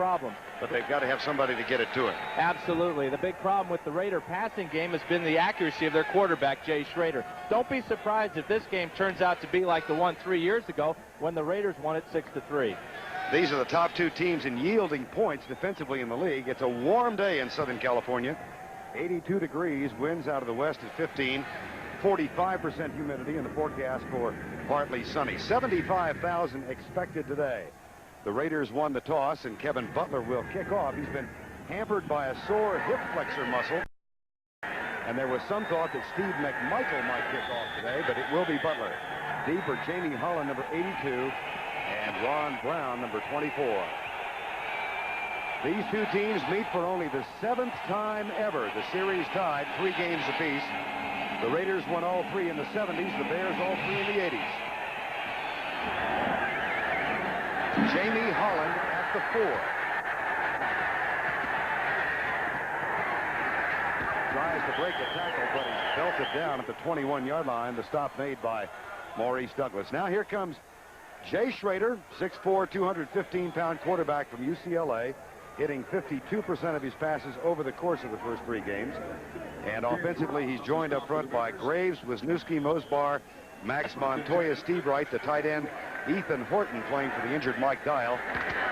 problem. But they've got to have somebody to get it to him. Absolutely. The big problem with the Raider passing game has been the accuracy of their quarterback, Jay Schrader. Don't be surprised if this game turns out to be like the one 3 years ago when the Raiders won it 6-3. These are the top two teams in yielding points defensively in the league. It's a warm day in Southern California. 82 degrees, winds out of the west at 15, 45% humidity in the forecast for partly sunny. 75,000 expected today. The Raiders won the toss, and Kevin Butler will kick off. He's been hampered by a sore hip flexor muscle, and there was some thought that Steve McMichael might kick off today, but it will be Butler. Deep for Jamie Holland, number 82, and Ron Brown, number 24. These two teams meet for only the 7th time ever. The series tied 3 games apiece. The Raiders won all 3 in the 70s, the Bears all 3 in the 80s. Jamie Holland at the 4. Tries to break a tackle, but he's belted down at the 21-yard line. The stop made by Maurice Douglas. Now here comes Jay Schrader, 6'4", 215-pound quarterback from UCLA, hitting 52% of his passes over the course of the first 3 games. And offensively, he's joined up front by Graves, Wisniewski, Mosbar, Max Montoya, Steve Wright, the tight end, Ethan Horton playing for the injured Mike Dial,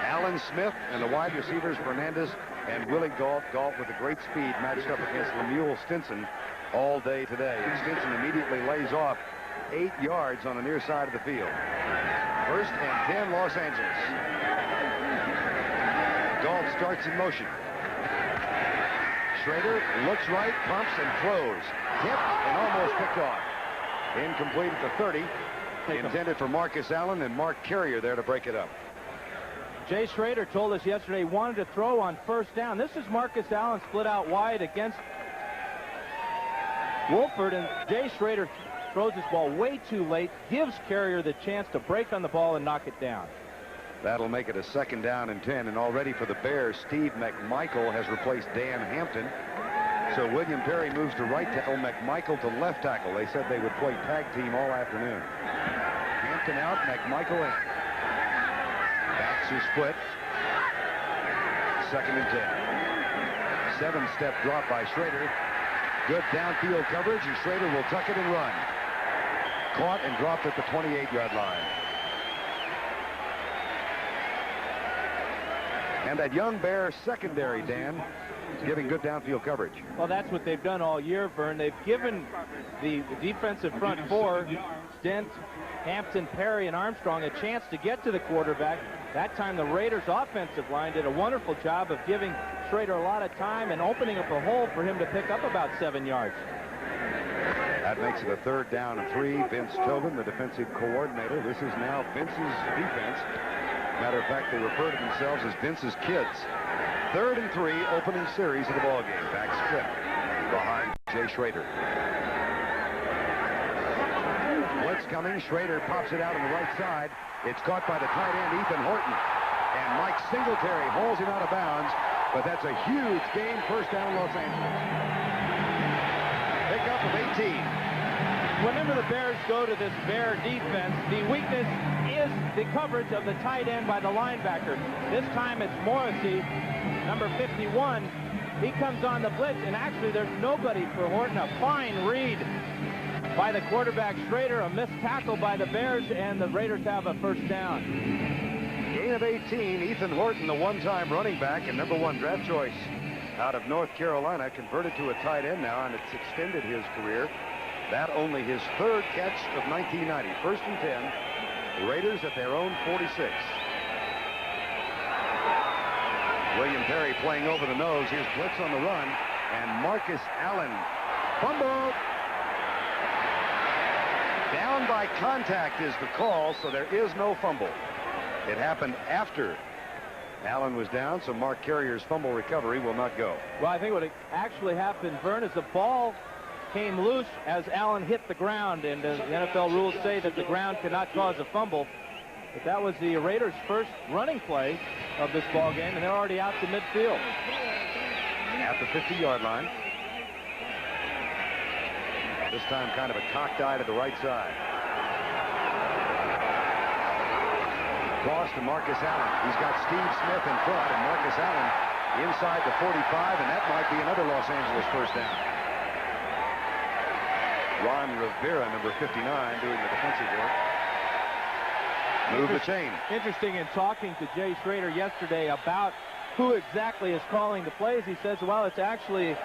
Alan Smith, and the wide receivers Fernandez and Willie Galt. Galt with a great speed matched up against Lemuel Stinson all day today. And Stinson immediately lays off 8 yards on the near side of the field. 1st and 10, Los Angeles. Galt starts in motion. Schrader looks right, pumps, and throws. Tipped and almost picked off. Incomplete at the 30. Intended for Marcus Allen, and Mark Carrier there to break it up. Jay Schrader told us yesterday he wanted to throw on 1st down. This is Marcus Allen split out wide against Wolford, and Jay Schrader throws this ball way too late, gives Carrier the chance to break on the ball and knock it down. That'll make it a 2nd down and 10, and already for the Bears, Steve McMichael has replaced Dan Hampton. So William Perry moves to right tackle, McMichael to left tackle. They said they would play tag team all afternoon. Hampton out, McMichael in. Backs are split. 2nd and 10. 7-step drop by Schrader. Good downfield coverage, and Schrader will tuck it and run. Caught and dropped at the 28-yard line. And that young Bear secondary, Dan, is giving good downfield coverage. Well, that's what they've done all year, Vern. They've given the defensive front 4, Stent, Hampton, Perry, and Armstrong, a chance to get to the quarterback. That time the Raiders' offensive line did a wonderful job of giving Schrader a lot of time and opening up a hole for him to pick up about 7 yards. That makes it a 3rd down and 3. Vince Tobin, the defensive coordinator. This is now Vince's defense. Matter of fact, they refer to themselves as Vince's kids. 3rd and 3, opening series of the ballgame. Back split behind Jay Schrader. Blitz coming. Schrader pops it out on the right side. It's caught by the tight end, Ethan Horton. And Mike Singletary hauls him out of bounds. But that's a huge gain. 1st down, Los Angeles. Pickup of 18. Whenever the Bears go to this Bear defense, the weakness is the coverage of the tight end by the linebacker. This time it's Morrissey, number 51. He comes on the blitz, and actually there's nobody for Horton. A fine read by the quarterback Schrader, a missed tackle by the Bears, and the Raiders have a 1st down. Gain of 18. Ethan Horton, the one-time running back and number 1 draft choice out of North Carolina, converted to a tight end now, and it's extended his career. That only his 3rd catch of 1990. 1st and 10. The Raiders at their own 46. William Perry playing over the nose. Here's blitz on the run, and Marcus Allen fumbled. Down by contact is the call, so there is no fumble. It happened after Allen was down, so Mark Carrier's fumble recovery will not go. Well, I think what actually happened, Vern, is the ball came loose as Allen hit the ground, and the NFL rules say that the ground cannot cause a fumble. But that was the Raiders' first running play of this ball game, and they're already out to midfield. At the 50-yard line. This time kind of a cocked eye to the right side. Cross to Marcus Allen. He's got Steve Smith in front, and Marcus Allen inside the 45, and that might be another Los Angeles first down. Ron Rivera, number 59, doing the defensive work. Move the chain. Interesting in talking to Jay Schrader yesterday about who exactly is calling the plays. He says, well, it's actually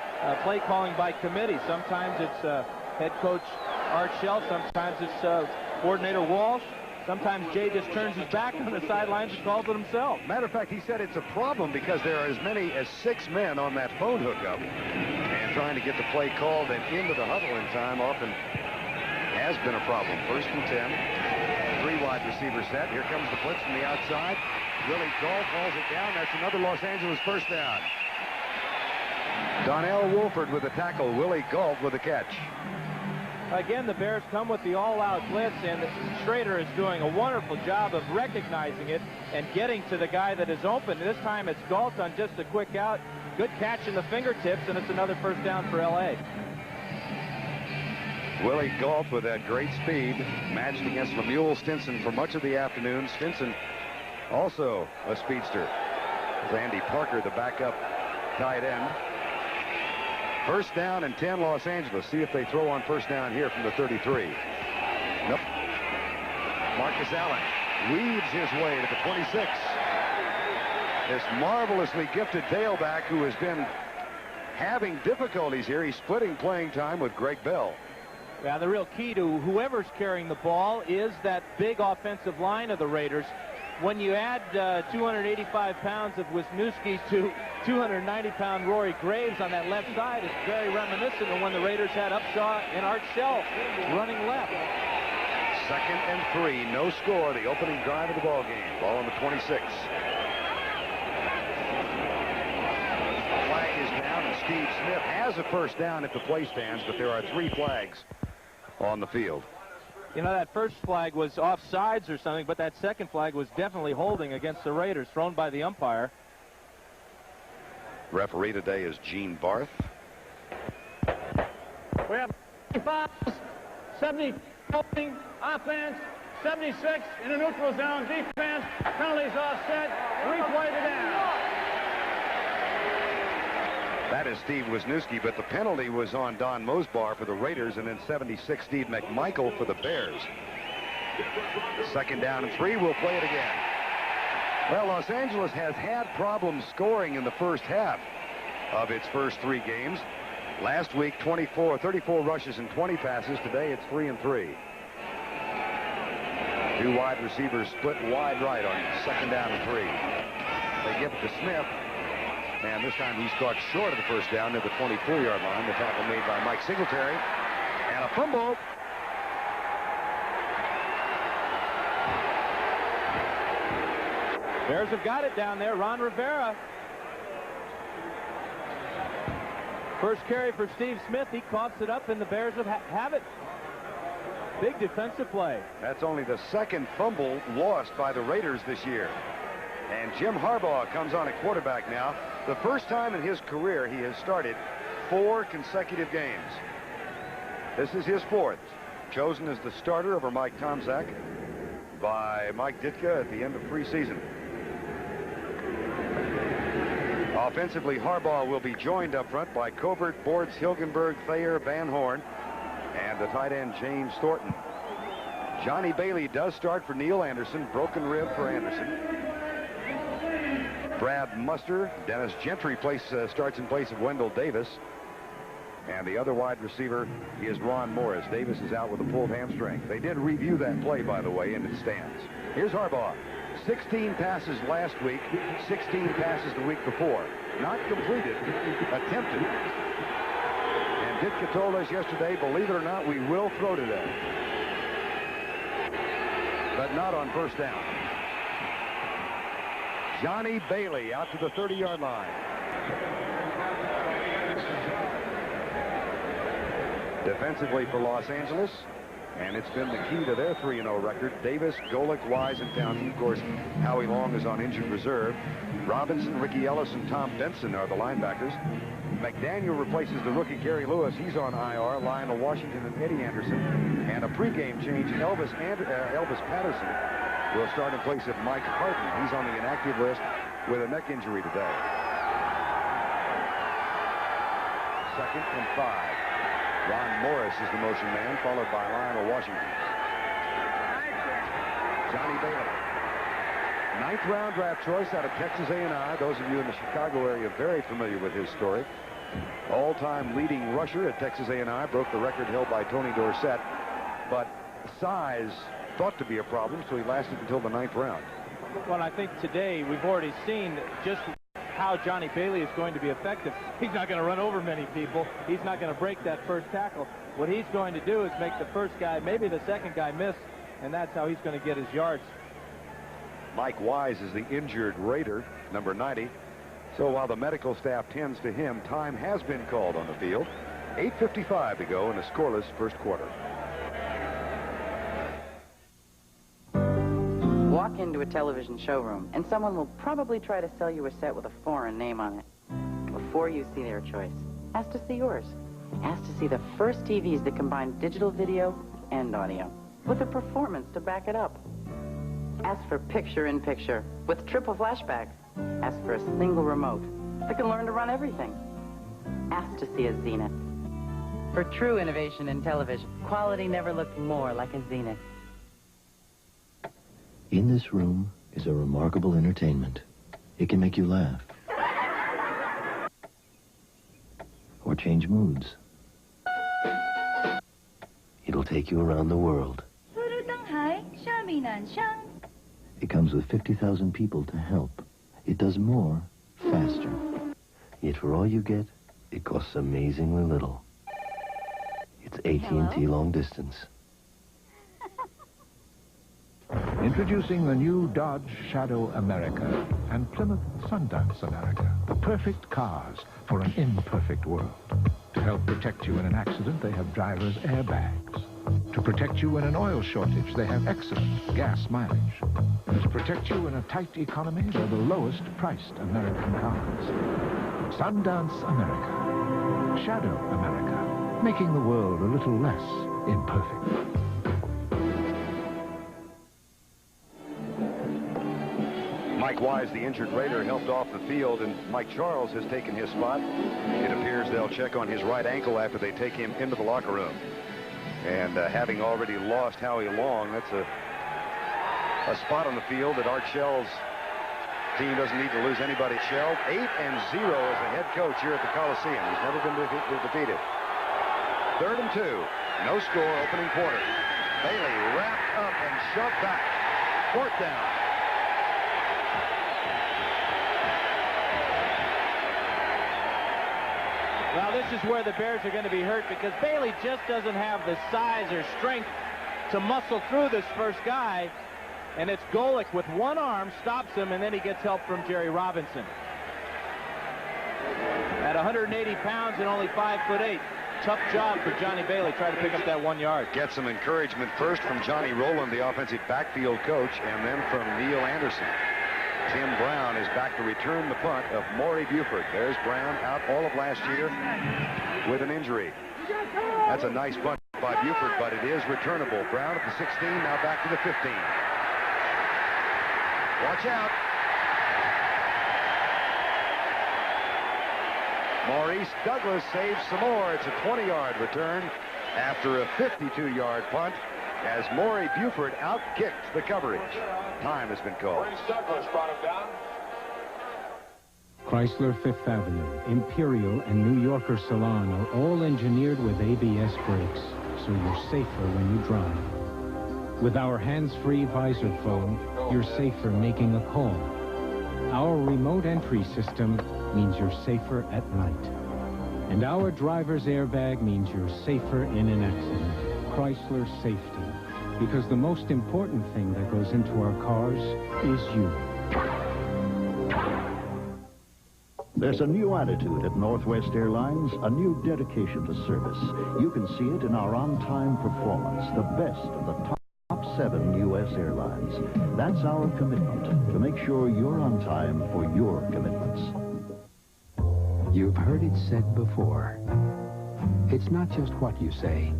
play calling by committee. Sometimes it's head coach Art Shell. Sometimes it's coordinator Walsh. Sometimes Jay just turns his back on the sidelines and calls it himself. Matter of fact, he said it's a problem because there are as many as 6 men on that phone hookup. And trying to get the play called and into the huddle in time often has been a problem. 1st and 10. 3 wide receiver set. Here comes the blitz from the outside. Willie Galt hauls it down. That's another Los Angeles first down. Donnell Wolford with a tackle. Willie Galt with a catch. Again, the Bears come with the all-out blitz, and Schrader is doing a wonderful job of recognizing it and getting to the guy that is open. This time it's Galt on just a quick out. Good catch in the fingertips, and it's another first down for L.A. Willie Galt with that great speed, matched against Lemuel Stinson for much of the afternoon. Stinson also a speedster. Andy Parker, the backup tight end. First down and 10 Los Angeles. See if they throw on first down here from the 33. Nope. Marcus Allen weaves his way to the 26. This marvelously gifted tailback who has been having difficulties here. He's splitting playing time with Greg Bell. Yeah, the real key to whoever's carrying the ball is that big offensive line of the Raiders. When you add 285 pounds of Wisniewski to 290-pound Rory Graves on that left side, it's very reminiscent of when the Raiders had Upshaw and Art Shell running left. 2nd and 3, no score, the opening drive of the ball game. Ball on the 26. Flag is down, and Steve Smith has a first down if the play stands, but there are 3 flags on the field. You know, that first flag was offsides or something, but that second flag was definitely holding against the Raiders, thrown by the umpire. Referee today is Gene Barth. We have 75, 70 holding offense, 76 in a neutral zone defense, penalties offset, replay to down. That is Steve Wisniewski, but the penalty was on Don Mosbar for the Raiders, and then 76 Steve McMichael for the Bears. 2nd down and 3. We'll play it again. Well, Los Angeles has had problems scoring in the first half of its first 3 games. Last week, 34 rushes and 20 passes. Today, it's 3 and 3. 2 wide receivers split wide right on 2nd down and 3. They give it to Smith. And this time he's caught short of the first down at the 24-yard line. The tackle made by Mike Singletary. And a fumble. Bears have got it down there. Ron Rivera. First carry for Steve Smith. He coughs it up, and the Bears have it. Big defensive play. That's only the 2nd fumble lost by the Raiders this year. And Jim Harbaugh comes on at quarterback now. The first time in his career he has started 4 consecutive games. This is his 4th. Chosen as the starter over Mike Tomczak by Mike Ditka at the end of preseason. Offensively, Harbaugh will be joined up front by Covert, Bortz, Hilgenberg, Thayer, Van Horn, and the tight end James Thornton. Johnny Bailey does start for Neil Anderson. Broken rib for Anderson. Brad Muster, Dennis Gentry starts in place of Wendell Davis. And the other wide receiver is Ron Morris. Davis is out with a pulled hamstring. They did review that play, by the way, and it stands. Here's Harbaugh. 16 passes last week, 16 passes the week before. Not completed, attempted. And Ditka told us yesterday, believe it or not, we will throw today. But not on first down. Johnny Bailey out to the 30-yard line. Defensively for Los Angeles, and it's been the key to their 3-0 record. Davis, Golick, Wise, and Townsend. Of course, Howie Long is on injured reserve. Robinson, Ricky Ellis, and Tom Benson are the linebackers. McDaniel replaces the rookie Gary Lewis. He's on IR. Lionel Washington and Eddie Anderson. And a pregame change, Elvis Patterson will start in place of Mike Harden. He's on the inactive list with a neck injury today. 2nd and 5. Ron Morris is the motion man, followed by Lionel Washington. Johnny Bailey. 9th round draft choice out of Texas A&I. Those of you in the Chicago area are very familiar with his story. All-time leading rusher at Texas A&I, broke the record held by Tony Dorsett. But size thought to be a problem, so he lasted until the 9th round. Well, I think today we've already seen just how Johnny Bailey is going to be effective. He's not going to run over many people. He's not going to break that first tackle. What he's going to do is make the first guy, maybe the second guy, miss, and that's how he's going to get his yards. Mike Wise is the injured Raider, number 90. So while the medical staff tends to him, time has been called on the field. 8:55 to go in a scoreless first quarter. Walk into a television showroom, and someone will probably try to sell you a set with a foreign name on it. Before you see their choice, ask to see yours. Ask to see the first TVs that combine digital video and audio, with a performance to back it up. Ask for picture-in-picture with triple flashback. Ask for a single remote that can learn to run everything. Ask to see a Zenith. For true innovation in television, quality never looked more like a Zenith. In this room is a remarkable entertainment. It can make you laugh. Or change moods. It'll take you around the world. It comes with 50,000 people to help. It does more, faster. Yet for all you get, it costs amazingly little. It's AT&T long distance. Introducing the new Dodge Shadow America and Plymouth Sundance America, the perfect cars for an imperfect world. To help protect you in an accident, they have driver's airbags. To protect you in an oil shortage, they have excellent gas mileage. And to protect you in a tight economy, they're the lowest priced American cars. Sundance America, Shadow America, making the world a little less imperfect. Mike Wise, the injured Raider, helped off the field, and Mike Charles has taken his spot. It appears they'll check on his right ankle after they take him into the locker room. And having already lost Howie Long, that's a spot on the field that Art Shell's team doesn't need to lose anybody. Shell, 8-0 as the head coach here at the Coliseum. He's never been defeated. 3rd and 2. No score, opening quarter. Bailey wrapped up and shoved back. 4th down. Well, this is where the Bears are going to be hurt because Bailey just doesn't have the size or strength to muscle through this first guy. And it's Golick with one arm, stops him, and then he gets help from Jerry Robinson. At 180 pounds and only 5'8". Tough job for Johnny Bailey, trying to pick up that 1 yard. Get some encouragement first from Johnny Rowland, the offensive backfield coach, and then from Neil Anderson. Tim Brown is back to return the punt of Maury Buford. There's Brown, out all of last year with an injury. That's a nice punt by Buford, but it is returnable. Brown at the 16, now back to the 15. Watch out. Maurice Douglas saves some more. It's a 20-yard return after a 52-yard punt as Maury Buford outkicked the coverage. Time has been called. Douglas brought him down. Chrysler Fifth Avenue, Imperial, and New Yorker Salon are all engineered with ABS brakes, so you're safer when you drive. With our hands-free visor phone, you're safer making a call. Our remote entry system means you're safer at night. And our driver's airbag means you're safer in an accident. Chrysler Safety. Because the most important thing that goes into our cars is you. There's a new attitude at Northwest Airlines, a new dedication to service. You can see it in our on-time performance, the best of the top 7 U.S. airlines. That's our commitment, to make sure you're on time for your commitments. You've heard it said before. It's not just what you say,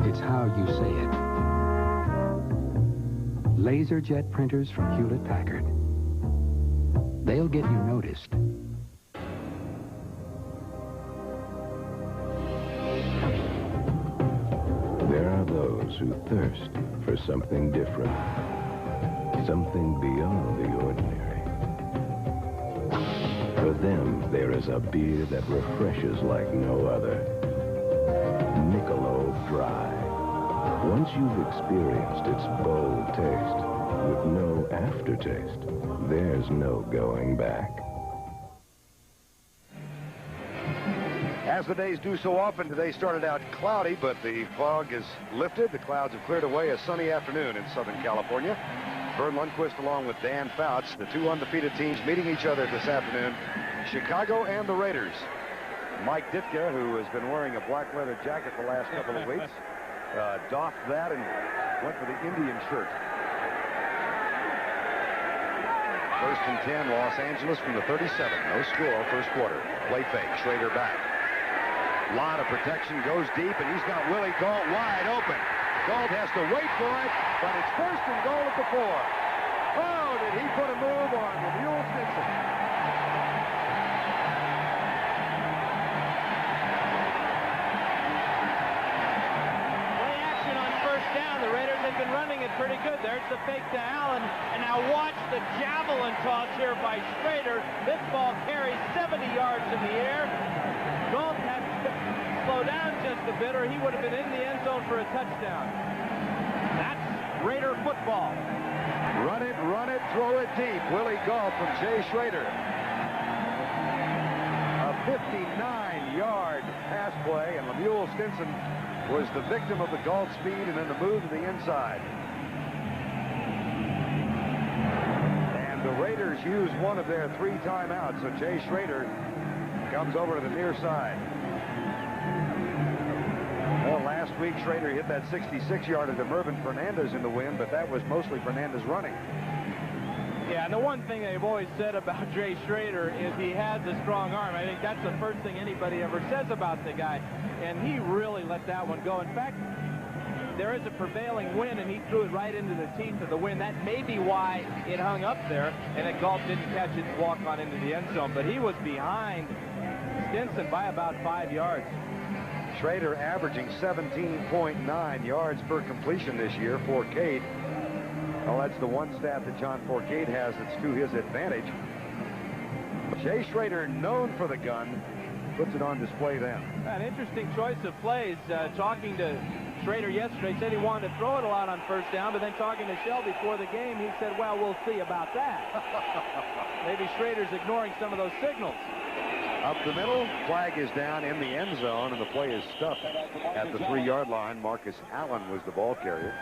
it's how you say it. laser jet printers from Hewlett-Packard. They'll get you noticed. There are those who thirst for something different, something beyond the ordinary. For them, there is a beer that refreshes like no other. Michelob Dry. Once you've experienced its bold taste, with no aftertaste, there's no going back. As the days do so often, today started out cloudy, but the fog is lifted. The clouds have cleared away. A sunny afternoon in Southern California. Vern Lundquist along with Dan Fouts, the two undefeated teams meeting each other this afternoon, Chicago and the Raiders. Mike Ditka, who has been wearing a black leather jacket the last couple of weeks, doffed that and went for the Indian shirt. 1st and 10, Los Angeles from the 37. No score, first quarter. Play fake, Schrader back. Lot of protection, goes deep, and he's got Willie Gault wide open. Gault has to wait for it, but it's 1st and goal at the 4. Oh, did he put a move on the Mule Stinson? Play action on 1st down. The Raiders have been running it pretty good. There's the fake to Allen, and now watch the javelin toss here by Schrader. This ball carries 70 yards in the air. Gault has to slow down just a bit, or he would have been in the end zone for a touchdown. That's Raider football. Run it, throw it deep. Willie Gault from Jay Schrader. A 59-yard pass play, and Lemuel Stinson was the victim of the Gault speed and then the move to the inside. And the Raiders use one of their 3 timeouts, so Jay Schrader comes over to the near side. Well, last week, Schrader hit that 66-yarder to Mervyn Fernandez in the wind, but that was mostly Fernandez running. Yeah, and the one thing they've always said about Jay Schrader is he has a strong arm. I think that's the first thing anybody ever says about the guy, and he really let that one go. In fact, there is a prevailing wind, and he threw it right into the teeth of the wind. That may be why it hung up there, and that Gault didn't catch it and walk on into the end zone. But he was behind Stinson by about 5 yards. Schrader averaging 17.9 yards per completion this year. Forcade, well, that's the one stat that John Forcade has that's to his advantage. Jay Schrader, known for the gun, puts it on display then. An interesting choice of plays. Talking to Schrader yesterday, said he wanted to throw it a lot on 1st down, but then talking to Shell before the game, he said, well, we'll see about that. Maybe Schrader's ignoring some of those signals. Up the middle, flag is down in the end zone, and the play is stuffed at the 3-yard line. Marcus Allen was the ball carrier.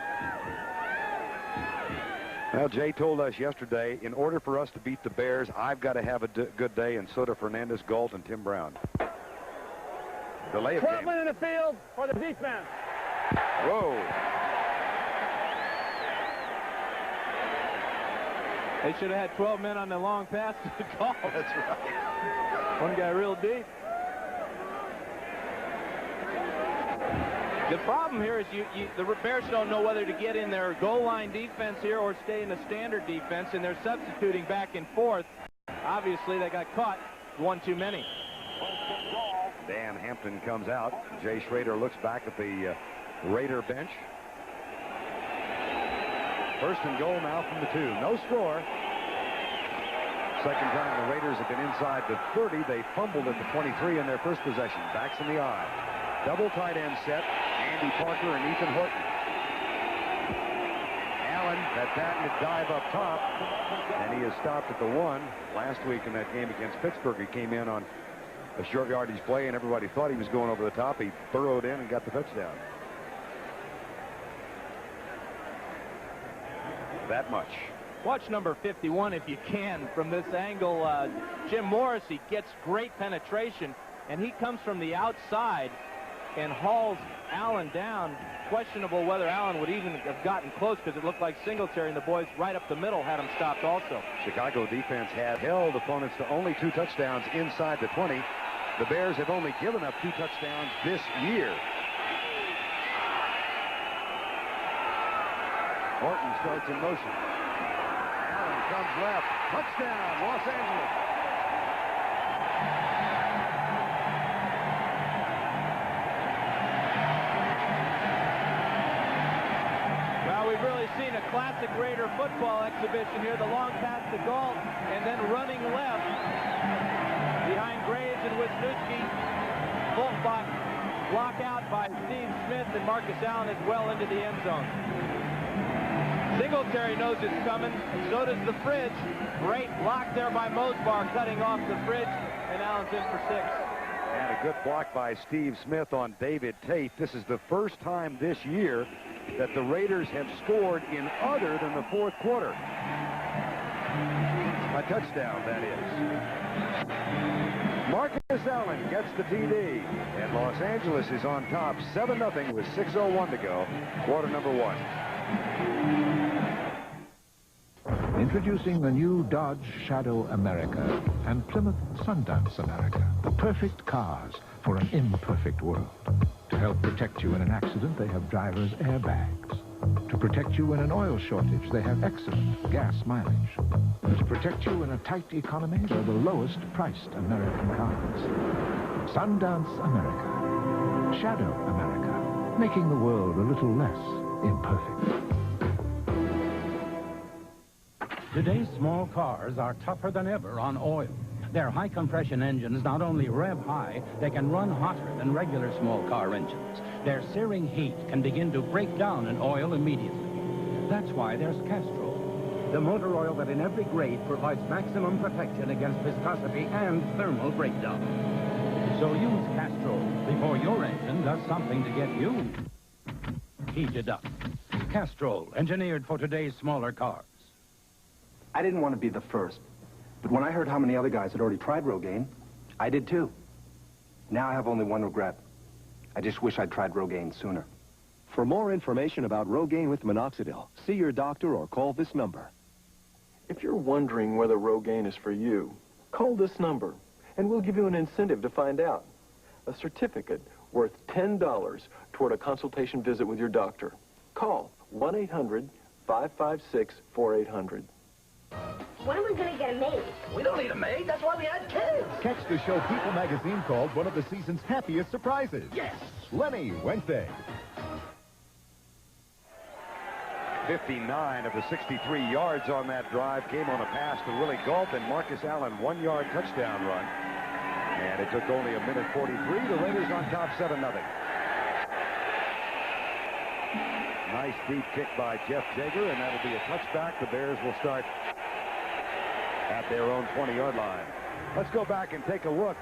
Well, Jay told us yesterday, in order for us to beat the Bears, I've got to have a good day, and so do Fernandez, Gault, and Tim Brown. Delay of 12 game. men in the field for the defense. Whoa. They should have had 12 men on the long pass to Gault. That's right. One guy real deep. The problem here is the Bears don't know whether to get in their goal line defense here or stay in the standard defense, and they're substituting back and forth. Obviously, they got caught one too many. Dan Hampton comes out. Jay Schrader looks back at the Raider bench. 1st and goal now from the 2. No score. Second time the Raiders have been inside the 30. They fumbled at the 23 in their first possession. Backs in the eye. Double tight end set. Andy Parker and Ethan Horton. Allen, that patented dive up top, and he is stopped at the 1. Last week in that game against Pittsburgh, he came in on a short yardage play, and everybody thought he was going over the top. He burrowed in and got the touchdown. That much. Watch number 51 if you can from this angle. Jim Morrissey gets great penetration, and he comes from the outside and hauls Allen down. Questionable whether Allen would even have gotten close, because it looked like Singletary and the boys right up the middle had him stopped also. Chicago defense had held opponents to only 2 touchdowns inside the 20. The Bears have only given up 2 touchdowns this year. Horton starts in motion. Allen comes left. Touchdown, Los Angeles. Well, we've really seen a classic Raider football exhibition here. The long pass to Galt, and then running left behind Graves and Wisniewski. Fullback block out by Steve Smith, and Marcus Allen is well into the end zone. Singletary knows it's coming, and so does the Fridge. Great block there by Mosbar, cutting off the Fridge, and Allen's in for 6. And a good block by Steve Smith on David Tate. This is the first time this year that the Raiders have scored in other than the fourth quarter. A touchdown, that is. Marcus Allen gets the TD, and Los Angeles is on top 7-0 with 6:01 to go, quarter number 1. Introducing the new Dodge Shadow America and Plymouth Sundance America, the perfect cars for an imperfect world. To help protect you in an accident, they have driver's airbags. To protect you in an oil shortage, they have excellent gas mileage. And to protect you in a tight economy, they're the lowest priced American cars. Sundance America, Shadow America, making the world a little less imperfect. Today's small cars are tougher than ever on oil. Their high-compression engines not only rev high, they can run hotter than regular small car engines. Their searing heat can begin to break down an oil immediately. That's why there's Castrol, the motor oil that in every grade provides maximum protection against viscosity and thermal breakdown. So use Castrol before your engine does something to get you heated up. Castrol, engineered for today's smaller cars. I didn't want to be the first, but when I heard how many other guys had already tried Rogaine, I did too. Now I have only one regret. I just wish I'd tried Rogaine sooner. For more information about Rogaine with minoxidil, see your doctor or call this number. If you're wondering whether Rogaine is for you, call this number, and we'll give you an incentive to find out. A certificate worth $10 toward a consultation visit with your doctor. Call 1-800-556-4800. When are we going to get a maid? We don't need a maid. That's why we had kids. Catch the show People magazine called one of the season's happiest surprises. Yes. Lenny Wednesday. 59 of the 63 yards on that drive came on a pass to Willie Galt and Marcus Allen, 1-yard touchdown run. And it took only a minute 43. The Raiders on top 7-0. Nice deep kick by Jeff Jager, and that'll be a touchback. The Bears will start at their own 20-yard line. Let's go back and take a look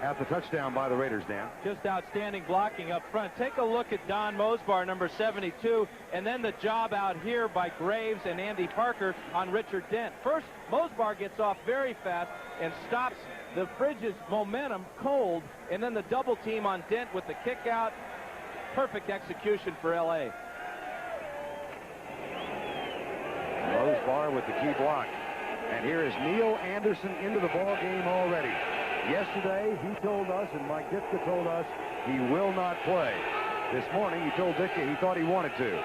at the touchdown by the Raiders, Dan. Just outstanding blocking up front. Take a look at Don Mosbar, number 72, and then the job out here by Graves and Andy Parker on Richard Dent. First, Mosbar gets off very fast and stops the Fridge's momentum cold, and then the double team on Dent with the kick out. Perfect execution for L.A. Mosbar with the key block. And here is Neil Anderson into the ball game already. Yesterday, he told us, and Mike Ditka told us, he will not play. This morning, he told Ditka he thought he wanted to.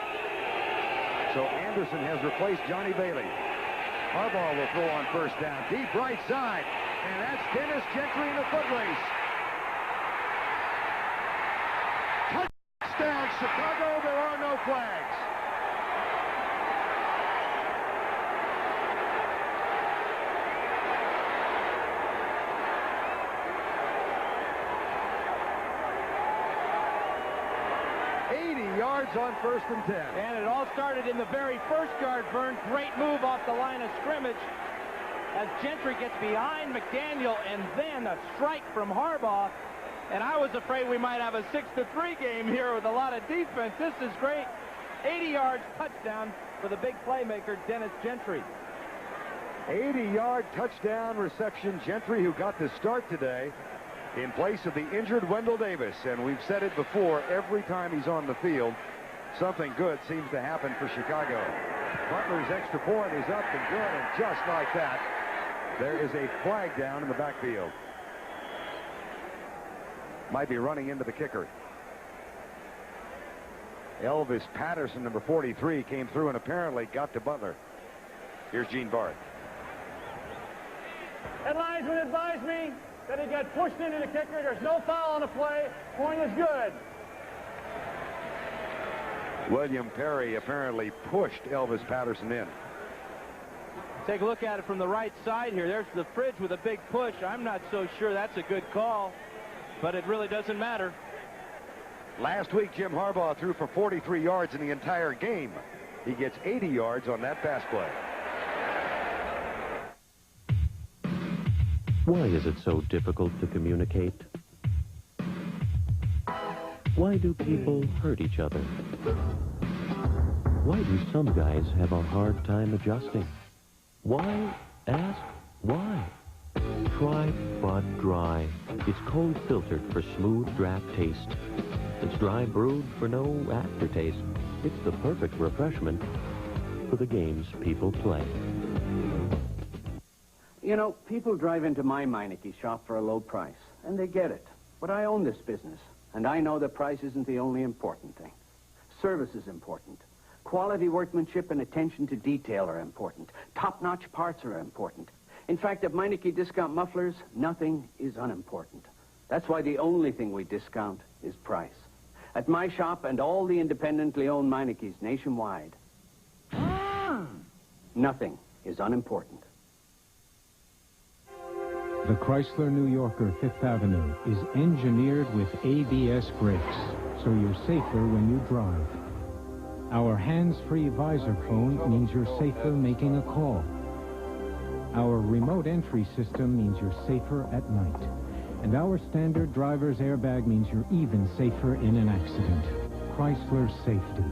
So Anderson has replaced Johnny Bailey. Harbaugh will throw on first down. Deep right side. And that's Dennis Gentry in the foot race. Touchdown, Chicago. There are no flags. Yards on 1st and 10. And it all started in the very first yard, Vern. Great move off the line of scrimmage as Gentry gets behind McDaniel, and then a strike from Harbaugh. And I was afraid we might have a 6-3 game here with a lot of defense. This is great. 80 yards, touchdown for the big playmaker, Dennis Gentry. 80-yard touchdown reception. Gentry, who got the start today, in place of the injured Wendell Davis. And we've said it before, every time he's on the field, something good seems to happen for Chicago. Butler's extra point is up and good, and just like that, there is a flag down in the backfield. Might be running into the kicker. Elvis Patterson, number 43, came through and apparently got to Butler. Here's Gene Bart. Headlines would advise me that he got pushed into the kicker. There's no foul on the play. Point is good. William Perry apparently pushed Elvis Patterson in. Take a look at it from the right side here. There's the fridge with a big push. I'm not so sure that's a good call, but it really doesn't matter. Last week, Jim Harbaugh threw for 43 yards in the entire game. He gets 80 yards on that pass play. Why is it so difficult to communicate? Why do people hurt each other? Why do some guys have a hard time adjusting? Why? Ask why. Try Bud Dry. It's cold filtered for smooth draft taste. It's dry brewed for no aftertaste. It's the perfect refreshment for the games people play. You know, people drive into my Meineke shop for a low price, and they get it. But I own this business, and I know that price isn't the only important thing. Service is important. Quality workmanship and attention to detail are important. Top-notch parts are important. In fact, at Meineke Discount Mufflers, nothing is unimportant. That's why the only thing we discount is price. At my shop and all the independently owned Meinekes nationwide, nothing is unimportant. The Chrysler New Yorker 5th Avenue is engineered with ABS brakes, so you're safer when you drive. Our hands-free visor phone means you're safer making a call. Our remote entry system means you're safer at night. And our standard driver's airbag means you're even safer in an accident. Chrysler safety.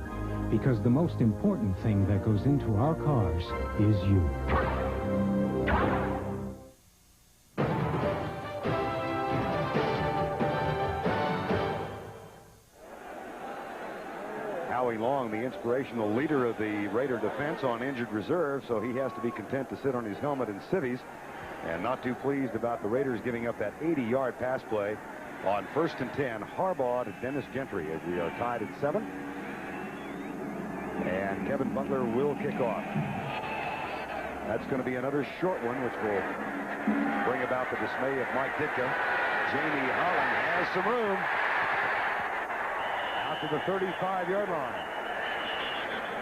Because the most important thing that goes into our cars is you. Howie Long, the inspirational leader of the Raider defense, on injured reserve, so he has to be content to sit on his helmet in civvies. And not too pleased about the Raiders giving up that 80-yard pass play on 1st and 10. Harbaugh to Dennis Gentry as we are tied at 7. And Kevin Butler will kick off. That's going to be another short one, which will bring about the dismay of Mike Ditka. Jamie Holland has some room. Out to the 35-yard line.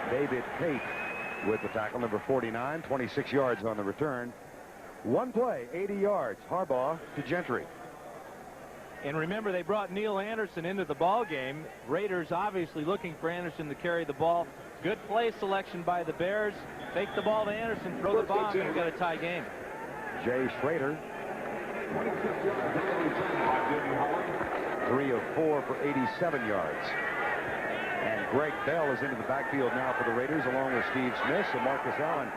David Pate with the tackle, number 49, 26 yards on the return. One play, 80 yards. Harbaugh to Gentry. And remember, they brought Neil Anderson into the ball game. Raiders obviously looking for Anderson to carry the ball. Good play selection by the Bears. Fake the ball to Anderson, throw the bomb, and we've got a tie game. Jay Schrader. 3 of 4 for 87 yards. And Greg Bell is into the backfield now for the Raiders, along with Steve Smith. So Marcus Allen,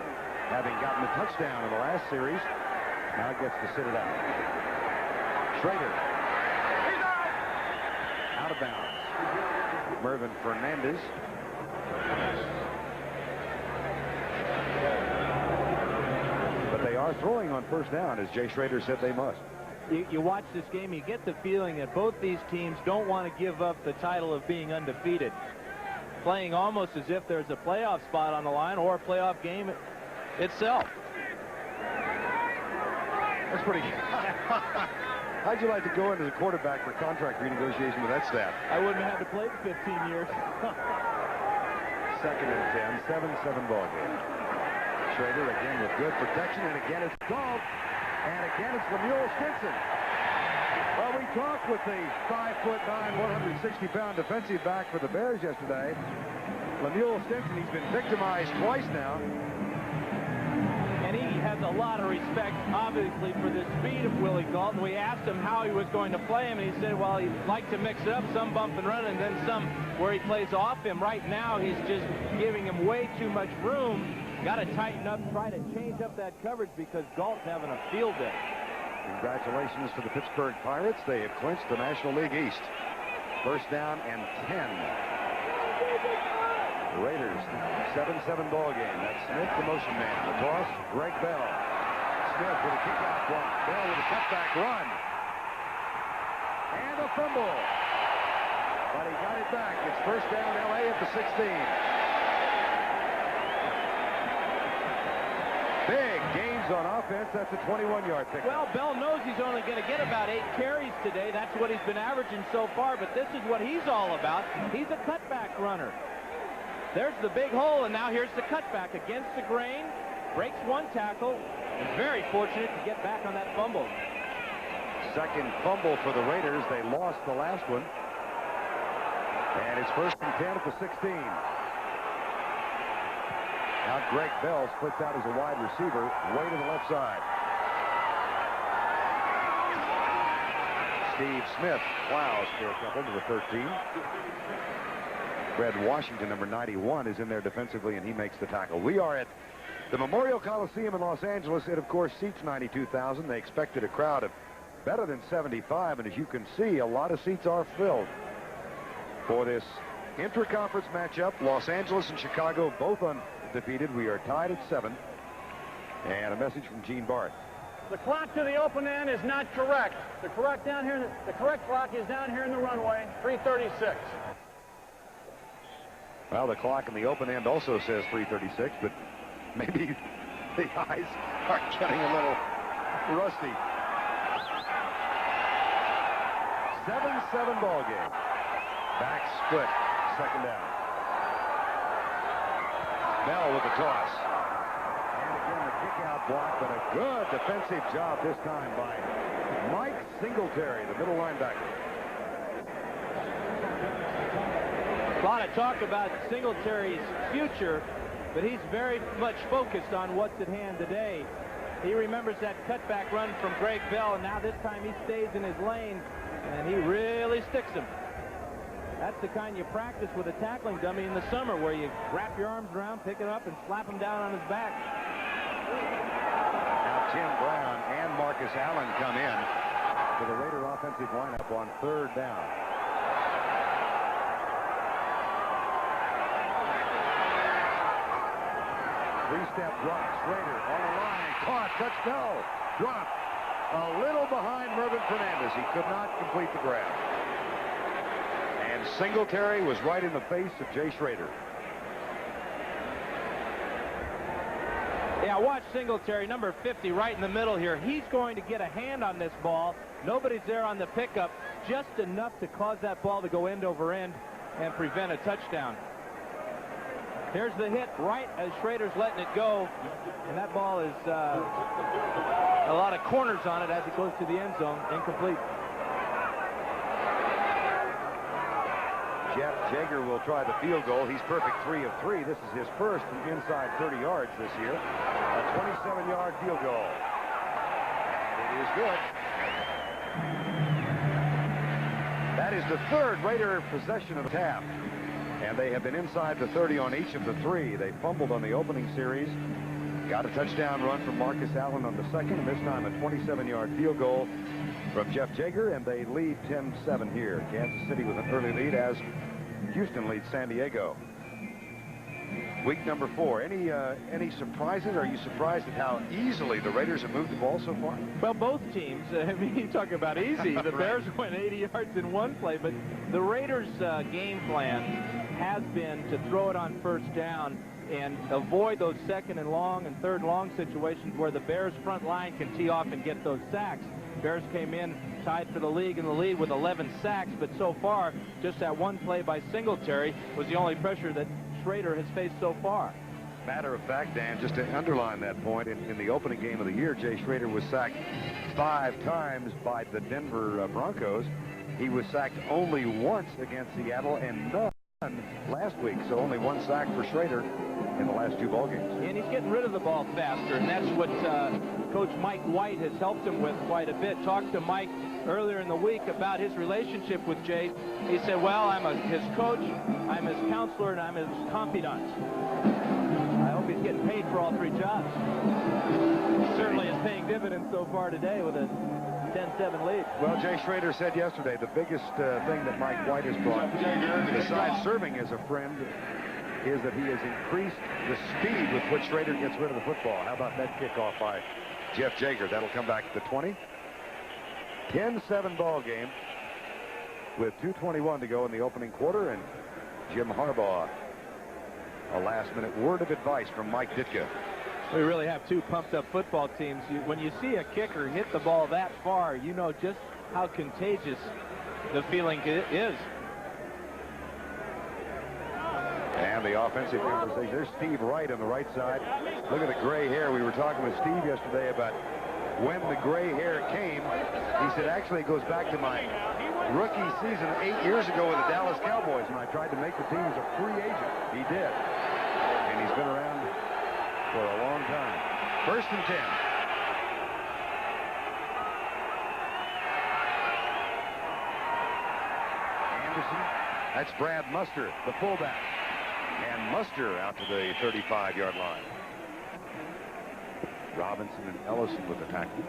having gotten a touchdown in the last series, now gets to sit it out. Schrader. Out of bounds. Mervyn Fernandez. But they are throwing on 1st down, as Jay Schrader said they must. You watch this game, you get the feeling that both these teams don't want to give up the title of being undefeated. Playing almost as if there's a playoff spot on the line or a playoff game itself. That's pretty good. How'd you like to go in as a quarterback for contract renegotiation with that staff? I wouldn't have had to play for 15 years. 2nd and 10, 7-7 ball game. Schrader again with good protection, and again it's Galt, and again it's Lemuel Stinson. Well, we talked with the 5'9", 160-pound defensive back for the Bears yesterday. Lemuel Stinson, he's been victimized twice now. And he has a lot of respect, obviously, for the speed of Willie Galton. We asked him how he was going to play him, and he said, well, he'd like to mix it up, some bump and run, and then some where he plays off him. Right now, he's just giving him way too much room. Got to tighten up, try to change up that coverage because Galt's having a field day. Congratulations to the Pittsburgh Pirates. They have clinched the National League East. 1st down and 10. The Raiders, 7-7 ball game. That's Smith, the motion man. The toss, Greg Bell. Smith with a kickoff block. Bell with a cutback run. And a fumble. But he got it back. It's first down, L.A. at the 16. Big gains on offense. That's a 21-yard pick. Well, Bell knows he's only going to get about 8 carries today. That's what he's been averaging so far, but this is what he's all about. He's a cutback runner. There's the big hole, and now here's the cutback against the grain. Breaks one tackle, and very fortunate to get back on that fumble. Second fumble for the Raiders. They lost the last one. And it's first and 10 at the 16. Now Greg Bell splits out as a wide receiver, way to the left side. Steve Smith plows for a couple to the 13. Fred Washington, number 91, is in there defensively, and he makes the tackle. We are at the Memorial Coliseum in Los Angeles. It, of course, seats 92,000. They expected a crowd of better than 75, and as you can see, a lot of seats are filled for this intra-conference matchup. Los Angeles and Chicago both undefeated. We are tied at 7. And a message from Gene Barth. The clock to the open end is not correct. The correct clock is down here in the runway, 3:36. Well, the clock in the open end also says 3:36, but maybe the eyes are getting a little rusty. 7-7 ball game. Back split, second down. Bell with the toss. And again, the kick-out block, but a good defensive job this time by Mike Singletary, the middle linebacker. A lot of talk about Singletary's future, but he's very much focused on what's at hand today. He remembers that cutback run from Greg Bell, and now this time he stays in his lane, and he really sticks him. That's the kind you practice with a tackling dummy in the summer, where you wrap your arms around, pick it up, and slap him down on his back. Now Tim Brown and Marcus Allen come in for the Raider offensive lineup on third down. Three-step drop, Schrader on the line, caught, touchdown, dropped. A little behind Mervyn Fernandez. He could not complete the grab. And Singletary was right in the face of Jay Schrader. Yeah, watch Singletary, number 50, right in the middle here. He's going to get a hand on this ball. Nobody's there on the pickup, just enough to cause that ball to go end over end and prevent a touchdown. Here's the hit right as Schrader's letting it go, and that ball is a lot of corners on it as it goes to the end zone. Incomplete. Jeff Jager will try the field goal. He's perfect 3 of 3. This is his first from inside 30 yards this year. A 27-yard field goal. And it is good. That is the third Raider possession of the half. And they have been inside the 30 on each of the 3. They fumbled on the opening series. Got a touchdown run from Marcus Allen on the second, and this time a 27-yard field goal from Jeff Jager, and they lead 10-7 here. Kansas City with an early lead as Houston leads San Diego. Week number 4. Any surprises? Are you surprised at how easily the Raiders have moved the ball so far? Well, both teams. I mean, you talk about easy. The Bears went 80 yards in one play, but the Raiders' game plan has been to throw it on first down and avoid those second and long and third long situations where the Bears' front line can tee off and get those sacks. Bears came in tied for the league in the lead with 11 sacks, but so far, just that one play by Singletary was the only pressure that Schrader has faced so far. Matter of fact, Dan, just to underline that point, in the opening game of the year, Jay Schrader was sacked 5 times by the Denver Broncos. He was sacked only once against Seattle and none last week, so only 1 sack for Schrader in the last 2 ball games. And he's getting rid of the ball faster, and that's what Coach Mike White has helped him with quite a bit. Talked to Mike earlier in the week about his relationship with Jay. He said, well, I'm his coach, I'm his counselor, and I'm his confidant. I hope he's getting paid for all 3 jobs. Certainly is paying dividends so far today with a 10-7 lead. Well, Jay Schrader said yesterday the biggest thing that Mike White has brought, besides serving as a friend, is that he has increased the speed with which Schrader gets rid of the football. How about that kickoff by Jeff Jager? That'll come back to the 20. 10-7 ball game. with 2:21 to go in the opening quarter, and Jim Harbaugh. A last-minute word of advice from Mike Ditka. We really have two pumped-up football teams. When you see a kicker hit the ball that far, you know just how contagious the feeling is. And the offensive conversation. There's Steve Wright on the right side. Look at the gray hair. We were talking with Steve yesterday about when the gray hair came. He said, actually, it goes back to my rookie season 8 years ago with the Dallas Cowboys, and I tried to make the team as a free agent. He did. And he's been around for a long time. 1st and 10. Anderson. That's Brad Muster, the fullback. And Muster out to the 35-yard line. Robinson and Ellison with the tackle.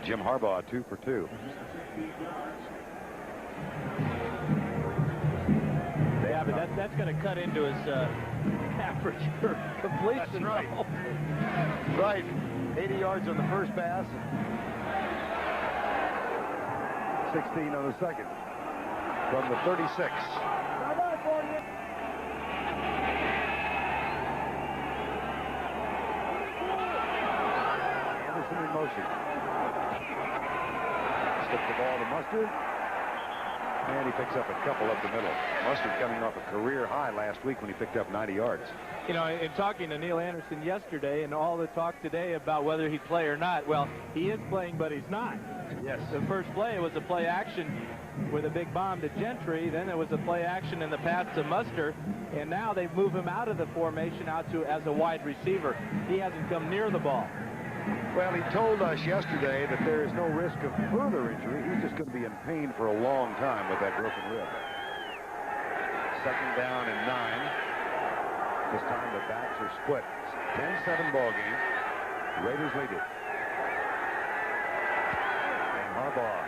Jim Harbaugh 2 for 2. Yeah, but that's going to cut into his average completion. That's right. Right. 80 yards on the first pass. 16 on the second. From the 36. Anderson in motion. Stick the ball to Mustard. And he picks up a couple up the middle. Mustard coming off a career high last week when he picked up 90 yards. You know, in talking to Neil Anderson yesterday and all the talk today about whether he'd play or not, well, he is playing, but he's not. Yes. The first play was a play action with a big bomb to Gentry. Then there was a play action in the pass to Muster. And now they move him out of the formation out to as a wide receiver. He hasn't come near the ball. Well, he told us yesterday that there is no risk of further injury. He's just going to be in pain for a long time with that broken rib. 2nd down and 9. This time the backs are split. 10-7 ball game. Raiders lead it. And Harbaugh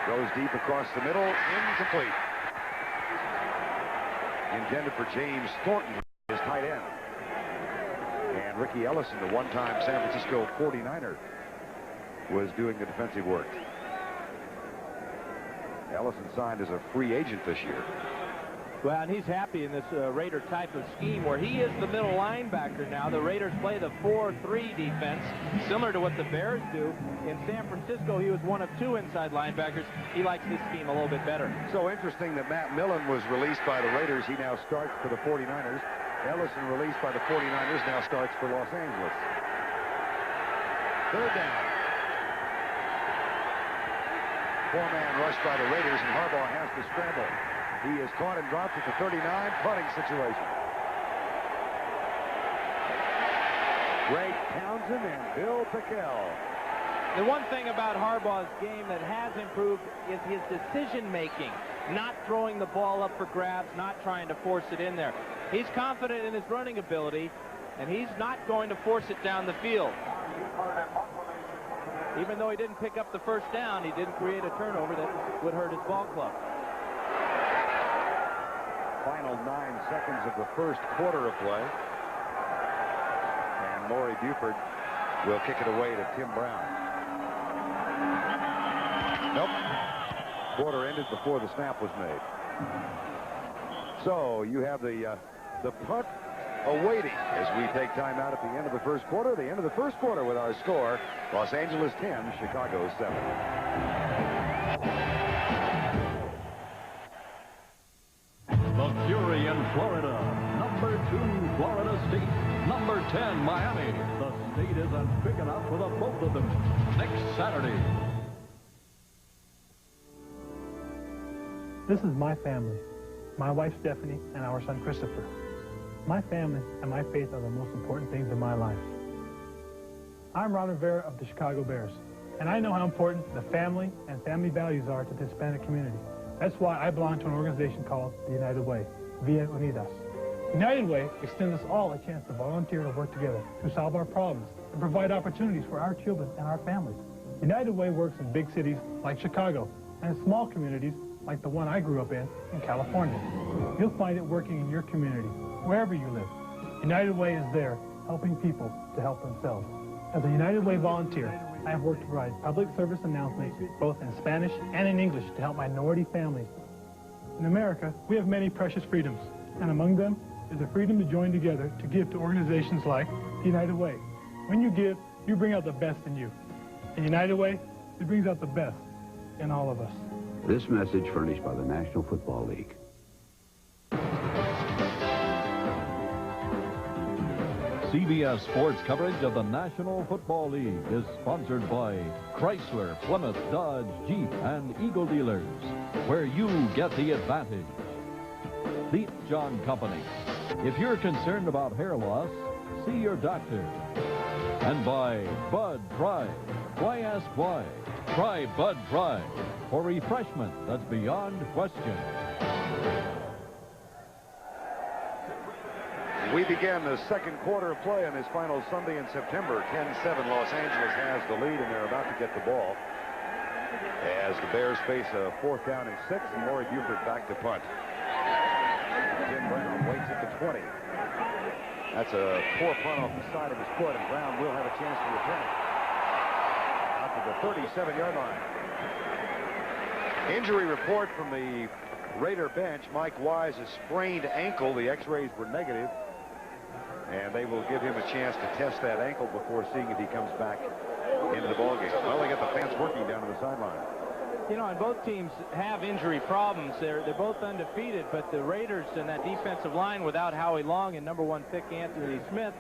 goes deep across the middle. Incomplete. Intended for James Thornton, his tight end. And Ricky Ellison, the one-time San Francisco 49er, was doing the defensive work. Ellison signed as a free agent this year. Well, and he's happy in this Raider type of scheme where he is the middle linebacker now. The Raiders play the 4-3 defense, similar to what the Bears do. In San Francisco, he was one of 2 inside linebackers. He likes this scheme a little bit better. So interesting that Matt Millen was released by the Raiders. He now starts for the 49ers. Ellison released by the 49ers, now starts for Los Angeles. 3rd down. 4-man rush by the Raiders, and Harbaugh has to scramble. He is caught and dropped at the 39, punting situation. Greg Townsend and Bill Pickell. The one thing about Harbaugh's game that has improved is his decision-making, not throwing the ball up for grabs, not trying to force it in there. He's confident in his running ability, and he's not going to force it down the field. Even though he didn't pick up the first down, he didn't create a turnover that would hurt his ball club. Final 9 seconds of the first quarter of play. And Maury Buford will kick it away to Tim Brown. Nope. Quarter ended before the snap was made. So you have the punt awaiting as we take time out at the end of the first quarter. The end of the first quarter with our score, Los Angeles 10, Chicago 7. The Fury in Florida. Number 2, Florida State. Number 10, Miami. The state isn't big enough for the both of them. Next Saturday. This is my family. My wife, Stephanie, and our son, Christopher. My family and my faith are the most important things in my life. I'm Ron Rivera of the Chicago Bears, and I know how important the family and family values are to the Hispanic community. That's why I belong to an organization called the United Way, Via Unidas. United Way extends us all a chance to volunteer and work together to solve our problems and provide opportunities for our children and our families. United Way works in big cities like Chicago and in small communities like the one I grew up in California. You'll find it working in your community, wherever you live. United Way is there, helping people to help themselves. As a United Way volunteer, I have worked to provide public service announcements both in Spanish and in English to help minority families. In America, we have many precious freedoms, and among them is the freedom to join together to give to organizations like the United Way. When you give, you bring out the best in you. And United Way, it brings out the best in all of us. This message furnished by the National Football League. CBS Sports coverage of the National Football League is sponsored by Chrysler, Plymouth, Dodge, Jeep, and Eagle Dealers, where you get the advantage. The John Company. If you're concerned about hair loss, see your doctor. And by Bud Pride. Why ask why? Try Bud Pride for refreshment that's beyond question. We began the second quarter of play on this final Sunday in September. 10-7, Los Angeles has the lead, and they're about to get the ball as the Bears face a 4th down and 6, and Laurie Buford back to punt. Tim Brown waits at the 20. That's a poor punt off the side of his foot, and Brown will have a chance to return it out to the 37-yard line. Injury report from the Raider bench. Mike Wise, a sprained ankle. The x-rays were negative, and they will give him a chance to test that ankle before seeing if he comes back into the ballgame. Well, they got the fans working down to the sideline. You know, and both teams have injury problems. They're both undefeated, but the Raiders and that defensive line without Howie Long and #1 pick Anthony Smith,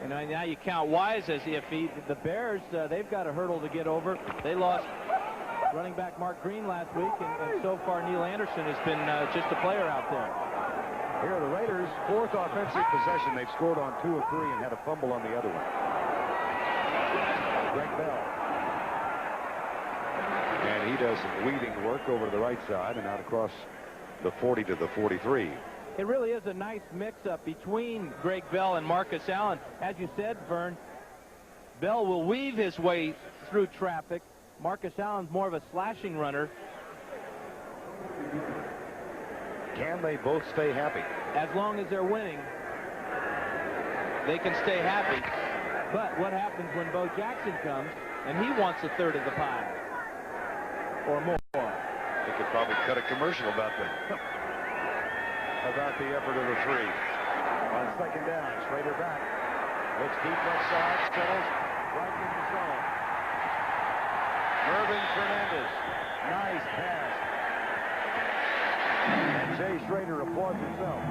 and now you count Wise as iffy. The Bears, they've got a hurdle to get over. They lost running back Mark Green last week, and so far Neil Anderson has been just a player out there. Here are the Raiders' 4th offensive possession. They've scored on 2 of 3 and had a fumble on the other one. Greg Bell. And he does some weaving work over to the right side and out across the 40 to the 43. It really is a nice mix-up between Greg Bell and Marcus Allen. As you said, Vern, Bell will weave his way through traffic. Marcus Allen's more of a slashing runner. Can they both stay happy? As long as they're winning, they can stay happy. But what happens when Bo Jackson comes and he wants a third of the pie or more? They could probably cut a commercial about the effort of the 3. On 2nd down, Schrader back. Looks deep left side, settles right in the zone. Mervyn Fernandez, nice pass. And Jay Schrader applauds himself.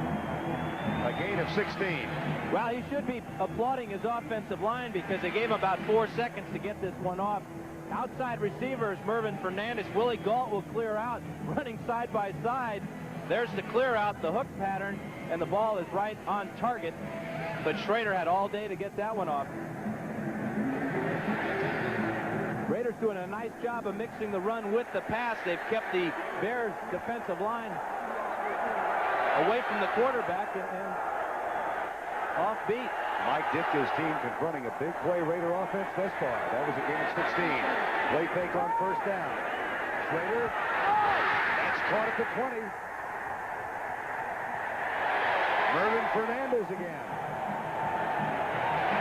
A gain of 16. Well, he should be applauding his offensive line because they gave him about 4 seconds to get this one off. Outside receivers, Mervyn Fernandez. Willie Gault will clear out, running side by side. There's the clear out, the hook pattern, and the ball is right on target. But Schrader had all day to get that one off. Raiders doing a nice job of mixing the run with the pass. They've kept the Bears defensive line away from the quarterback and offbeat. Mike Ditka's team confronting a big play Raider offense thus far. That was a gain of 16. Play fake on 1st down. Schrader. That's caught at the 20. Mervyn Fernandez again.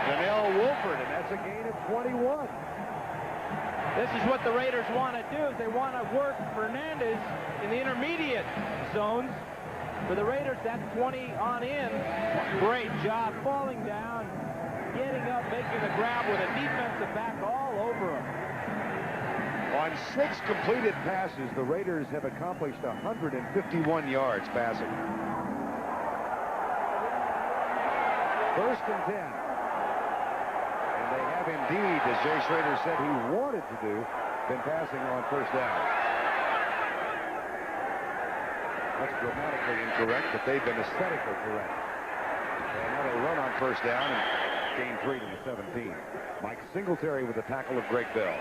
Donnell Wolford, and that's a gain of 21. This is what the Raiders want to do. They want to work Fernandez in the intermediate zones. For the Raiders, that's 20 on in. Great job falling down, getting up, making the grab with a defensive back all over him. On 6 completed passes, the Raiders have accomplished 151 yards passing. 1st and 10. And they have indeed, as Jay Schrader said he wanted to do, been passing on 1st down. That's grammatically incorrect, but they've been aesthetically correct. And now they run on 1st down and gain 3 to the 17. Mike Singletary with the tackle of Greg Bell.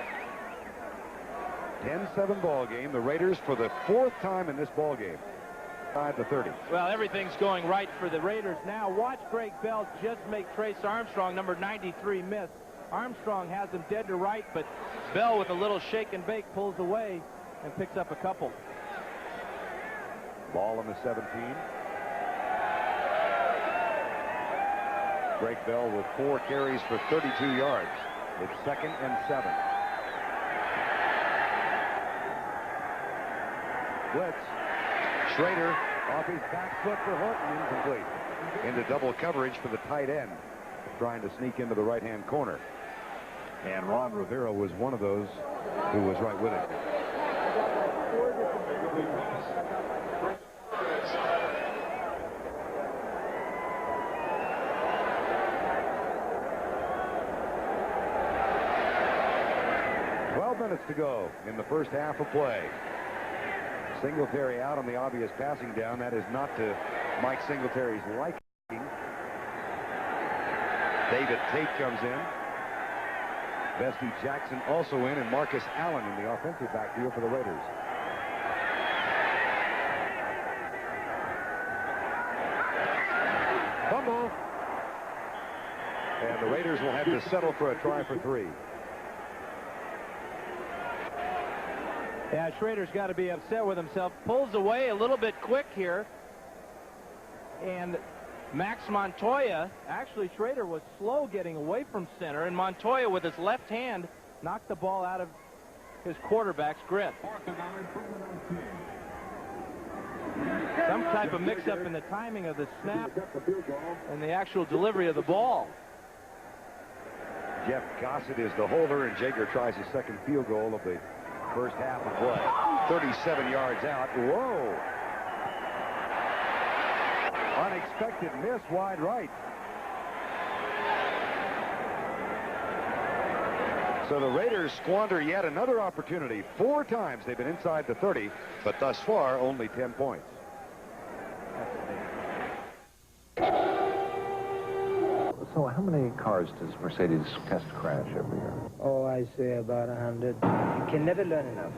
10-7 ball game. The Raiders for the 4th time in this ball game. 5-30. Well, everything's going right for the Raiders now. Watch Greg Bell just make Trace Armstrong, number 93, miss. Armstrong has him dead to right, but Bell with a little shake and bake pulls away and picks up a couple. Ball on the 17. Greg Bell with 4 carries for 32 yards. It's 2nd and 7. blitz. Schrader off his back foot for Hook and incomplete. Into double coverage for the tight end, trying to sneak into the right-hand corner. And Ron Rivera was one of those who was right with it. Minutes to go in the first half of play. Singletary out on the obvious passing down. That is not to Mike Singletary's liking. David Tate comes in. Bestie Jackson also in, and Marcus Allen in the offensive backfield for the Raiders. Fumble. And the Raiders will have to settle for a try for 3. Yeah, Schrader's got to be upset with himself. Pulls away a little bit quick here. And Max Montoya, actually Schrader was slow getting away from center, and Montoya with his left hand knocked the ball out of his quarterback's grip. Some type of mix-up in the timing of the snap and the actual delivery of the ball. Jeff Gossett is the holder, and Jaeger tries his second field goal of the first half of play. 37 yards out. Whoa. Unexpected miss wide right. So the Raiders squander yet another opportunity. 4 times they've been inside the 30, but thus far only 10 points. So how many cars does Mercedes test crash every year? Oh, I say about 100. You can never learn enough.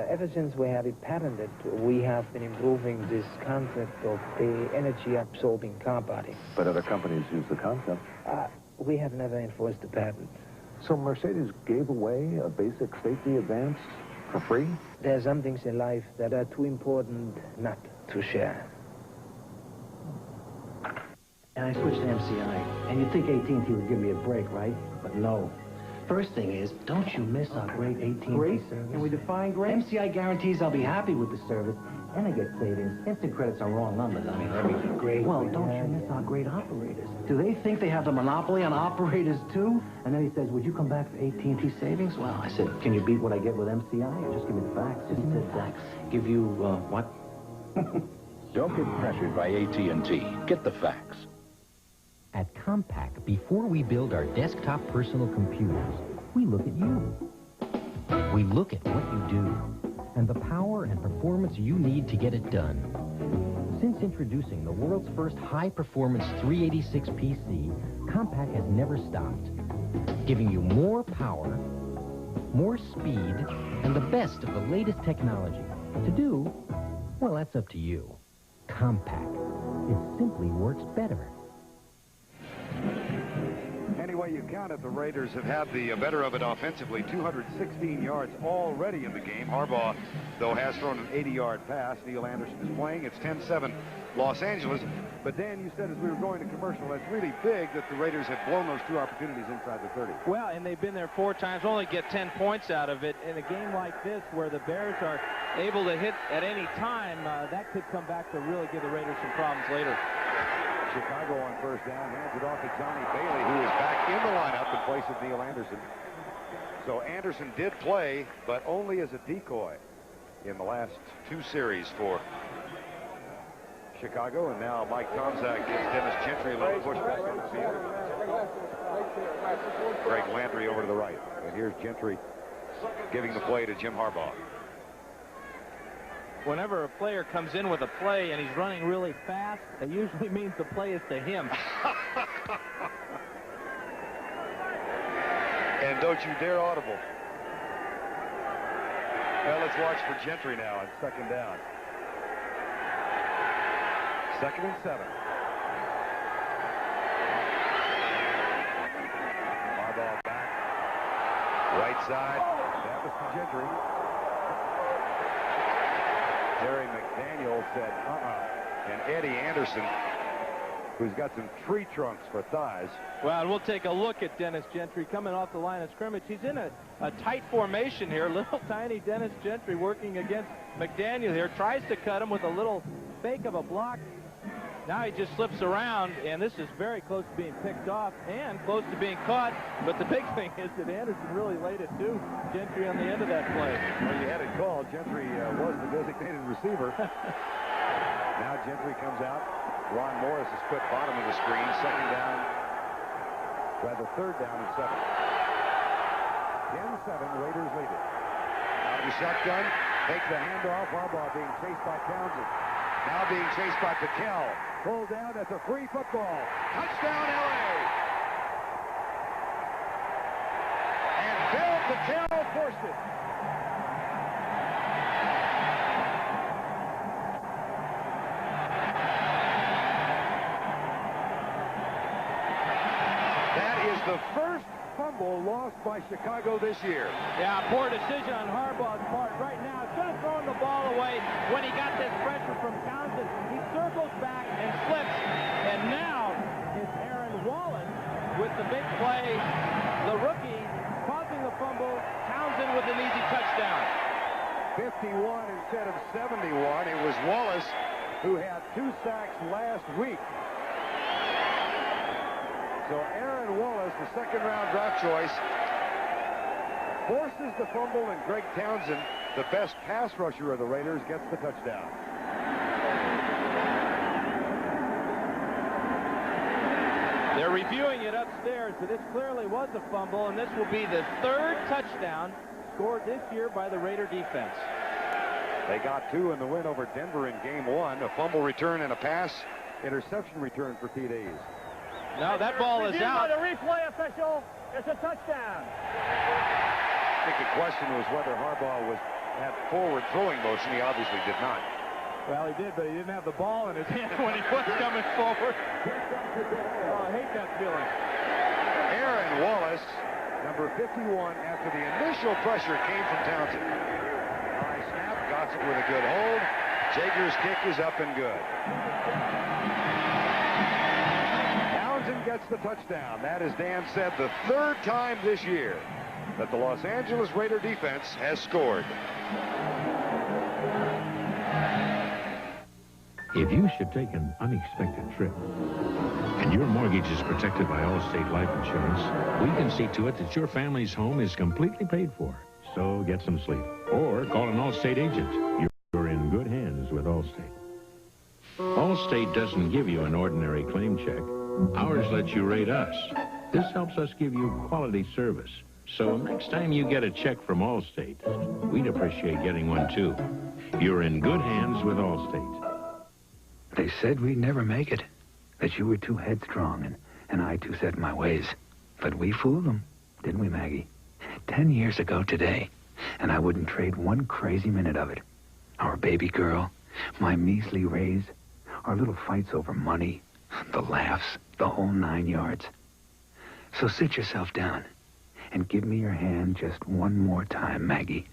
Ever since we have it patented, we have been improving this concept of the energy-absorbing car body. But other companies use the concept. We have never enforced the patent. So Mercedes gave away a basic safety advance for free? There are some things in life that are too important not to share. And I switched to MCI. And you'd think AT&T would give me a break, right? But no. First thing is, don't you miss our great AT&T Great? service. Can we define great? MCI guarantees I'll be happy with the service. And I get savings. Instant credits are wrong numbers. I mean, everything. Great. Well, don't you miss our great operators. Do they think they have the monopoly on operators, too? And then he says, would you come back for AT&T savings? Well, I said, can you beat what I get with MCI? Or just give me the facts. Just give me the facts. Give you, what? Don't get pressured by AT&T. Get the facts. At Compaq, before we build our desktop personal computers, we look at you. We look at what you do and the power and performance you need to get it done. Since introducing the world's first high-performance 386 PC, Compaq has never stopped, giving you more power, more speed, and the best of the latest technology. To do, well, that's up to you. Compaq. It simply works better. Any way you count it, the Raiders have had the better of it offensively. 216 yards already in the game. Harbaugh, though, has thrown an 80-yard pass. Neil Anderson is playing. It's 10-7 Los Angeles. But, Dan, you said as we were going to commercial, that's really big that the Raiders have blown those 2 opportunities inside the 30. Well, and they've been there 4 times, only get 10 points out of it. In a game like this where the Bears are able to hit at any time, that could come back to really give the Raiders some problems later. Chicago on first down, hands it off to Johnny Bailey, who is back in the lineup in place of Neil Anderson. So Anderson did play, but only as a decoy in the last 2 series for Chicago. And now Mike Tomczak gives Dennis Gentry a little pushback on the field. Greg Landry over to the right. And here's Gentry giving the play to Jim Harbaugh. Whenever a player comes in with a play and he's running really fast, it usually means the play is to him. And don't you dare audible. Well, let's watch for Gentry now on second down. 2nd and 7. Harbaugh back. Right side. That was for Gentry. Terry McDaniel said, and Eddie Anderson who's got some tree trunks for thighs. Well, we'll take a look at Dennis Gentry coming off the line of scrimmage. He's in a tight formation here. Little tiny Dennis Gentry working against McDaniel here. Tries to cut him with a little fake of a block. Now he just slips around, and this is very close to being picked off and close to being caught. But the big thing is that Anderson really laid it to Gentry on the end of that play. Well, you had it called. Gentry was the designated receiver. Now Gentry comes out. Ron Morris has put bottom of the screen. Third down and 7. 10-7, Raiders lead it. Out of the shotgun, takes the handoff. Harbaugh being chased by Townsend. Now being chased by Patel. Pulled down at the free football. Touchdown, L.A. And Bill Patel forced it. The first fumble lost by Chicago this year. Yeah, poor decision on Harbaugh's part right now. Should have thrown the ball away when he got this pressure from Townsend. He circles back and slips. And now it's Aaron Wallace with the big play. The rookie causing the fumble. Townsend with an easy touchdown. 51 instead of 71. It was Wallace who had 2 sacks last week. So Aaron Wallace, the second-round draft choice, forces the fumble, and Greg Townsend, the best pass rusher of the Raiders, gets the touchdown. They're reviewing it upstairs, so this clearly was a fumble, and this will be the 3rd touchdown scored this year by the Raider defense. They got 2 in the win over Denver in Game 1, a fumble return and a pass interception return for TDs. No, that ball is out. By the replay official, it's a touchdown. I think the question was whether Harbaugh had forward throwing motion. He obviously did not. Well, he did, but he didn't have the ball in his hand when he was coming forward. Oh, I hate that feeling. Aaron Wallace, number 51, after the initial pressure came from Townsend. High snap, Gossett with a good hold. Jager's kick is up and good. Gets the touchdown. That, as Dan said, the 3rd time this year that the Los Angeles Raider defense has scored. If you should take an unexpected trip and your mortgage is protected by Allstate Life Insurance, we can see to it that your family's home is completely paid for. So get some sleep or call an Allstate agent. You're in good hands with Allstate. Allstate doesn't give you an ordinary claim check. Ours lets you rate us. This helps us give you quality service. So next time you get a check from Allstate, we'd appreciate getting one too. You're in good hands with Allstate. They said we'd never make it, that you were too headstrong and I too set in my ways. But we fooled them, didn't we, Maggie? 10 years ago today, and I wouldn't trade one crazy minute of it. Our baby girl, my measly raise, our little fights over money, the laughs, the whole 9 yards. So sit yourself down and give me your hand just one more time, Maggie.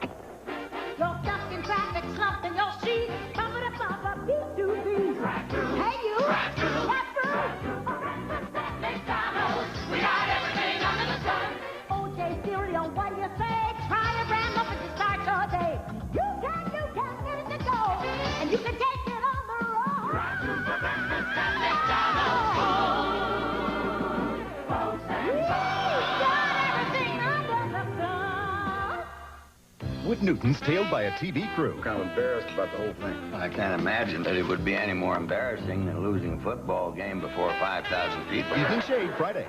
You're stuck in traffic, slumped in your seat, coming up off a B2B. Hey, you! Drive through! McDonald's, we got everything under the sun. OJ cereal, what do you say? Try a brand up and you start your day. You can get it to go, and you can take it on the road. Drive through for breakfast at McDonald's. Folks and got everything under the sun. With Newton's tailed by a TV crew. Kind of embarrassed about the whole thing. I can't imagine that it would be any more embarrassing than losing a football game before 5,000 people. Evening Shade Friday.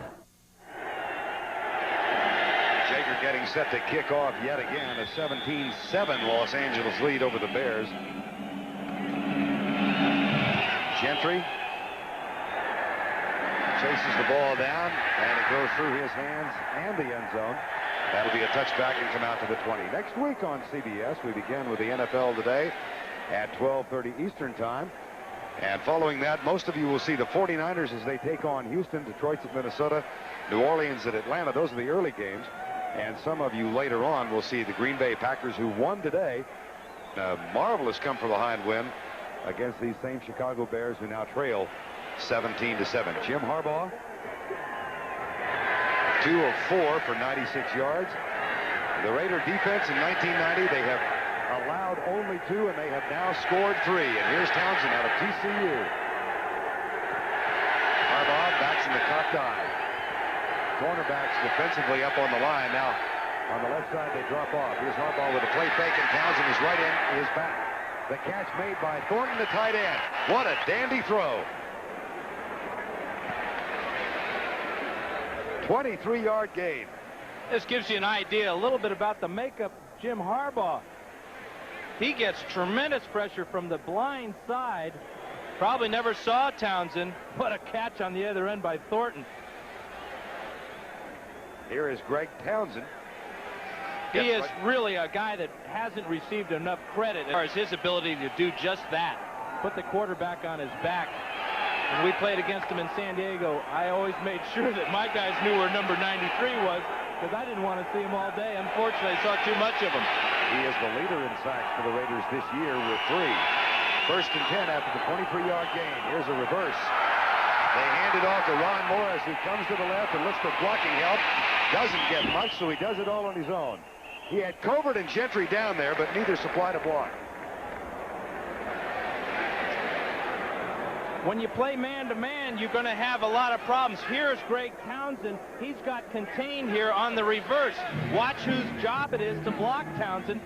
Jager getting set to kick off yet again. A 17-7 Los Angeles lead over the Bears. Gentry chases the ball down, and it goes through his hands and the end zone. That'll be a touchback and come out to the 20. Next week on CBS, we begin with the NFL Today at 12:30 Eastern Time. And following that, most of you will see the 49ers as they take on Houston, Detroit's at Minnesota, New Orleans at Atlanta. Those are the early games. And some of you later on will see the Green Bay Packers, who won today, A marvelous come-from-behind win against these same Chicago Bears, who now trail 17-7. Jim Harbaugh, 2 of 4 for 96 yards. The Raider defense in 1990, they have allowed only 2, and they have now scored 3. And here's Townsend out of TCU. Harbaugh backs in the cocked eye. Cornerbacks defensively up on the line. Now, on the left side, they drop off. Here's Harbaugh with a play fake, and Townsend is right in his back. The catch made by Thornton, the tight end. What a dandy throw. 23-yard gain. This gives you an idea a little bit about the makeup of Jim Harbaugh. He gets tremendous pressure from the blind side. Probably never saw Townsend. What a catch on the other end by Thornton. Here is Greg Townsend. He is really a guy that hasn't received enough credit as far as his ability to do just that. Put the quarterback on his back. When we played against him in San Diego, I always made sure that my guys knew where number 93 was, because I didn't want to see him all day. Unfortunately, I saw too much of him. He is the leader in sacks for the Raiders this year with 3. First and 10 after the 23-yard gain. Here's a reverse. They hand it off to Ron Morris, who comes to the left and looks for blocking help. Doesn't get much, so he does it all on his own. He had Covert and Gentry down there, but neither supplied a block. When you play man-to-man, you're going to have a lot of problems. Here's Greg Townsend. He's got contained here on the reverse. Watch whose job it is to block Townsend.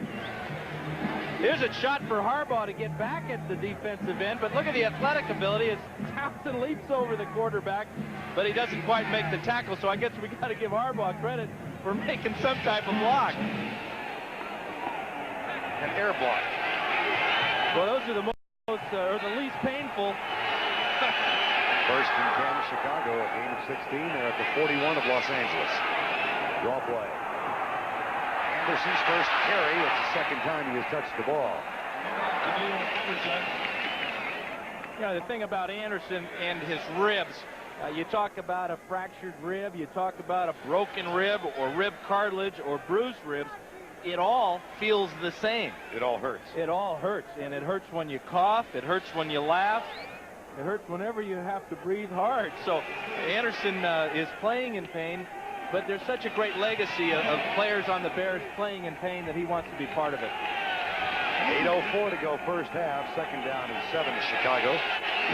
Here's a shot for Harbaugh to get back at the defensive end, but look at the athletic ability as Townsend leaps over the quarterback, but he doesn't quite make the tackle, so I guess we got to give Harbaugh credit for making some type of block. An air block. Well, those are the or the least painful. First and 10, Chicago, a gain of 16. They're at the 41 of Los Angeles. Draw play. Anderson's first carry. It's the second time he has touched the ball. You know, the thing about Anderson and his ribs, you talk about a fractured rib, you talk about a broken rib or rib cartilage or bruised ribs, it all feels the same. It all hurts. It all hurts, and it hurts when you cough, it hurts when you laugh, it hurts whenever you have to breathe hard. So Anderson is playing in pain, but there's such a great legacy of players on the Bears playing in pain that he wants to be part of it. 8:04 to go first half. Second down and 7 to Chicago.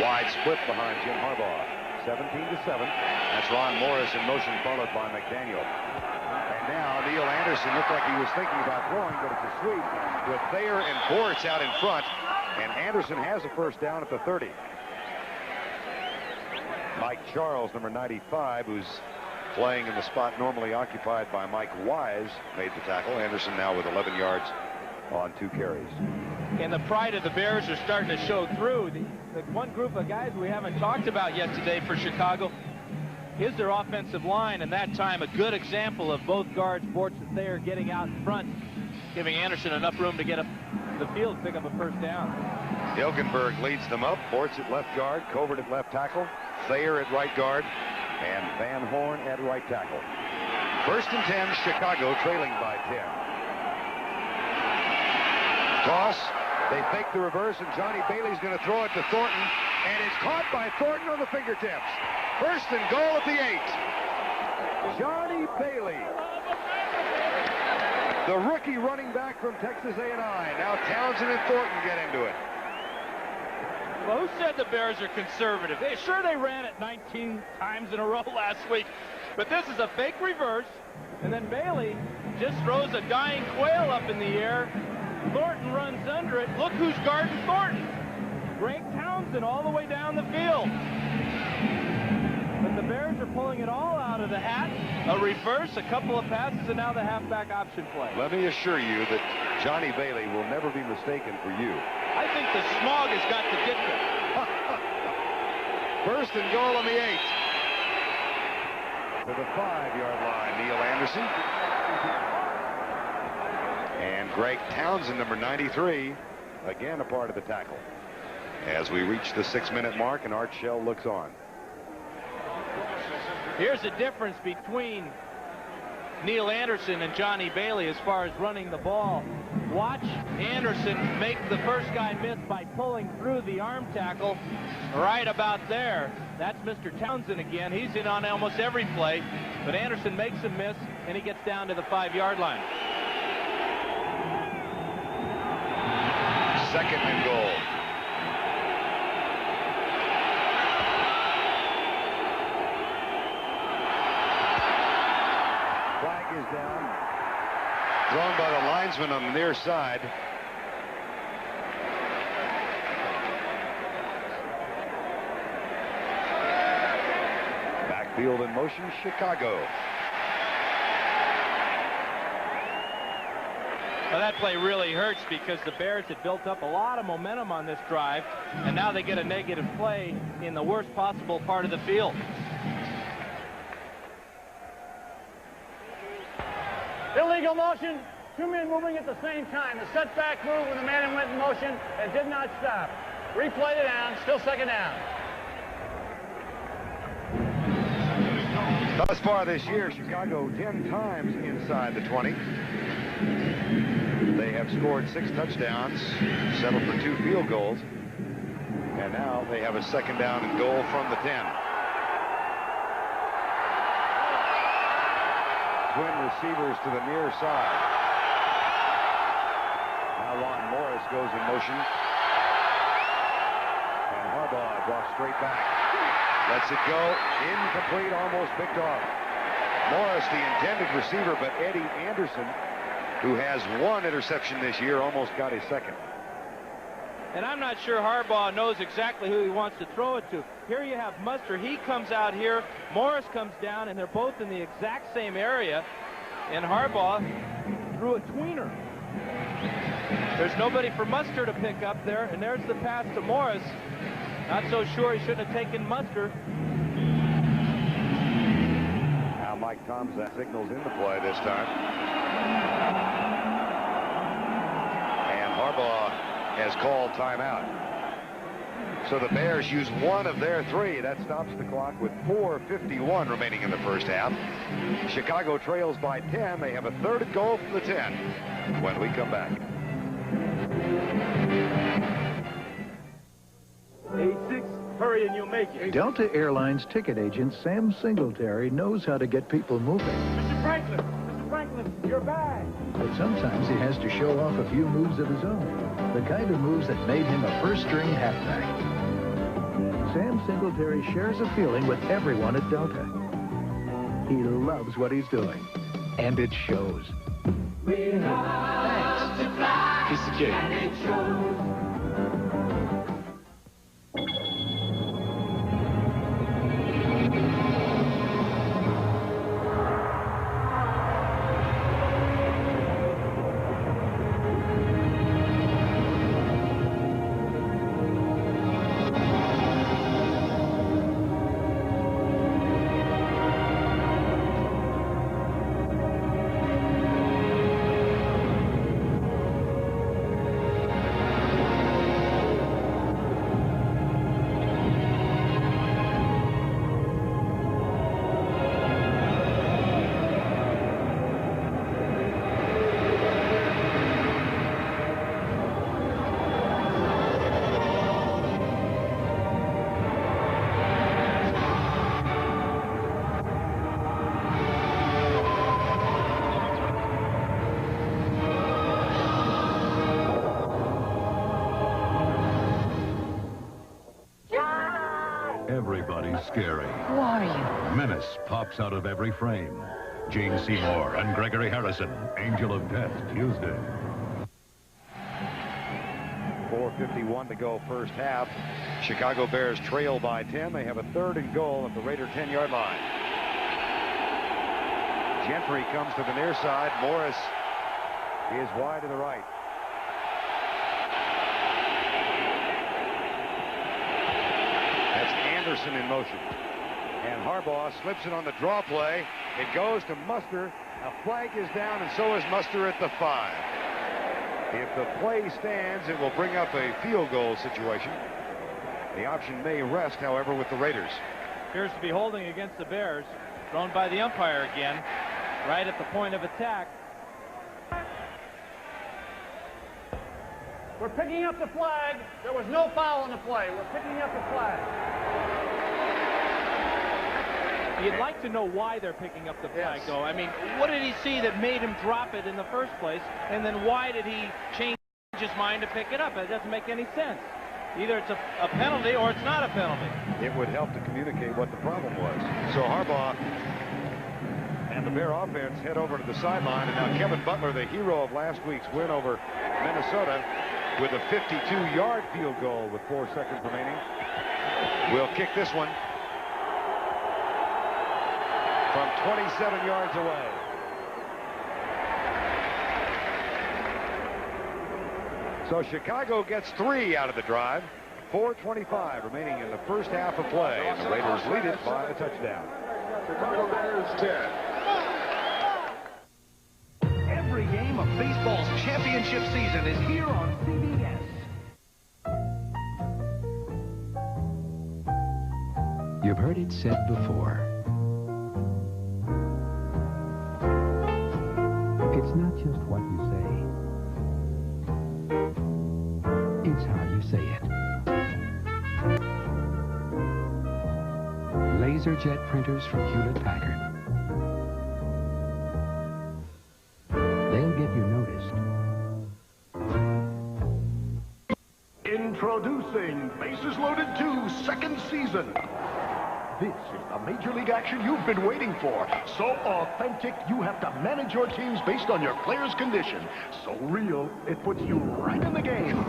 Wide split behind Jim Harbaugh. 17-7. That's Ron Morris in motion, followed by McDaniel. And now Neil Anderson looked like he was thinking about throwing, but it's a sweep with Thayer and Bortz out in front. And Anderson has a first down at the 30. Mike Charles, number 95, who's playing in the spot normally occupied by Mike Wise, made the tackle. Anderson now with 11 yards on 2 carries. And the pride of the Bears are starting to show through. The one group of guys we haven't talked about yet today for Chicago is their offensive line, and that time a good example of both guards, Bortz and Thayer, getting out in front, giving Anderson enough room to get up the field, pick up a first down. Hilgenberg leads them up. Bortz at left guard, Covert at left tackle, Thayer at right guard, and Van Horn at right tackle. First and 10, Chicago trailing by 10. Toss. They fake the reverse, and Johnny Bailey's going to throw it to Thornton, and it's caught by Thornton on the fingertips. First and goal at the 8. Johnny Bailey, the rookie running back from Texas A&I. Now Townsend and Thornton get into it. Well, who said the Bears are conservative? They ran it 19 times in a row last week, but this is a fake reverse, and then Bailey just throws a dying quail up in the air. Thornton runs under it. Look who's guarding Thornton. Greg Townsend all the way down the field. But the Bears are pulling it all out of the hat. A reverse, a couple of passes, and now the halfback option play. Let me assure you that Johnny Bailey will never be mistaken for you. I think the smog has got to get there. First and goal on the 8. To the 5-yard line, Neil Anderson. And Greg Townsend, number 93, again a part of the tackle. As we reach the 6-minute mark, and Art Shell looks on. Here's the difference between Neil Anderson and Johnny Bailey as far as running the ball. Watch Anderson make the first guy miss by pulling through the arm tackle right about there. That's Mr. Townsend again. He's in on almost every play, but Anderson makes him miss, and he gets down to the 5-yard line. 2nd and goal. Flag is down. Thrown by the linesman on the near side. Backfield in motion, Chicago. Well, that play really hurts because the Bears had built up a lot of momentum on this drive, and now they get a negative play in the worst possible part of the field. Illegal motion. 2 men moving at the same time. The setback move when the man went in motion and did not stop. Replay it down. Still 2nd down. Thus far this year, Chicago 10 times inside the 20. They have scored 6 touchdowns, settled for 2 field goals, and now they have a 2nd down and goal from the 10. Twin receivers to the near side. Now Ron Morris goes in motion, and Harbaugh drops straight back. Lets it go. Incomplete, almost picked off. Morris, the intended receiver, but Eddie Anderson, who has 1 interception this year, almost got his 2nd. And I'm not sure Harbaugh knows exactly who he wants to throw it to. Here you have Muster. He comes out here. Morris comes down, and they're both in the exact same area. And Harbaugh threw a tweener. There's nobody for Muster to pick up there, and there's the pass to Morris. Not so sure he shouldn't have taken Muster. Now Mike Thompson signals into play this time. And Harbaugh has called timeout. So the Bears use 1 of their 3. That stops the clock with 4:51 remaining in the first half. Chicago trails by 10. They have a 3rd and goal from the 10 when we come back. 86, hurry and you'll make it. Delta Airlines ticket agent Sam Singletary knows how to get people moving. Mr. Franklin, your bag. But sometimes he has to show off a few moves of his own. The kind of moves that made him a first-string halfback. Sam Singletary shares a feeling with everyone at Delta. He loves what he's doing, and it shows. We have to fly, Piece of cake. and it shows. Everybody's scary. Who are you? Menace pops out of every frame. Gene Seymour and Gregory Harrison, Angel of Death, Tuesday. 4:51 to go first half. Chicago Bears trail by 10. They have a 3rd and goal at the Raider 10-yard line. Gentry comes to the near side. Morris is wide to the right. That's Anderson in motion. And Harbaugh slips it on the draw play. It goes to Muster. A flag is down, and so is Muster at the 5. If the play stands, it will bring up a field goal situation. The option may rest, however, with the Raiders. Appears to be holding against the Bears. Thrown by the umpire again. right at the point of attack. We're picking up the flag. There was no foul on the play. We're picking up the flag. You'd like to know why they're picking up the flag, though. I mean, what did he see that made him drop it in the first place? And then why did he change his mind to pick it up? It doesn't make any sense. Either it's a penalty or it's not a penalty. It would help to communicate what the problem was. So Harbaugh and the Bear offense head over to the sideline, and now Kevin Butler, the hero of last week's win over Minnesota, with a 52-yard field goal with 4 seconds remaining, will kick this one from 27 yards away. So Chicago gets 3 out of the drive. 4:25 remaining in the first half of play, and the Raiders lead it by a touchdown. Chicago Bears 10. Every game of baseball's championship season is here on CBS. You've heard it said before. It's not just what you say. It's how you say it. LaserJet printers from Hewlett-Packard. They'll get you noticed. Introducing Bases Loaded 2 second season. This is the Major League action you've been waiting for. So authentic, you have to manage your teams based on your players' condition. So real, it puts you right in the game.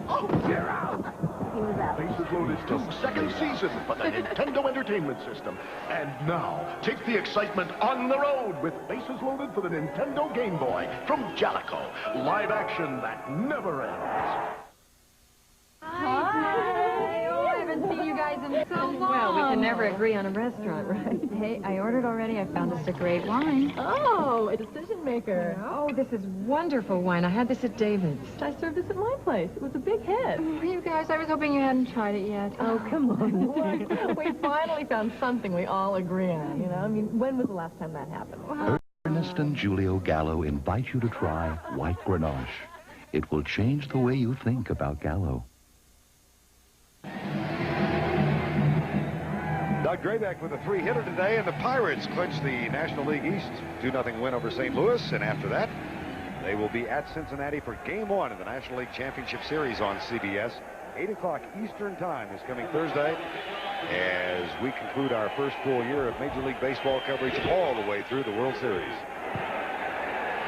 Oh, you're out. Bases Loaded 2 second season for the Nintendo Entertainment System. And now, take the excitement on the road with Bases Loaded for the Nintendo Game Boy from Jalico. Live action that never ends. Hi. Oh, I haven't seen you guys in so long. Well, we can never agree on a restaurant, right? Hey, I ordered already. I found us a great wine. Oh, a decision maker. Oh, this is wonderful wine. I had this at David's. I served this at my place. It was a big hit. You guys, I was hoping you hadn't tried it yet. Oh, come on. What? We finally found something we all agree on, you know? I mean, when was the last time that happened? Well, Ernest and Julio Gallo invite you to try White Grenache. It will change the way you think about Gallo. Doug Drabek with a 3-hitter today, and the Pirates clinch the National League East 2-0 win over St. Louis, and after that, they will be at Cincinnati for Game 1 of the National League Championship Series on CBS. 8 o'clock Eastern Time this coming Thursday, as we conclude our first full year of Major League Baseball coverage all the way through the World Series.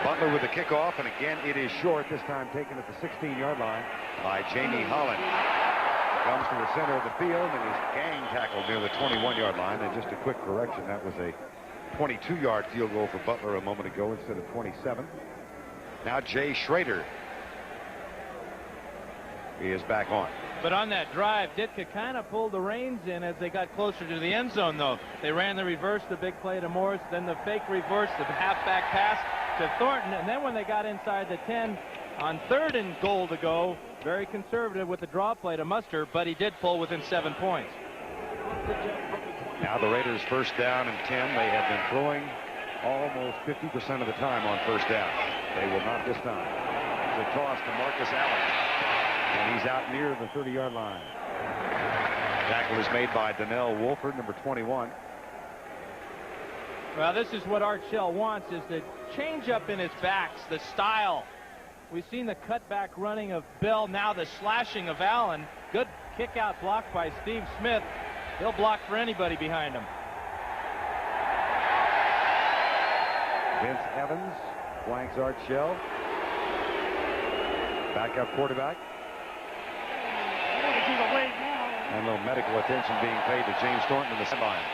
Butler with the kickoff, and again it is short, this time taken at the 16-yard line by Jamie Holland. Comes to the center of the field and is gang tackled near the 21-yard line. And just a quick correction, that was a 22-yard field goal for Butler a moment ago instead of 27. Now Jay Schrader is back on. But on that drive, Ditka kind of pulled the reins in as they got closer to the end zone, though. They ran the reverse, the big play to Morris, then the fake reverse, the halfback pass to Thornton, and then when they got inside the 10 on 3rd and goal to go, very conservative with the draw play to Muster, but he did pull within 7 points. Now the Raiders first down and 10. They have been throwing almost 50% of the time on first down. They will not this time. The toss to Marcus Allen, and he's out near the 30-yard line. Tackle is made by Donnell Wolford, number 21. Well, this is what Art Shell wants, is the change up in his backs, the style. We've seen the cutback running of Bell, now the slashing of Allen. Good kick out block by Steve Smith. He'll block for anybody behind him. Vince Evans flanks Art Shell. Backup quarterback. And a little medical attention being paid to James Thornton in the sideline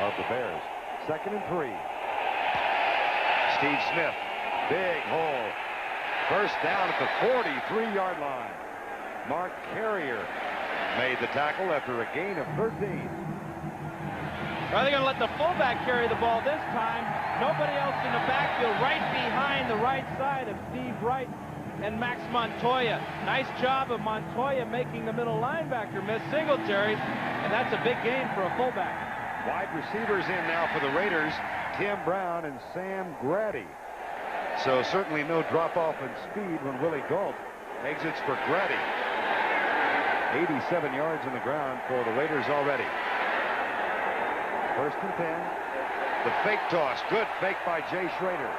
of the Bears. 2nd and 3. Steve Smith, big hole. First down at the 43-yard line. Mark Carrier made the tackle after a gain of 13. Are they going to let the fullback carry the ball this time? Nobody else in the backfield, right behind the right side of Steve Wright and Max Montoya. Nice job of Montoya making the middle linebacker miss Singletary, and that's a big gain for a fullback. Wide receivers in now for the Raiders. Tim Brown and Sam Grady. So certainly no drop-off in speed when Willie Gault exits for Grady. 87 yards on the ground for the Raiders already. 1st and 10. The fake toss. Good fake by Jay Schrader.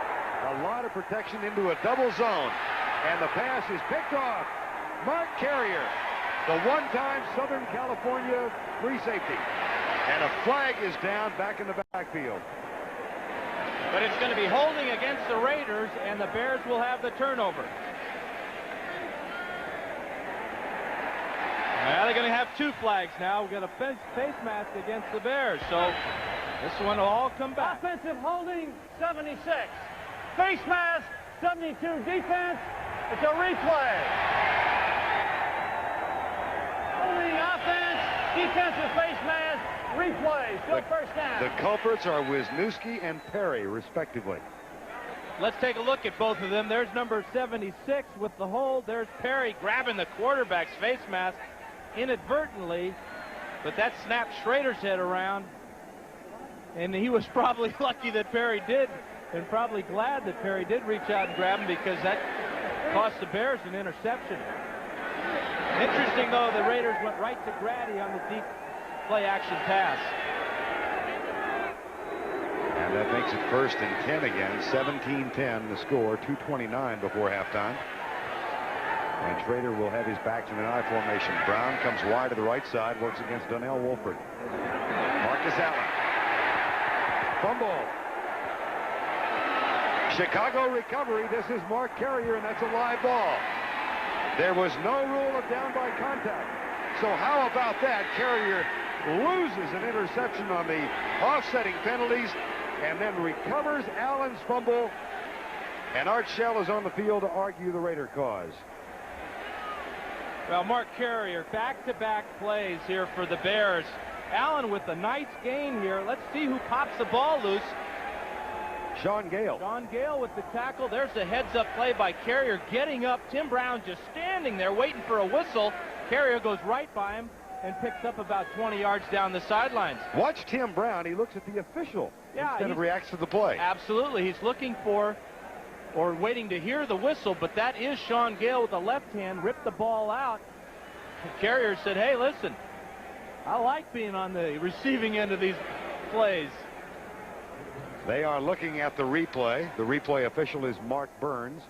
A lot of protection into a double zone. And the pass is picked off. Mark Carrier, the one-time Southern California free safety. And a flag is down back in the backfield. But it's going to be holding against the Raiders, and the Bears will have the turnover. Well, they're going to have 2 flags now. We've got a face mask against the Bears, so this one will all come back. Offensive holding, 76. Face mask, 72. Defense, it's a replay. Holding offense, defensive face mask, replay. Still first down. The culprits are Wisniewski and Perry, respectively. Let's take a look at both of them. There's number 76 with the hold. There's Perry grabbing the quarterback's face mask inadvertently, but that snapped Schrader's head around, and he was probably lucky that Perry did, and probably glad that Perry did reach out and grab him, because that cost the Bears an interception. Interesting, though, the Raiders went right to Grady on the deep play-action pass. And that makes it 1st and 10 again. 17-10 the score. 2:29 before halftime. And Schrader will have his backs in an I formation. Brown comes wide to the right side, works against Donnell Wolford. Marcus Allen. Fumble. Chicago recovery. This is Mark Carrier, and that's a live ball. There was no rule of down by contact. So how about that? Carrier loses an interception on the offsetting penalties and then recovers Allen's fumble. And Art Shell is on the field to argue the Raider cause. Well, Mark Carrier, back-to-back plays here for the Bears. Allen with a nice gain here. Let's see who pops the ball loose. Sean Gale. Sean Gale with the tackle. There's the heads-up play by Carrier getting up. Tim Brown just standing there waiting for a whistle. Carrier goes right by him and picks up about 20 yards down the sidelines. Watch Tim Brown. He looks at the official instead of reacts to the play. Absolutely. He's looking for or waiting to hear the whistle, but that is Sean Gale with the left hand, ripped the ball out. Carrier said, hey, listen, I like being on the receiving end of these plays. They are looking at the replay. The replay official is Mark Burns.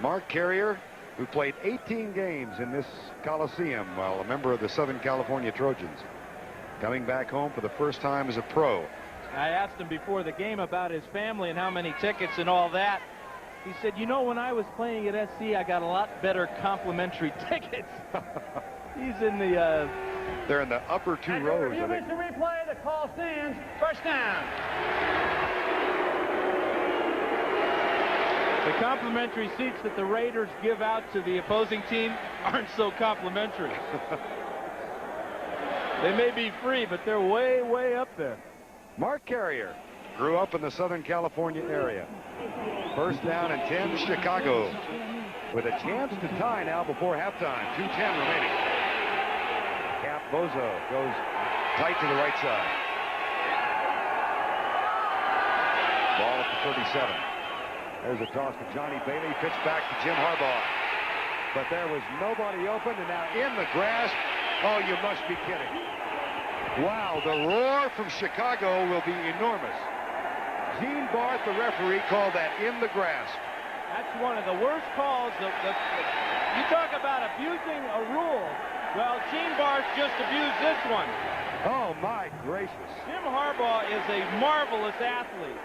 Mark Carrier, who played 18 games in this Coliseum while a member of the Southern California Trojans, coming back home for the first time as a pro. I asked him before the game about his family and how many tickets and all that. He said, you know, when I was playing at SC, I got a lot better complimentary tickets. He's in the... They're in the upper 2 rows. You miss the replay, the call stands. First down. The complimentary seats that the Raiders give out to the opposing team aren't so complimentary. They may be free, but they're way, way up there. Mark Carrier grew up in the Southern California area. First down and 10, Chicago, with a chance to tie now before halftime. 2:10 remaining. Cap Bozo goes tight to the right side. Ball at the 37. There's a toss to Johnny Bailey. Pitch back to Jim Harbaugh. But there was nobody open, and now in the grasp. Oh, you must be kidding. Wow, the roar from Chicago will be enormous. Gene Barth, the referee, called that in the grasp. That's one of the worst calls. You talk about abusing a rule. Well, Gene Barth just abused this one. Oh, my gracious. Jim Harbaugh is a marvelous athlete.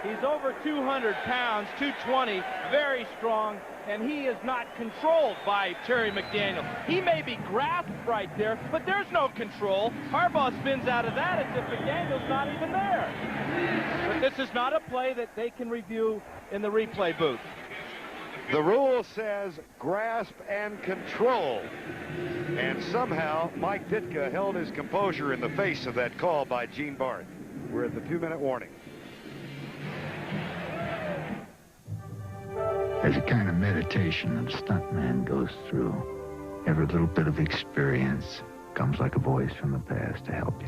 He's over 200 pounds, 220, very strong, and he is not controlled by Terry McDaniel. He may be grasped right there, but there's no control. Harbaugh spins out of that as if McDaniel's not even there. But this is not a play that they can review in the replay booth. The rule says grasp and control. And somehow Mike Ditka held his composure in the face of that call by Gene Barth. We're at the 2-minute warning. There's a kind of meditation that a stuntman goes through. Every little bit of experience comes like a voice from the past to help you.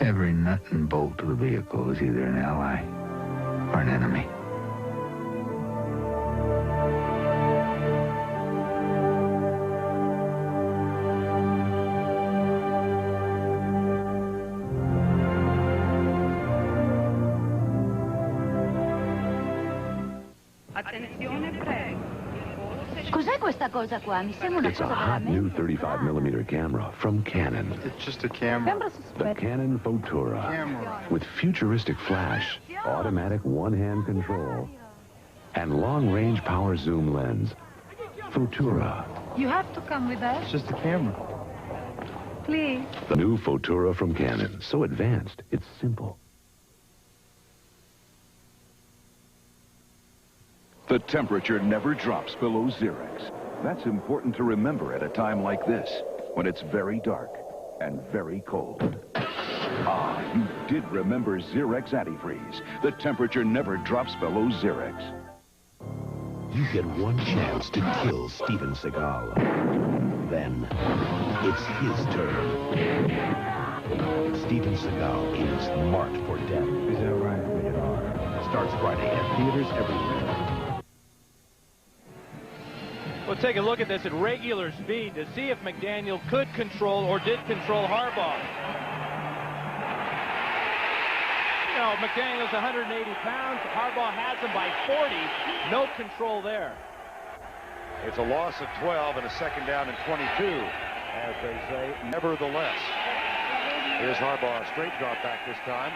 Every nut and bolt of the vehicle is either an ally or an enemy. Cos'è questa cosa qua? Mi sembra una It's a cosa hot new veramente... 35mm camera from Canon. It's just a camera. Sembra The sospetto. Canon Photura. Camera. With futuristic flash, automatic one-hand control, and long-range power zoom lens. Photura. You have to come with us. It's just a camera. Please. The new Photura from Canon. So advanced, it's simple. The temperature never drops below Xerex. That's important to remember at a time like this, when it's very dark and very cold. Ah, you did remember Xerex Antifreeze. The temperature never drops below Xerex. You get one chance to kill Steven Seagal. Then, it's his turn. Steven Seagal is marked for death. Is that right? Rated R. Starts Friday at theaters everywhere. We'll take a look at this at regular speed to see if McDaniel could control or did control Harbaugh. You know, McDaniel's 180 pounds. Harbaugh has him by 40. No control there. It's a loss of 12 and a second down and 22, as they say. Nevertheless, here's Harbaugh, straight drop back this time.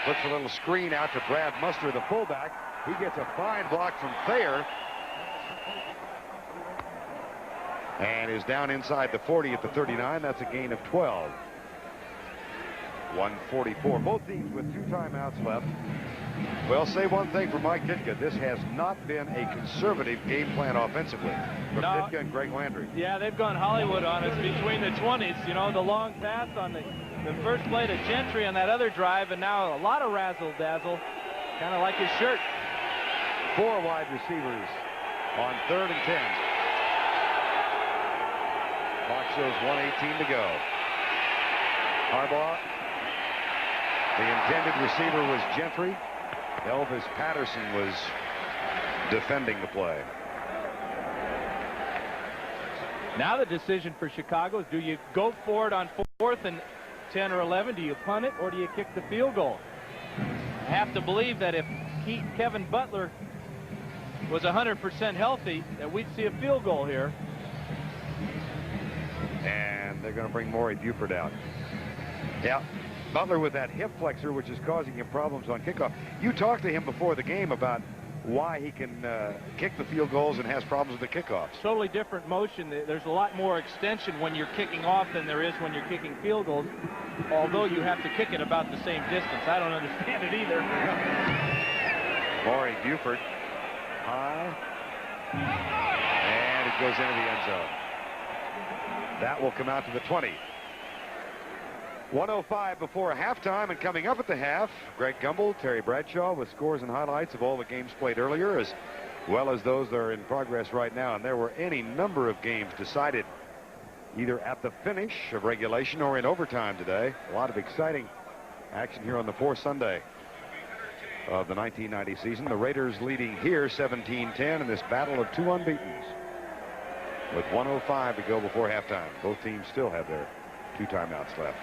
Puts a little screen out to Brad Muster, the fullback. He gets a fine block from Thayer. And is down inside the 40 at the 39. That's a gain of 12. 144. Both teams with 2 timeouts left. Well, say one thing for Mike Ditka. This has not been a conservative game plan offensively from Ditka and Greg Landry. Yeah, they've gone Hollywood on us between the 20s. You know, the long pass on the first play to Gentry on that other drive, and now a lot of razzle-dazzle, kind of like his shirt. 4 wide receivers on 3rd and 10. Clock shows 1:18 to go. Harbaugh. The intended receiver was Gentry. Elvis Patterson was defending the play. Now the decision for Chicago is, do you go for it on 4th and 10 or 11? Do you punt it or do you kick the field goal? I have to believe that if Kevin Butler was 100% healthy, that we'd see a field goal here. And they're going to bring Maury Buford out. Yeah, Butler with that hip flexor, which is causing him problems on kickoff. You talked to him before the game about why he can kick the field goals and has problems with the kickoffs. Totally different motion. There's a lot more extension when you're kicking off than there is when you're kicking field goals, although you have to kick it about the same distance. I don't understand it either. Maury Buford high, and it goes into the end zone. That will come out to the 20. 1:05 before halftime, and coming up at the half, Greg Gumbel, Terry Bradshaw with scores and highlights of all the games played earlier, as well as those that are in progress right now. And there were any number of games decided either at the finish of regulation or in overtime today. A lot of exciting action here on the 4th Sunday of the 1990 season. The Raiders leading here 17-10 in this battle of 2 unbeatens. With 1:05 to go before halftime. Both teams still have their 2 timeouts left.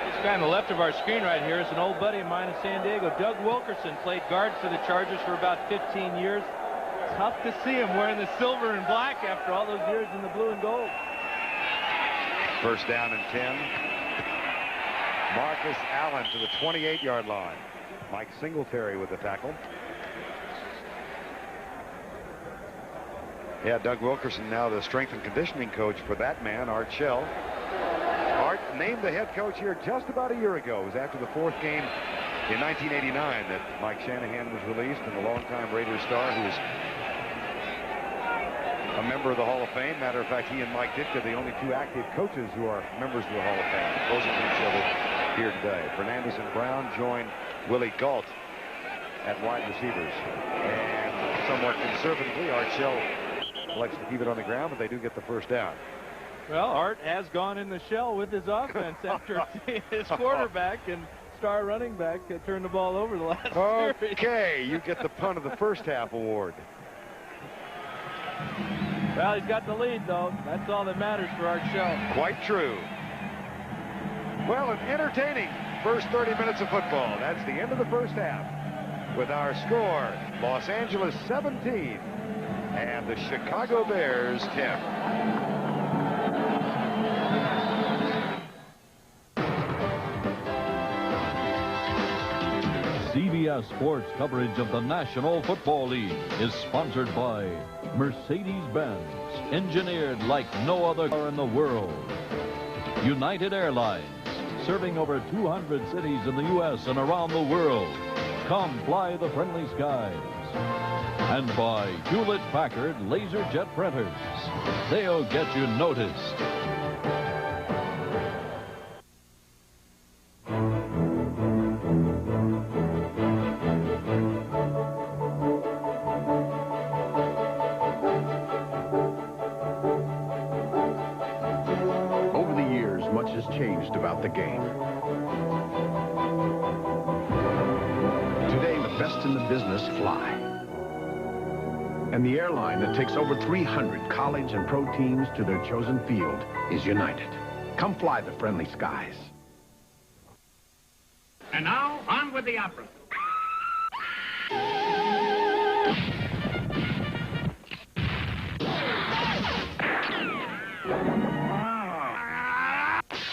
This guy on the left of our screen right here is an old buddy of mine in San Diego. Doug Wilkerson played guard for the Chargers for about 15 years. Tough to see him wearing the silver and black after all those years in the blue and gold. First down and 10. Marcus Allen to the 28-yard line. Mike Singletary with the tackle. Yeah, Doug Wilkerson now the strength and conditioning coach for that man, Art Shell. Art named the head coach here just about a year ago. It was after the 4th game in 1989 that Mike Shanahan was released, and the longtime Raiders star who is a member of the Hall of Fame. Matter of fact, he and Mike Ditka, the only 2 active coaches who are members of the Hall of Fame, opposing each other here today. Fernandez and Brown joined Willie Gault at wide receivers. And somewhat conservatively, Art Shell Elects to keep it on the ground, but they do get the first down. Well, Art has gone in the shell with his offense after his quarterback and star running back turned the ball over the last series. Okay, you get the punt of the first half award. Well, he's got the lead, though. That's all that matters for Art Shell. Quite true. Well, an entertaining first 30 minutes of football. That's the end of the first half. With our score, Los Angeles 17 and the Chicago Bears 10. CBS Sports coverage of the National Football League is sponsored by Mercedes-Benz, engineered like no other car in the world. United Airlines, serving over 200 cities in the U.S. and around the world. Come fly the friendly skies. And by Hewlett-Packard laser jet printers. They'll get you noticed. Over the years, much has changed about the game. Today, the best in the business fly. And the airline that takes over 300 college and pro teams to their chosen field is United. Come fly the friendly skies. And now, on with the opera.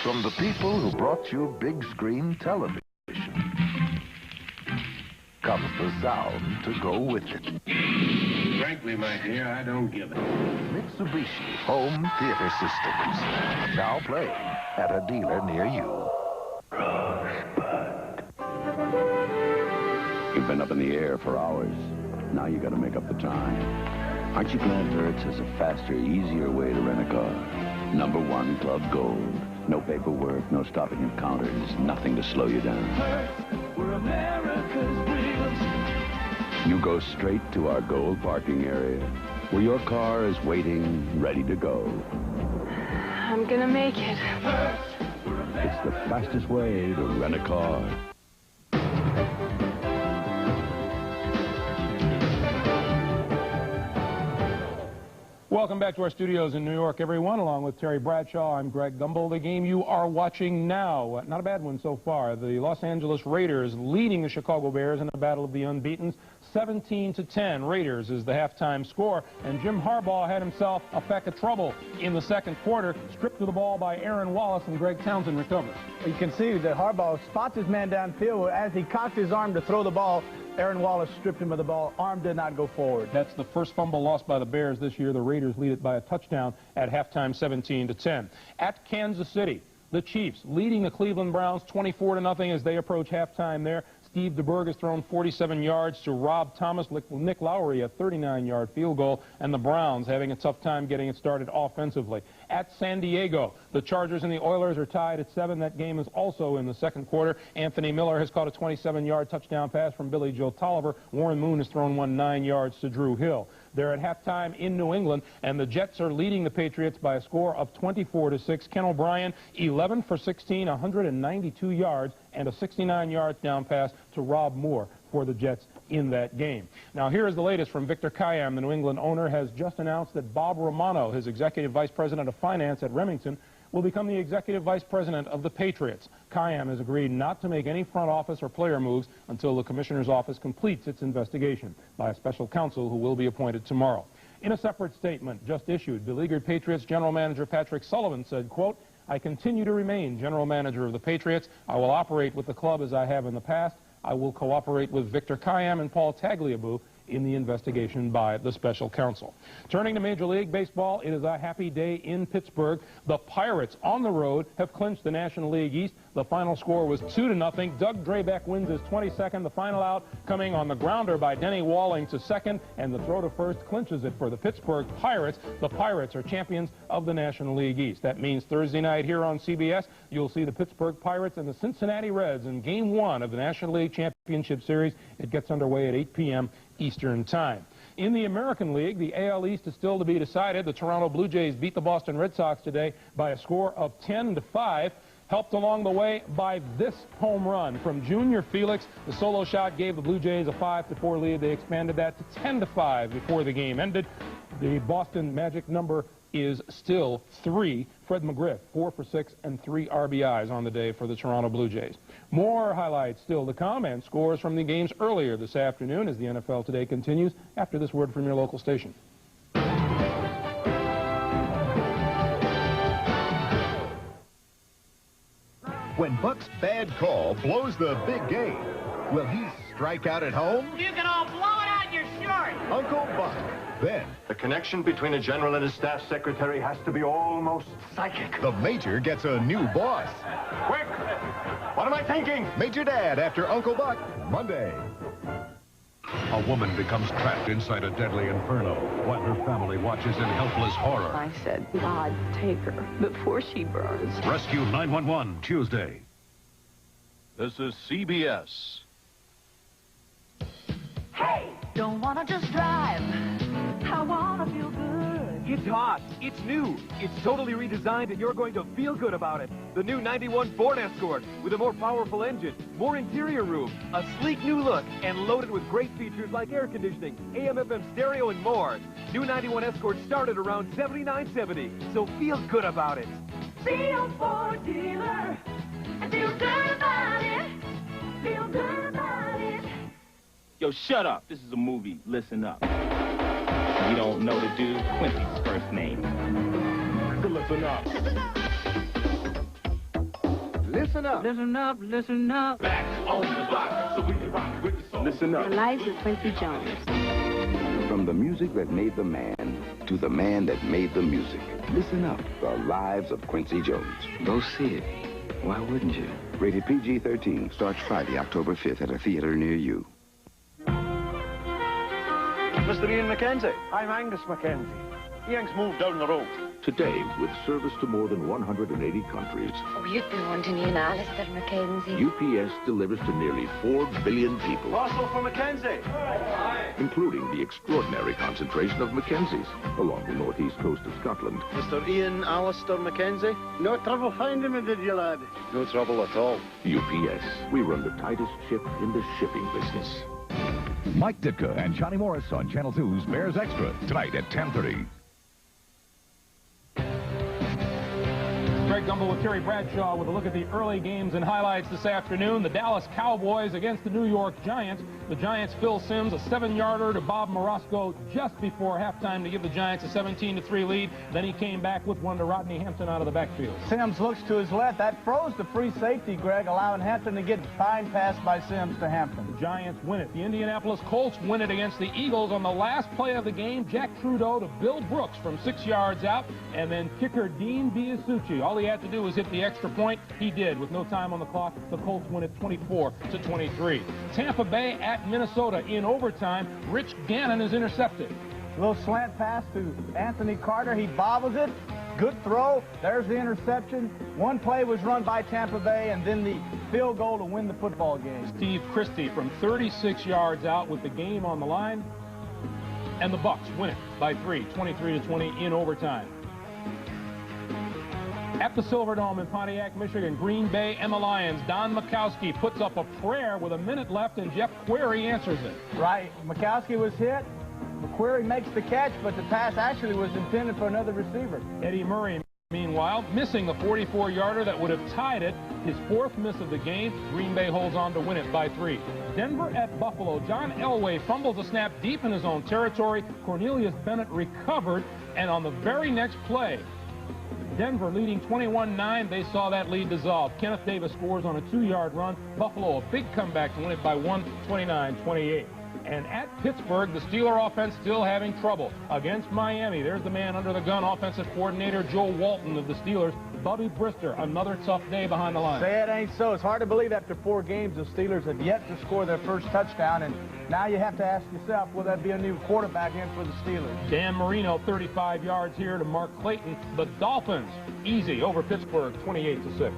From the people who brought you big screen television comes the sound to go with it. Frankly, my dear, I don't give it. Mitsubishi Home Theater Systems. Now playing at a dealer near you. You've been up in the air for hours. Now you got to make up the time. Aren't you glad Hertz has a faster, easier way to rent a car? #1 Club Gold. No paperwork, no stopping at counters, nothing to slow you down. Hertz, we're America's wheels. You go straight to our gold parking area, where your car is waiting, ready to go. I'm gonna make it. It's the fastest way to rent a car. Welcome back to our studios in New York, everyone. Along with Terry Bradshaw, I'm Greg Gumbel. The game you are watching now, not a bad one so far. The Los Angeles Raiders leading the Chicago Bears in a battle of the unbeatens. 17-10. Raiders is the halftime score. And Jim Harbaugh had himself a peck of trouble in the second quarter. Stripped of the ball by Aaron Wallace, and Greg Townsend recovers. You can see that Harbaugh spots his man downfield. As he cocked his arm to throw the ball, Aaron Wallace stripped him of the ball. Arm did not go forward. That's the first fumble lost by the Bears this year. The Raiders lead it by a touchdown at halftime, 17-10. At Kansas City, the Chiefs leading the Cleveland Browns 24-0 as they approach halftime there. Steve DeBerg has thrown 47 yards to Rob Thomas. Nick Lowry a 39-yard field goal, and the Browns having a tough time getting it started offensively. At San Diego, the Chargers and the Oilers are tied at 7. That game is also in the second quarter. Anthony Miller has caught a 27-yard touchdown pass from Billy Joe Tolliver. Warren Moon has thrown one 9 yards to Drew Hill. They're at halftime in New England, and the Jets are leading the Patriots by a score of 24-6. Ken O'Brien, 11 for 16, 192 yards, and a 69-yard down pass to Rob Moore for the Jets in that game. Now, here is the latest from Victor Kiam. The New England owner has just announced that Bob Romano, his executive vice president of finance at Remington, will become the executive vice president of the Patriots. Kiam has agreed not to make any front office or player moves until the commissioner's office completes its investigation by a special counsel who will be appointed tomorrow. In a separate statement just issued, beleaguered Patriots general manager Patrick Sullivan said, quote, "I continue to remain general manager of the Patriots. I will operate with the club as I have in the past. I will cooperate with Victor Kiam and Paul Tagliabue in the investigation by the special counsel." Turning to Major League Baseball, it is a happy day in Pittsburgh. The Pirates on the road have clinched the National League East. The final score was 2-0. Doug Drabek wins his 22nd. The final out coming on the grounder by Denny Walling to second, and the throw to first clinches it for the Pittsburgh Pirates. The Pirates are champions of the National League East. That means Thursday night here on CBS, you'll see the Pittsburgh Pirates and the Cincinnati Reds in Game 1 of the National League Championship Series. It gets underway at 8 p.m. Eastern Time. In the American League, the AL East is still to be decided. The Toronto Blue Jays beat the Boston Red Sox today by a score of 10-5. Helped along the way by this home run from Junior Felix. The solo shot gave the Blue Jays a 5-4 lead. They expanded that to 10-5 before the game ended. The Boston Magic number is still 3. Fred McGriff, 4 for 6 and 3 RBIs on the day for the Toronto Blue Jays. More highlights still to come and scores from the games earlier this afternoon as the NFL Today continues after this word from your local station. When Buck's bad call blows the big game, will he strike out at home? You can all blow it out your shirt. Uncle Buck. Then, the connection between a general and his staff secretary has to be almost psychic. The Major gets a new boss. Quick! What am I thinking? Major Dad after Uncle Buck, Monday. A woman becomes trapped inside a deadly inferno while her family watches in helpless horror. I said, God, take her before she burns. Rescue 911, Tuesday. This is CBS. Hey! Don't wanna just drive. I wanna feel good. It's hot. It's new. It's totally redesigned, and you're going to feel good about it. The new 91 Ford Escort with a more powerful engine, more interior room, a sleek new look, and loaded with great features like air conditioning, AM/FM stereo, and more. New 91 Escort started around $79.70, so feel good about it. See a Ford dealer and feel good about it. Feel good about it. Yo, shut up. This is a movie. Listen up. You don't know the dude? Quincy's first name. Listen up. Listen up. Listen up, listen up. Back on the block, so we can rock with the song. Listen up. The Lives of Quincy Jones. From the music that made the man to the man that made the music. Listen up. The Lives of Quincy Jones. Go see it. Why wouldn't you? Rated PG-13. Starts Friday, October 5th at a theater near you. Mr. Ian McKenzie. I'm Angus McKenzie. Ian's moved down the road. Today, with service to more than 180 countries, Oh, you've been wanting Ian Alistair, Mackenzie. UPS delivers to nearly 4 billion people, Parcel for McKenzie. including the extraordinary concentration of Mackenzies along the northeast coast of Scotland. Mr. Ian Alistair McKenzie. No trouble finding me, did you, lad? No trouble at all. UPS, we run the tightest ship in the shipping business. Mike Ditka and Johnny Morris on Channel 2's Bears Extra, tonight at 10:30. Greg Gumbel with Terry Bradshaw with a look at the early games and highlights this afternoon. The Dallas Cowboys against the New York Giants. The Giants' Phil Simms, a 7-yarder to Bob Morosco just before halftime to give the Giants a 17-3 lead. Then he came back with one to Rodney Hampton out of the backfield. Simms looks to his left. That froze the free safety, Greg, allowing Hampton to get fine pass by Simms to Hampton. The Giants win it. The Indianapolis Colts win it against the Eagles on the last play of the game. Jack Trudeau to Bill Brooks from 6 yards out, and then kicker Dean Biasucci. All he had to do was hit the extra point. He did. With no time on the clock, the Colts win it 24-23. Tampa Bay at Minnesota in overtime. Rich Gannon is intercepted. A little slant pass to Anthony Carter. He bobbles it. Good throw. There's the interception. One play was run by Tampa Bay, and then the field goal to win the football game. Steve Christie from 36 yards out with the game on the line. And the Bucks win it by 3, 23-20 in overtime. At the Silverdome in Pontiac, Michigan, Green Bay and the Lions. Don Majkowski puts up a prayer with a minute left, and Jeff Query answers it. Right. Majkowski was hit. McQuarrie makes the catch, but the pass actually was intended for another receiver. Eddie Murray, meanwhile, missing the 44-yarder that would have tied it. His 4th miss of the game. Green Bay holds on to win it by 3. Denver at Buffalo. John Elway fumbles a snap deep in his own territory. Cornelius Bennett recovered, and on the very next play, Denver leading 21-9. They saw that lead dissolve. Kenneth Davis scores on a 2-yard run. Buffalo, a big comeback to win it by 1, 29-28. And at Pittsburgh, the Steeler offense still having trouble. Against Miami, there's the man under the gun, offensive coordinator Joe Walton of the Steelers. Bubby Brister, another tough day behind the line. Say it ain't so. It's hard to believe after 4 games the Steelers have yet to score their first touchdown, and now you have to ask yourself, will that be a new quarterback in for the Steelers? Dan Marino, 35 yards here to Mark Clayton. The Dolphins, easy over Pittsburgh, 28-6.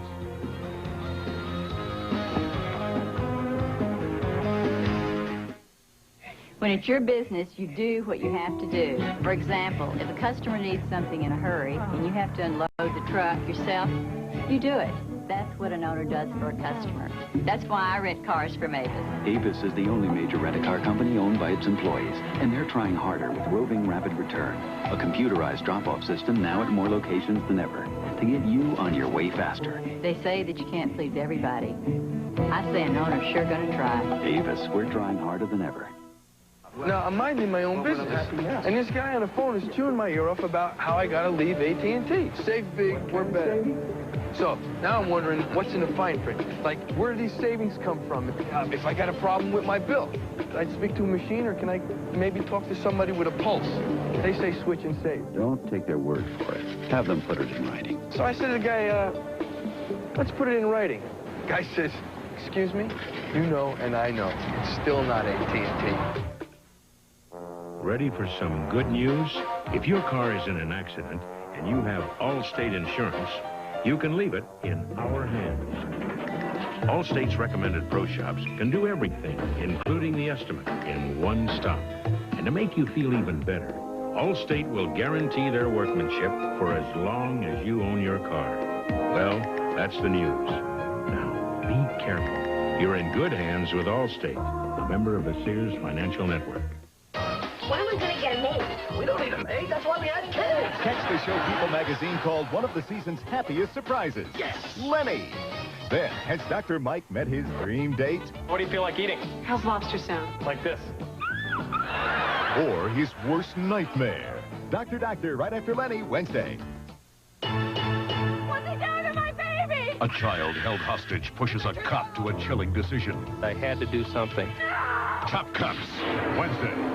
When it's your business, you do what you have to do. For example, if a customer needs something in a hurry and you have to unload the truck yourself, you do it. That's what an owner does for a customer. That's why I rent cars from Avis. Avis is the only major rent-a-car company owned by its employees, and they're trying harder with Roving Rapid Return, a computerized drop-off system now at more locations than ever, to get you on your way faster. They say that you can't please everybody. I say an owner's sure gonna try. Avis, we're trying harder than ever. Now, I'm minding my own business, and this guy on the phone is chewing my ear off about how I gotta leave AT&T. Save big, we're better. So, now I'm wondering, what's in the fine print? Like, where do these savings come from? If I got a problem with my bill, can I speak to a machine, or can I maybe talk to somebody with a pulse? They say switch and save. Don't take their word for it. Have them put it in writing. So I said to the guy, let's put it in writing. Guy says, excuse me? You know and I know. It's still not AT&T. Ready for some good news? If your car is in an accident and you have Allstate insurance, you can leave it in our hands. Allstate's recommended pro shops can do everything, including the estimate, in one stop. And to make you feel even better, Allstate will guarantee their workmanship for as long as you own your car. Well, that's the news. Now, be careful. You're in good hands with Allstate, a member of the Sears Financial Network. When are we going to get a maid? We don't need a maid. That's why we had kids. Catch the show People magazine called one of the season's happiest surprises. Yes! Lenny. Then, has Dr. Mike met his dream date? What do you feel like eating? How's lobster sound? Like this. Or his worst nightmare? Doctor, right after Lenny, Wednesday. What's he doing to my baby? A child held hostage pushes a cop to a chilling decision. I had to do something. Top Cops, Wednesday.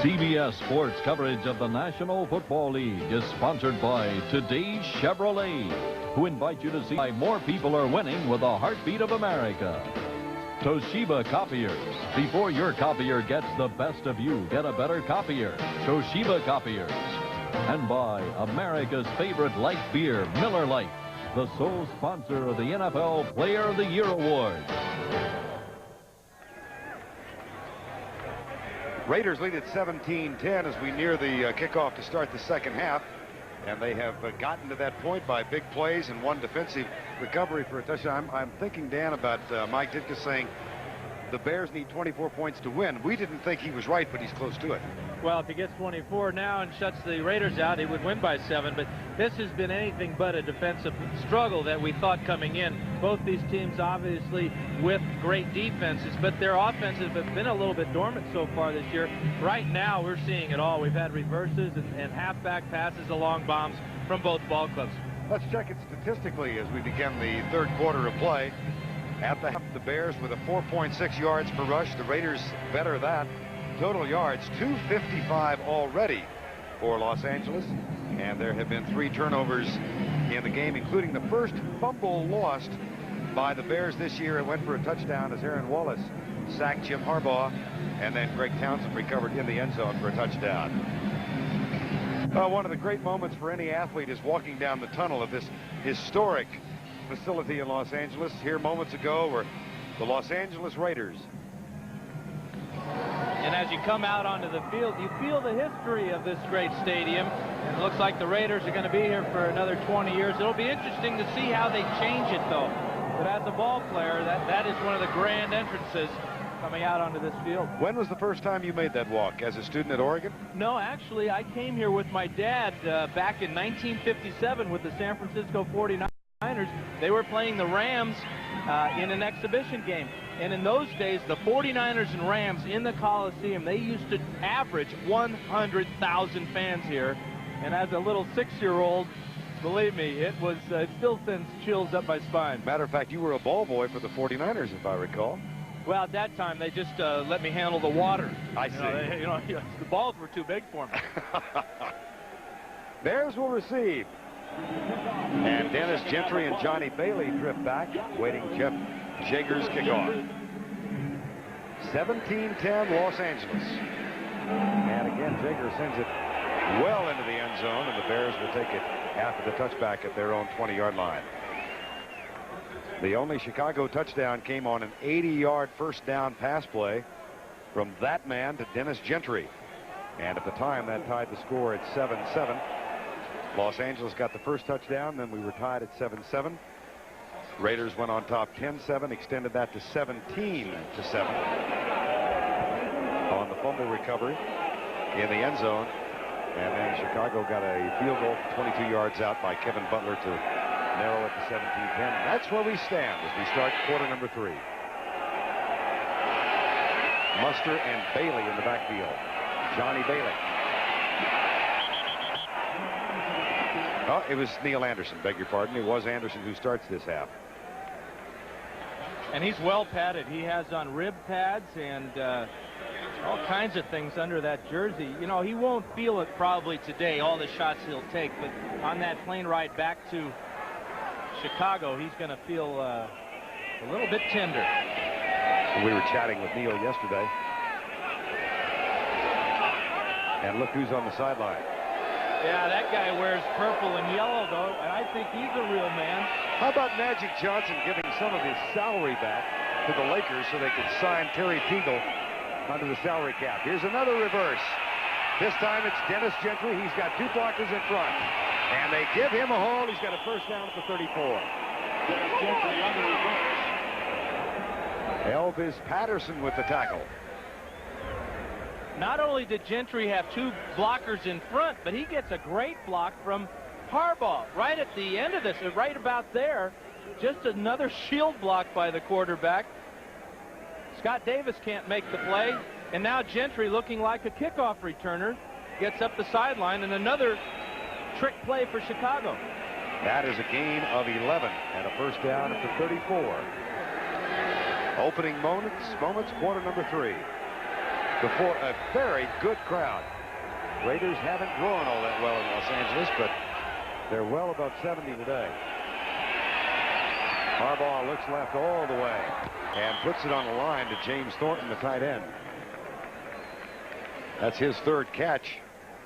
CBS Sports coverage of the National Football League is sponsored by Today's Chevrolet, who invite you to see why more people are winning with the heartbeat of America. Toshiba Copiers. Before your copier gets the best of you, get a better copier. Toshiba Copiers. And by America's favorite light beer, Miller Lite, the sole sponsor of the NFL Player of the Year Award. Raiders lead at 17-10 as we near the kickoff to start the second half. And they have gotten to that point by big plays and one defensive recovery for a touchdown. I'm thinking, Dan, about Mike Ditka saying the Bears need 24 points to win. We didn't think he was right, but he's close to it. Well, if he gets 24 now and shuts the Raiders out, he would win by 7. But this has been anything but a defensive struggle that we thought coming in. Both these teams obviously with great defenses, but their offenses have been a little bit dormant so far this year. Right now, we're seeing it all. We've had reverses and halfback passes along bombs from both ball clubs. Let's check it statistically as we begin the third quarter of play. At the half, the Bears with a 4.6 yards per rush. The Raiders better that. Total yards, 255 already for Los Angeles. And there have been 3 turnovers in the game, including the first fumble lost by the Bears this year. It went for a touchdown as Aaron Wallace sacked Jim Harbaugh. And then Greg Townsend recovered in the end zone for a touchdown. One of the great moments for any athlete is walking down the tunnel of this historic facility in Los Angeles. Here moments ago were the Los Angeles Raiders. And as you come out onto the field, you feel the history of this great stadium. And it looks like the Raiders are going to be here for another 20 years. It'll be interesting to see how they change it, though. But as a ball player, that is one of the grand entrances coming out onto this field. When was the first time you made that walk? As a student at Oregon? No, actually, I came here with my dad back in 1957 with the San Francisco 49ers. They were playing the Rams in an exhibition game. And in those days, the 49ers and Rams in the Coliseum, they used to average 100,000 fans here. And as a little 6-year-old, believe me, it still sends chills up my spine. Matter of fact, you were a ball boy for the 49ers, if I recall. Well, at that time, they just let me handle the water. I see. The balls were too big for me. Bears will receive. And Dennis Gentry and Johnny Bailey drift back, waiting Jeff Jager's kickoff. 17-10 Los Angeles. And again, Jager sends it well into the end zone, and the Bears will take it after the touchback at their own 20-yard line. The only Chicago touchdown came on an 80-yard first down pass play from that man to Dennis Gentry. And at the time, that tied the score at 7-7. Los Angeles got the first touchdown, then we were tied at 7-7. Raiders went on top 10-7, extended that to 17-7 on the fumble recovery in the end zone. And then Chicago got a field goal from 22 yards out by Kevin Butler to narrow it to 17-10. That's where we stand as we start quarter number 3. Muster and Bailey in the backfield. Johnny Bailey. Oh, it was Neil Anderson, beg your pardon. It was Anderson who starts this half. And he's well padded. He has on rib pads and all kinds of things under that jersey. You know, he won't feel it probably today, all the shots he'll take, but on that plane ride back to Chicago, he's going to feel a little bit tender. We were chatting with Neil yesterday. And look who's on the sideline. Yeah, that guy wears purple and yellow, though, and I think he's a real man. How about Magic Johnson giving some of his salary back to the Lakers so they could sign Terry Teagle under the salary cap? Here's another reverse. This time it's Dennis Gentry. He's got 2 blockers in front. And they give him a hold. He's got a first down at the 34. Dennis Gentry under reverse. Elvis Patterson with the tackle. Not only did Gentry have 2 blockers in front, but he gets a great block from Harbaugh right at the end of this, right about there. Just another shield block by the quarterback. Scott Davis can't make the play, and now Gentry, looking like a kickoff returner, gets up the sideline, and another trick play for Chicago. That is a gain of 11 and a first down at the 34. Opening moments, quarter number 3. Before a very good crowd. Raiders haven't grown all that well in Los Angeles, but they're well above 70 today. Harbaugh looks left all the way and puts it on the line to James Thornton, the tight end. That's his 3rd catch.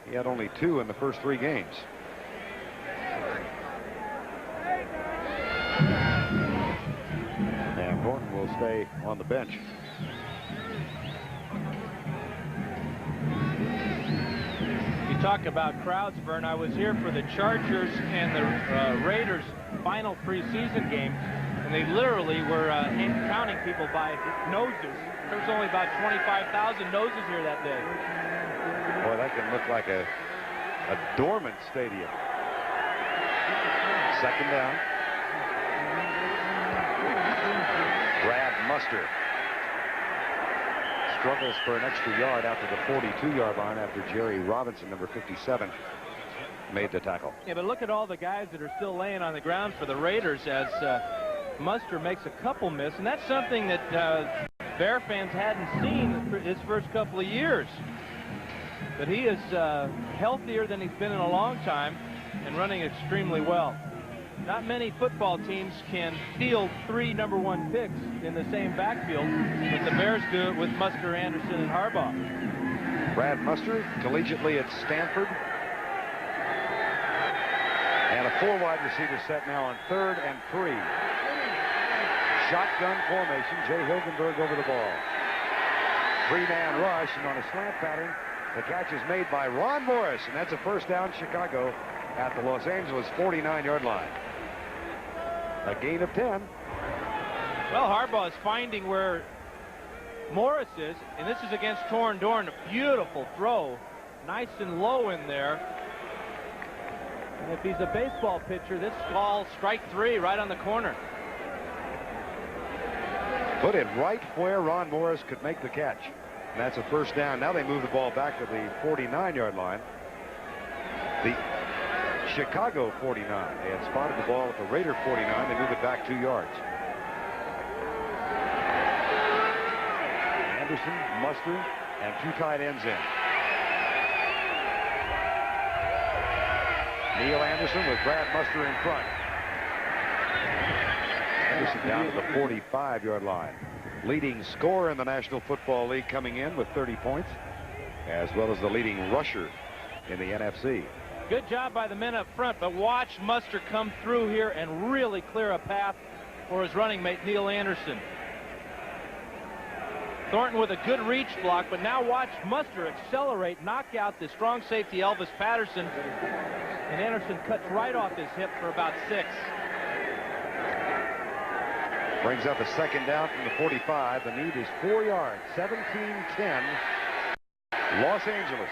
He had only 2 in the first 3 games. And Thornton will stay on the bench. Talk about crowds, Vern. I was here for the Chargers and the Raiders final preseason game, and they literally were counting people by noses. There was only about 25,000 noses here that day. Boy, that can look like a dormant stadium. Second down. Brad Muster struggles for an extra yard after the 42-yard line after Jerry Robinson, number 57, made the tackle. Yeah, but look at all the guys that are still laying on the ground for the Raiders as Muster makes a couple miss, and that's something that Bear fans hadn't seen his first couple of years. But he is healthier than he's been in a long time and running extremely well. Not many football teams can field 3 number 1 picks in the same backfield, but the Bears do it with Muster, Anderson, and Harbaugh. Brad Muster, collegiately at Stanford. And a 4 wide receiver set now on 3rd and 3. Shotgun formation. Jay Hilgenberg over the ball. 3-man rush, and on a slant pattern, the catch is made by Ron Morris, and that's a first down Chicago at the Los Angeles 49-yard line. A gain of 10. Well, Harbaugh is finding where Morris is, and this is against Torn Dorn. A beautiful throw. Nice and low in there. And if he's a baseball pitcher, this ball strike 3 right on the corner. Put it right where Ron Morris could make the catch. And that's a first down. Now they move the ball back to the 49-yard line. The Chicago 49. They had spotted the ball at the Raider 49. They moved it back 2 yards. Anderson, Muster, and 2 tight ends in. Neil Anderson with Brad Muster in front. Anderson down to the 45-yard line. Leading scorer in the National Football League coming in with 30 points, as well as the leading rusher in the NFC. Good job by the men up front, but watch Muster come through here and really clear a path for his running mate, Neil Anderson. Thornton with a good reach block, but now watch Muster accelerate, knock out the strong safety Elvis Patterson, and Anderson cuts right off his hip for about 6. Brings up a second down from the 45. The need is 4 yards. 17-10, Los Angeles.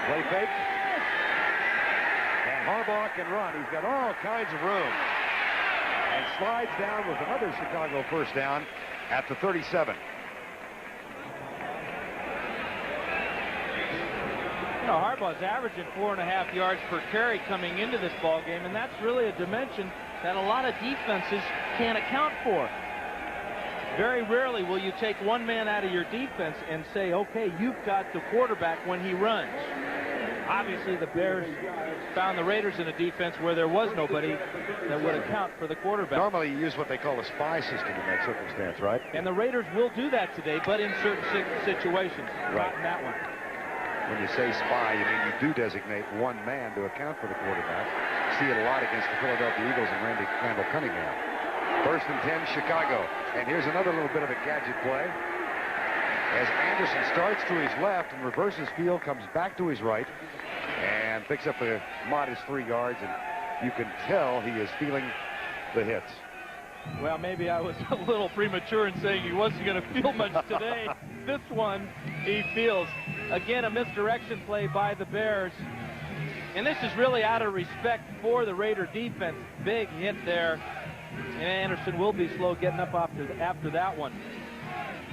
Play fake. And Harbaugh can run. He's got all kinds of room. And slides down with another Chicago first down at the 37. You know, Harbaugh's averaging 4.5 yards per carry coming into this ball game, and that's really a dimension that a lot of defenses can't account for. Very rarely will you take one man out of your defense and say, okay, you've got the quarterback when he runs. Obviously, the Bears found the Raiders in a defense where there was nobody that would account for the quarterback. Normally, you use what they call a spy system in that circumstance, right? And the Raiders will do that today, but in certain situations. Right. Not in that one. When you say spy, you mean you do designate one man to account for the quarterback. See it a lot against the Philadelphia Eagles and Randall Cunningham. 1st and 10, Chicago. And here's another little bit of a gadget play. As Anderson starts to his left and reverses field, comes back to his right, and picks up a modest 3 yards, and you can tell he is feeling the hits. Well, maybe I was a little premature in saying he wasn't going to feel much today. This one he feels. Again, a misdirection play by the Bears. And this is really out of respect for the Raider defense. Big hit there. And Anderson will be slow getting up after that one.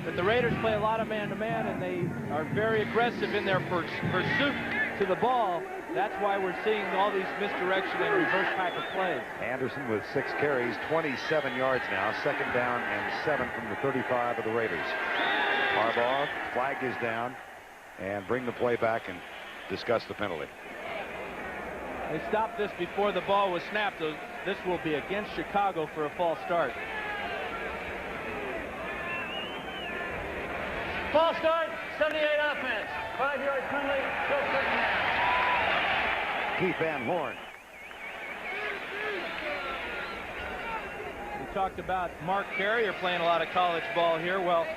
But the Raiders play a lot of man-to-man, and they are very aggressive in their pursuit to the ball. That's why we're seeing all these misdirection and reverse type of plays. Anderson with 6 carries, 27 yards now. 2nd down and 7 from the 35 of the Raiders. Harbaugh, flag is down, and bring the play back and discuss the penalty. They stopped this before the ball was snapped. This will be against Chicago for a false start. False start, 78 offense. 5-yard penalty, go 2nd down. Keith Van Horn. We talked about Mark Carrier playing a lot of college ball here. Well,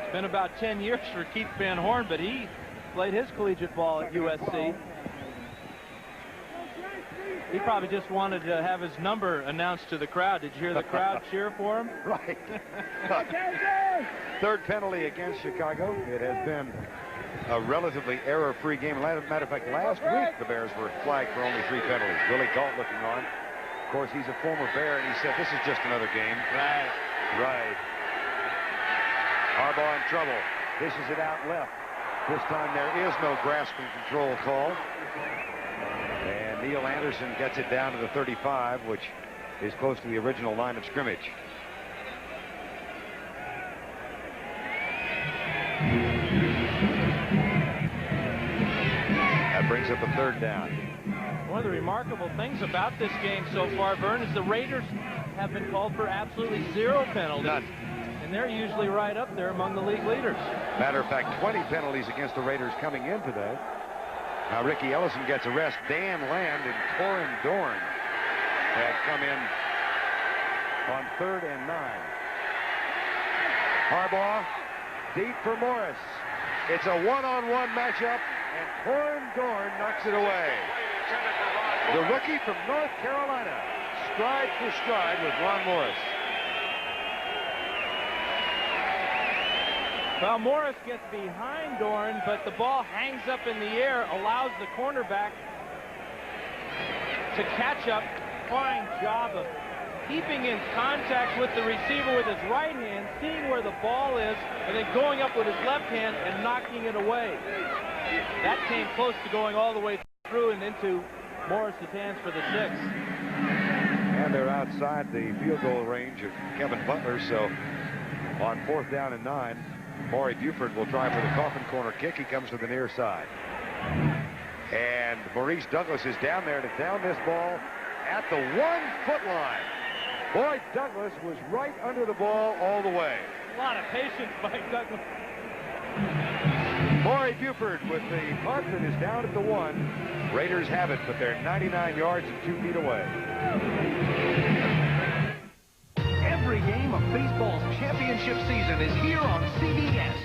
it's been about 10 years for Keith Van Horn, but he played his collegiate ball at USC. He probably just wanted to have his number announced to the crowd. Did you hear the crowd cheer for him? Right. 3rd penalty against Chicago. It has been a relatively error-free game. Matter of fact, last week the Bears were flagged for only 3 penalties. Willie Galt looking on. Of course, he's a former Bear, and he said, this is just another game. Right. Right. Harbaugh in trouble. Dishes it out left. This time there is no grasp and control call. And Neil Anderson gets it down to the 35, which is close to the original line of scrimmage. That brings up a 3rd down. One of the remarkable things about this game so far, Vern, is the Raiders have been called for absolutely 0 penalties. None. And they're usually right up there among the league leaders. Matter of fact, 20 penalties against the Raiders coming in today. Now Ricky Ellison gets a rest. Dan Land and Corin Dorn have come in on 3rd and 9. Harbaugh deep for Morris. It's a one-on-one matchup, and Corin Dorn knocks it away. The rookie from North Carolina, stride for stride with Ron Morris. Well, Morris gets behind Dorn, but the ball hangs up in the air, allows the cornerback to catch up. Fine job of keeping in contact with the receiver with his right hand, seeing where the ball is, and then going up with his left hand and knocking it away. That came close to going all the way through and into Morris's hands for the 6. And they're outside the field goal range of Kevin Butler, so on 4th down and 9, Maury Buford will try for the coffin corner kick. He comes to the near side. And Maurice Douglas is down there to down this ball at the 1-foot line. Boy, Douglas was right under the ball all the way. A lot of patience by Douglas. Maury Buford with the punt that is down at the 1. Raiders have it, but they're 99 yards and 2 feet away. Every game of baseball's championship season is here on CBS.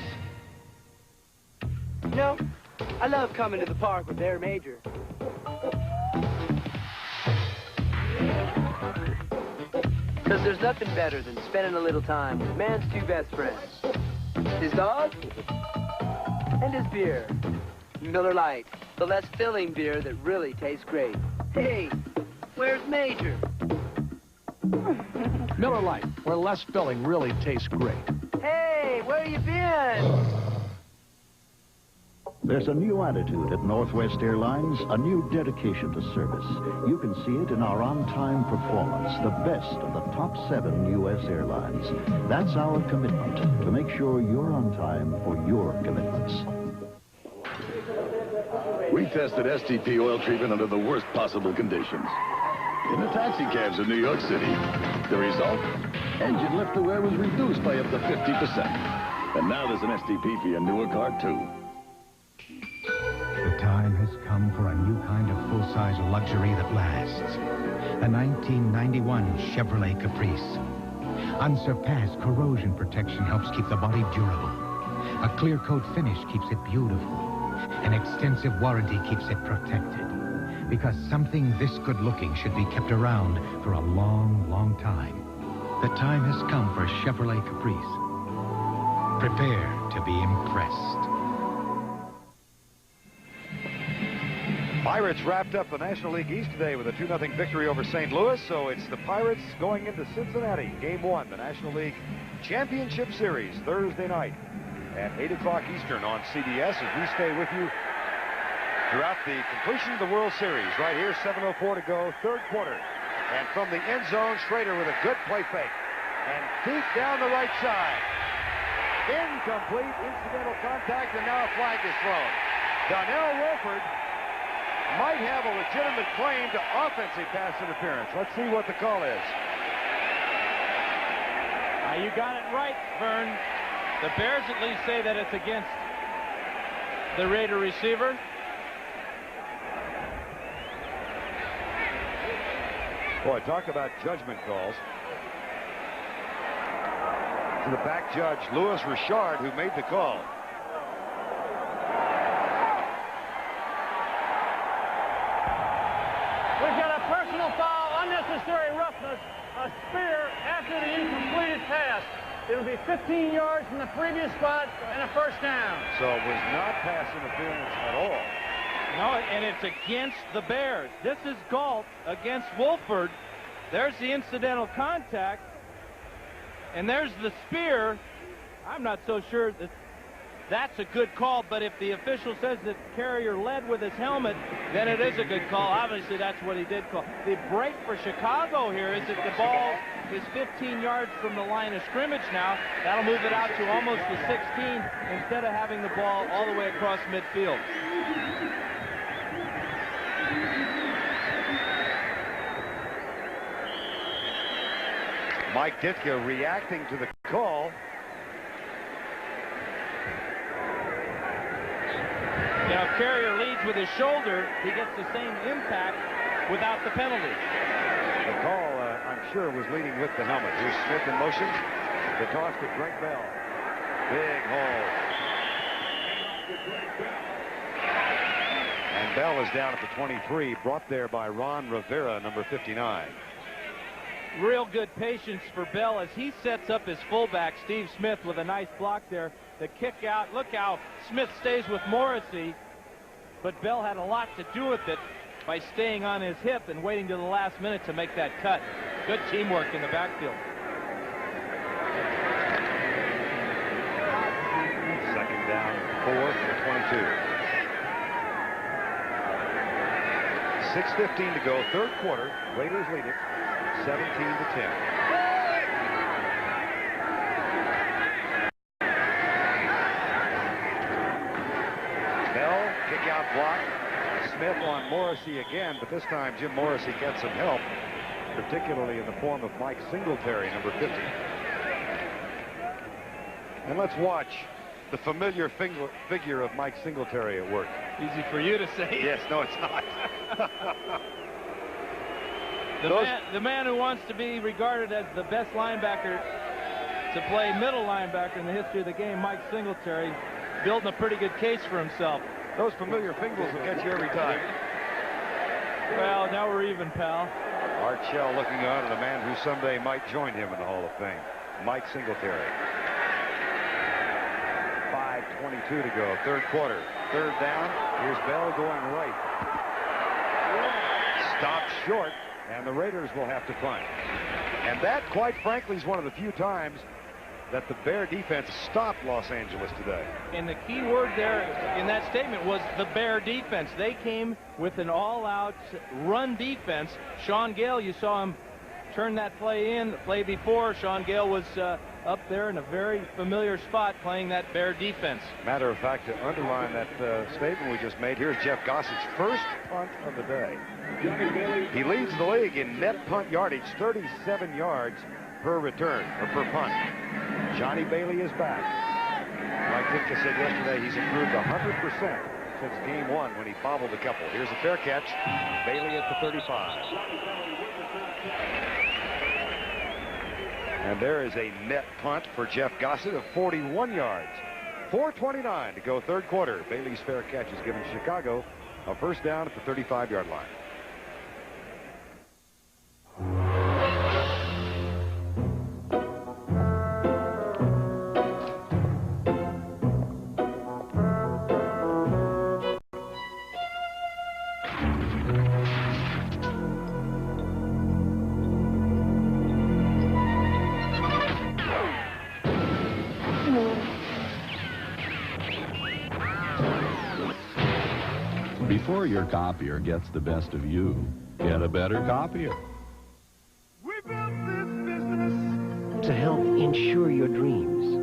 You know, I love coming to the park with Bear Major. Because there's nothing better than spending a little time with man's 2 best friends. His dog and his beer. Miller Lite, the less filling beer that really tastes great. Hey, where's Major? Miller Lite, where less filling really tastes great. Hey, where you been? There's a new attitude at Northwest Airlines, a new dedication to service. You can see it in our on-time performance, the best of the top 7 U.S. airlines. That's our commitment, to make sure you're on time for your commitments. We tested STP oil treatment under the worst possible conditions. In the taxi cabs of New York City. The result? Engine lift to wear was reduced by up to 50%. And now there's an STP for your newer car, too. The time has come for a new kind of full-size luxury that lasts. The 1991 Chevrolet Caprice. Unsurpassed corrosion protection helps keep the body durable. A clear coat finish keeps it beautiful. An extensive warranty keeps it protected. Because something this good-looking should be kept around for a long, long time. The time has come for a Chevrolet Caprice. Prepare to be impressed. Pirates wrapped up the National League East today with a 2-0 victory over St. Louis, so it's the Pirates going into Cincinnati. Game 1, the National League Championship Series, Thursday night at 8 o'clock Eastern on CBS as we stay with you throughout the completion of the World Series. Right here, 7:04 to go, 3rd quarter. And from the end zone, Schrader with a good play fake. And deep down the right side. Incomplete, incidental contact, and now a flag is thrown. Donnell Wolford might have a legitimate claim to offensive pass interference. Let's see what the call is. You got it right, Vern. The Bears at least say that it's against the Raider receiver. Boy, talk about judgment calls. To the back judge, Louis Richard, who made the call. We've got a personal foul, unnecessary roughness, a spear after the incompleted pass. It'll be 15 yards from the previous spot and a 1st down. So it was not pass interference at all. No, and it's against the Bears. This is Galt against Wolford. There's the incidental contact. And there's the spear. I'm not so sure that that's a good call, but if the official says that Carrier led with his helmet, then it is a good call. Obviously, that's what he did call. The break for Chicago here is that the ball is 15 yards from the line of scrimmage now. That'll move it out to almost the 16 instead of having the ball all the way across midfield. Mike Ditka reacting to the call. You know, if Carrier leads with his shoulder, he gets the same impact without the penalty. The call, I'm sure, was leading with the helmet. Here's Smith in motion. The toss to Greg Bell. Big hole. And Bell is down at the 23, brought there by Ron Rivera, number 59. Real good patience for Bell as he sets up his fullback, Steve Smith, with a nice block there. The kick out. Look how Smith stays with Morrissey. But Bell had a lot to do with it by staying on his hip and waiting to the last minute to make that cut. Good teamwork in the backfield. 2nd down, 4 from the 22. 6:15 to go, 3rd quarter. Raiders lead it 17-10. Bell, kick out block. Smith on Morrissey again, but this time Jim Morrissey gets some help, particularly in the form of Mike Singletary, number 50. And let's watch the familiar figure of Mike Singletary at work. Easy for you to say. Yes, no, it's not. The man who wants to be regarded as the best linebacker to play middle linebacker in the history of the game, Mike Singletary, building a pretty good case for himself. Those familiar fingers will get you every time. Well, now we're even, pal. Art Shell looking on at a man who someday might join him in the Hall of Fame, Mike Singletary. 5:22 to go, third quarter. Third down. Here's Bell going right. Stopped short, and the Raiders will have to punt. And that, quite frankly, is one of the few times that the Bear defense stopped Los Angeles today. And the key word there in that statement was the Bear defense. They came with an all-out run defense. Sean Gale, you saw him turn that play in. The play before, Sean Gale was up there in a very familiar spot playing that Bear defense. Matter of fact, to underline that statement we just made, here's Jeff Gossett's first punt of the day. He leads the league in net punt yardage, 37 yards per return, or per punt. Johnny Bailey is back. Like Ditka said yesterday, he's improved 100% since game one when he bobbled a couple. Here's a fair catch. Bailey at the 35. And there is a net punt for Jeff Gossett of 41 yards. 4:29 to go, third quarter. Bailey's fair catch has given Chicago a first down at the 35-yard line. Before your copier gets the best of you, get a better copier. To help ensure your dreams.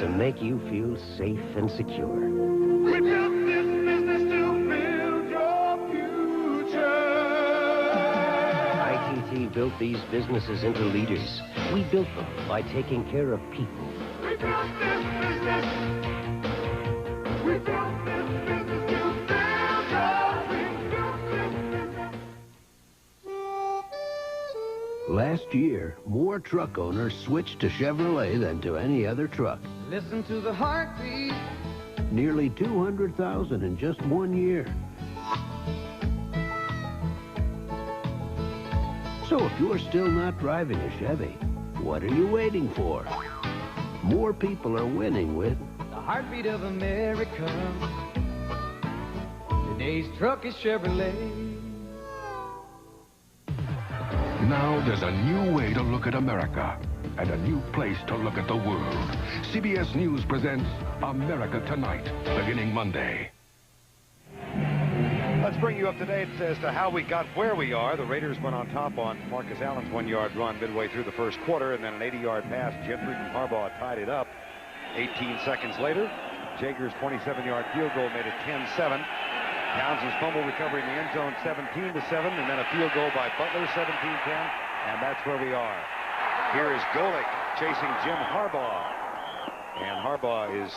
To make you feel safe and secure. We built this business to build your future. ITT built these businesses into leaders. We built them by taking care of people. We built this business. We built this business to build your dreams. Last year, more truck owners switched to Chevrolet than to any other truck. Listen to the heartbeat. Nearly 200,000 in just 1 year. So if you're still not driving a Chevy, what are you waiting for? More people are winning with The heartbeat of America. Today's truck is Chevrolet. Now there's a new way to look at America and a new place to look at the world. CBS News presents America Tonight, beginning Monday. Let's bring you up to date as to how we got where we are. The Raiders went on top on Marcus Allen's 1-yard run midway through the first quarter, and then an 80-yard pass. Gentry and Harbaugh tied it up. 18 seconds later, Jager's 27-yard field goal made it 10-7. Townsend's fumble recovery in the end zone, 17-7, and then a field goal by Butler, 17-10, and that's where we are. Here is Golick chasing Jim Harbaugh, and Harbaugh is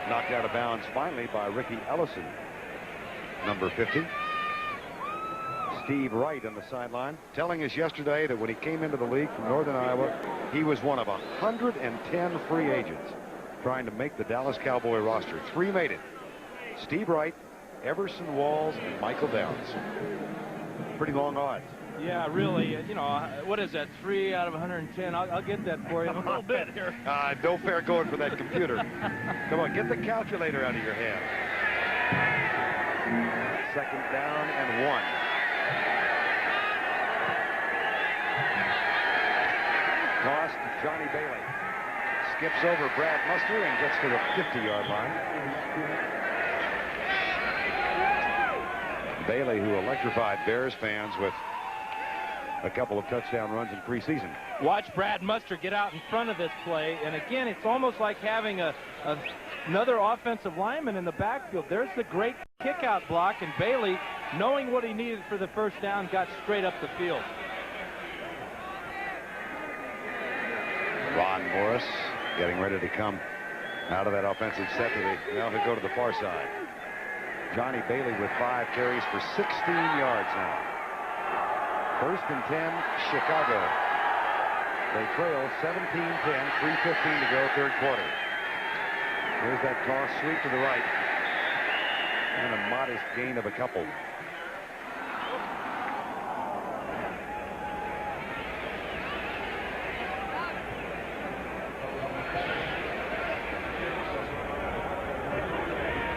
knocked out of bounds finally by Ricky Ellison, number 50. Steve Wright on the sideline, telling us yesterday that when he came into the league from Northern Iowa, he was one of 110 free agents trying to make the Dallas Cowboy roster. 3 made it. Steve Wright, Everson Walls, and Michael Downs. Pretty long odds. Yeah, really. You know, what is that, 3 out of 110? I'll get that for you in a little bit here. No fair going for that computer. Come on, get the calculator out of your hand. Second down and 1. Toss to Johnny Bailey. Skips over Brad Muster and gets to the 50-yard line. Bailey, who electrified Bears fans with a couple of touchdown runs in preseason. Watch Brad Muster get out in front of this play, and again, it's almost like having another offensive lineman in the backfield. There's the great kick-out block, and Bailey, knowing what he needed for the first down, got straight up the field. Ron Morris getting ready to come out of that offensive set to the, now he'll go to the far side. Johnny Bailey with 5 carries for 16 yards now. 1st and 10, Chicago. They trail 17-10, 3:15 to go, 3rd quarter. Here's that toss sweep to the right. And a modest gain of a couple.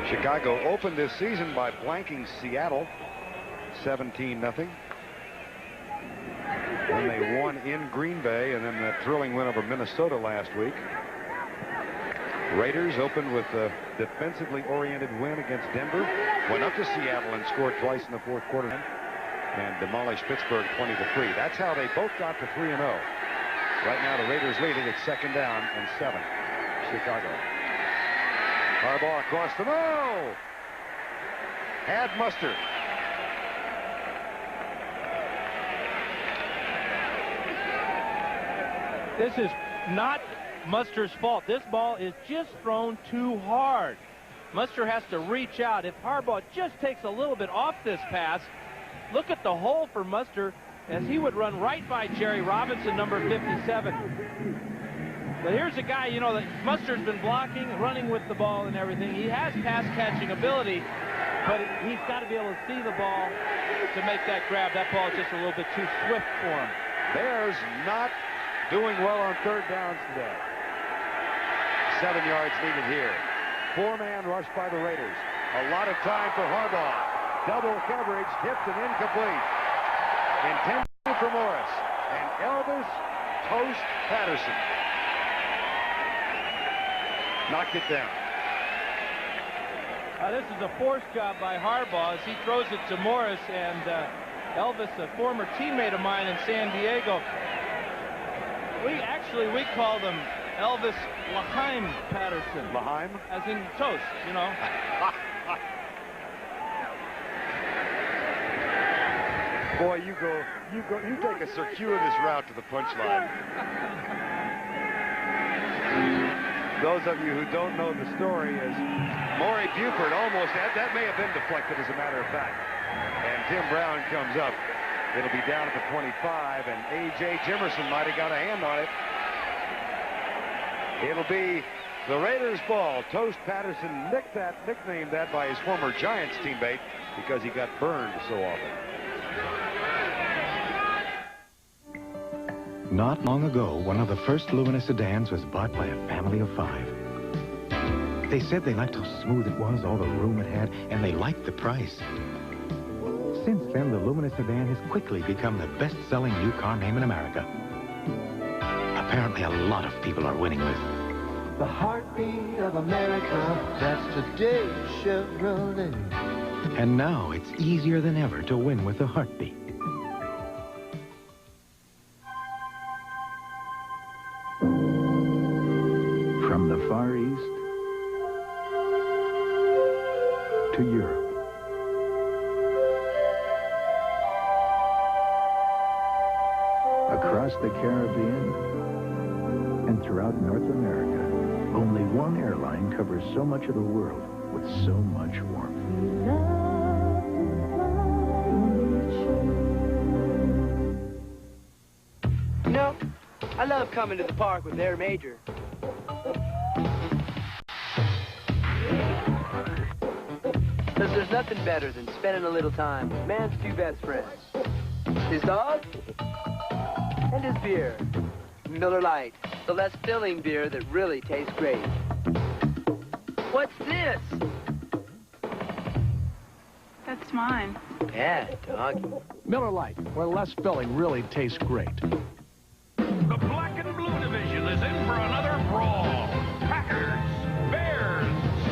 Chicago opened this season by blanking Seattle 17-0. Then they won in Green Bay, and then that thrilling win over Minnesota last week. Raiders opened with a defensively oriented win against Denver. Went up to Seattle and scored twice in the 4th quarter and demolished Pittsburgh 20-3. That's how they both got to 3-0. Right now the Raiders lead it. It's 2nd down and 7. Chicago. Harbaugh across the middle. Had Mustard. This is not Mustard's fault. This ball is just thrown too hard. Mustard has to reach out. If Harbaugh just takes a little bit off this pass, look at the hole for Mustard as he would run right by Jerry Robinson, number 57. But here's a guy, you know, that Mustard's been blocking, running with the ball and everything. He has pass-catching ability, but he's got to be able to see the ball to make that grab. That ball is just a little bit too swift for him. Bears not doing well on 3rd downs today. 7 yards needed here. 4-man rush by the Raiders. A lot of time for Harbaugh. Double coverage, tipped and incomplete. Intended for Morris. And Elvis Toast Patterson knocked it down. This is a forced job by Harbaugh as he throws it to Morris, and Elvis, a former teammate of mine in San Diego. We call them Elvis L'Chaim Patterson. L'Chaim? As in toast, you know. Boy, you take a circuitous route to the punchline. Those of you who don't know the story is Maury Buford almost had, that may have been deflected as a matter of fact. And Tim Brown comes up. It'll be down at the 25, and A.J. Jimerson might have got a hand on it. It'll be the Raiders' ball. Toast Patterson nicknamed that by his former Giants teammate because he got burned so often. Not long ago, one of the first Lumina sedans was bought by a family of 5. They said they liked how smooth it was, all the room it had, and they liked the price. Since then, the Lumina sedan has quickly become the best-selling new car name in America. Apparently, a lot of people are winning with the heartbeat of America. That's today's Chevrolet. And now it's easier than ever to win with the heartbeat. From the Far East to Europe. Across the Caribbean and throughout North America, only one airline covers so much of the world with so much warmth. You know, I love coming to the park with Air Major. Because there's nothing better than spending a little time with man's 2 best friends. His dog and his beer. Miller Lite, the less filling beer that really tastes great. What's this? That's mine. Yeah, doggy. Miller Lite, where less filling really tastes great. The black and blue division is in for another brawl. Packers, Bears,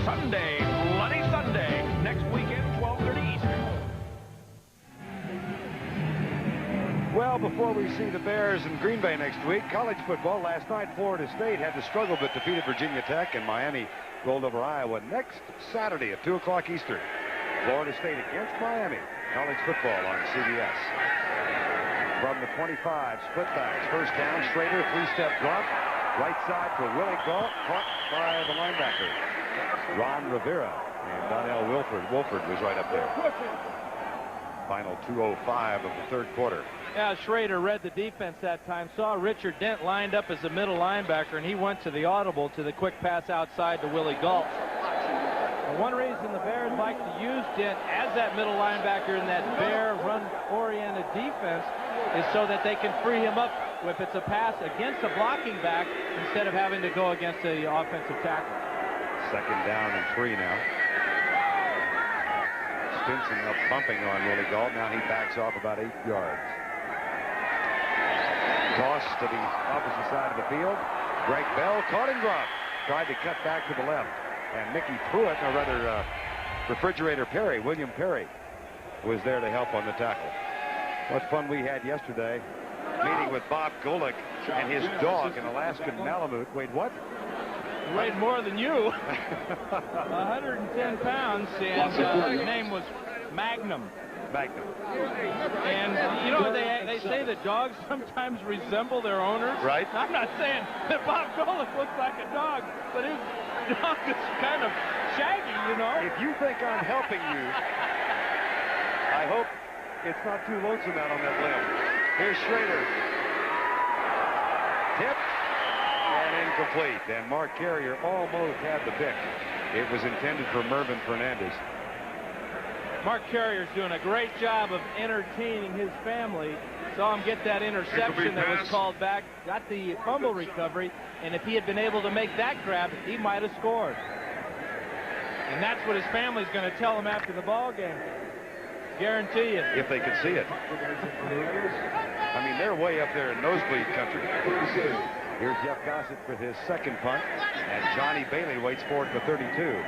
Sunday, Bloody Sunday. Next weekend, 12:30 Eastern. Well, before we see the Bears in Green Bay next week, college football. Last night, Florida State had to struggle but defeated Virginia Tech, and Miami rolled over Iowa. Next Saturday at 2 o'clock Eastern, Florida State against Miami. College football on CBS. From the 25, split backs, first down, Schrader, 3-step drop, Right side for Willie Galt, caught by the linebacker, Ron Rivera. And Donnell Wilford was right up there. Final 2:05 of the third quarter. Yeah, Schrader read the defense that time, saw Richard Dent lined up as the middle linebacker, and he went to the audible to the quick pass outside to Willie Galt. Well, one reason the Bears like to use Dent as that middle linebacker in that Bear run-oriented defense is so that they can free him up if it's a pass against a blocking back instead of having to go against the offensive tackle. 2nd down and 3 now. Stinson up bumping on Willie Galt. Now he backs off about 8 yards. Toss to the opposite side of the field. Greg Bell caught and dropped. Tried to cut back to the left. And Mickey Pruitt, or rather Refrigerator Perry, William Perry, was there to help on the tackle. What fun we had yesterday meeting with Bob Golick and his dog, an Alaskan Malamute. Wait, what? Weighed more than you. 110 pounds, and his name was Magnum. Magnum. And, you know, they say that dogs sometimes resemble their owners. Right. I'm not saying that Bob Golick looks like a dog, but his dog is kind of shaggy, you know. If you think I'm helping you, I hope it's not too lonesome out on that limb. Here's Schrader. Tipped and incomplete. And Mark Carrier almost had the pick. It was intended for Mervyn Fernandez. Mark Carrier's doing a great job of entertaining his family. Saw him get that interception that was called back, got the fumble recovery, and if he had been able to make that grab, he might have scored. And that's what his family's going to tell him after the ball game. Guarantee you. If they could see it. I mean, they're way up there in nosebleed country. Here's Jeff Gossett for his 2nd punt, and Johnny Bailey waits for it for 32.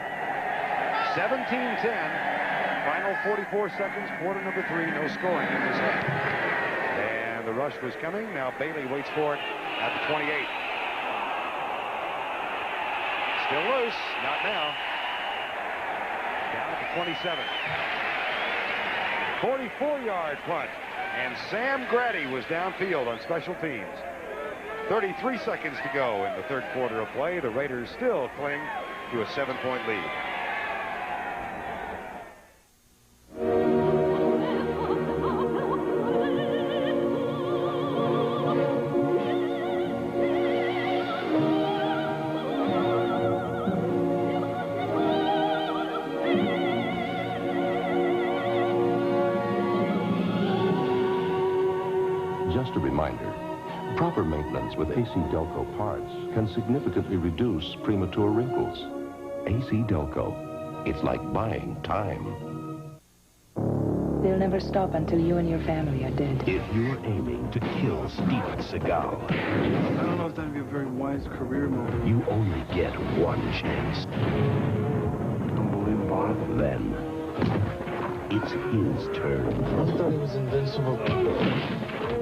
17-10. Final 44 seconds, quarter number 3, no scoring in this half. And the rush was coming. Now Bailey waits for it at the 28. Still loose, not now. Down at the 27. 44-yard punt. And Sam Grady was downfield on special teams. 33 seconds to go in the third quarter of play. The Raiders still cling to a 7-point lead. Just a reminder, proper maintenance with AC Delco parts can significantly reduce premature wrinkles. AC Delco, it's like buying time. They'll never stop until you and your family are dead. If you're aiming to kill Steven Seagal, I don't know if that'd be a very wise career move. you only get one chance. Don't believe Bob. Then, it's his turn. One thought he was invincible.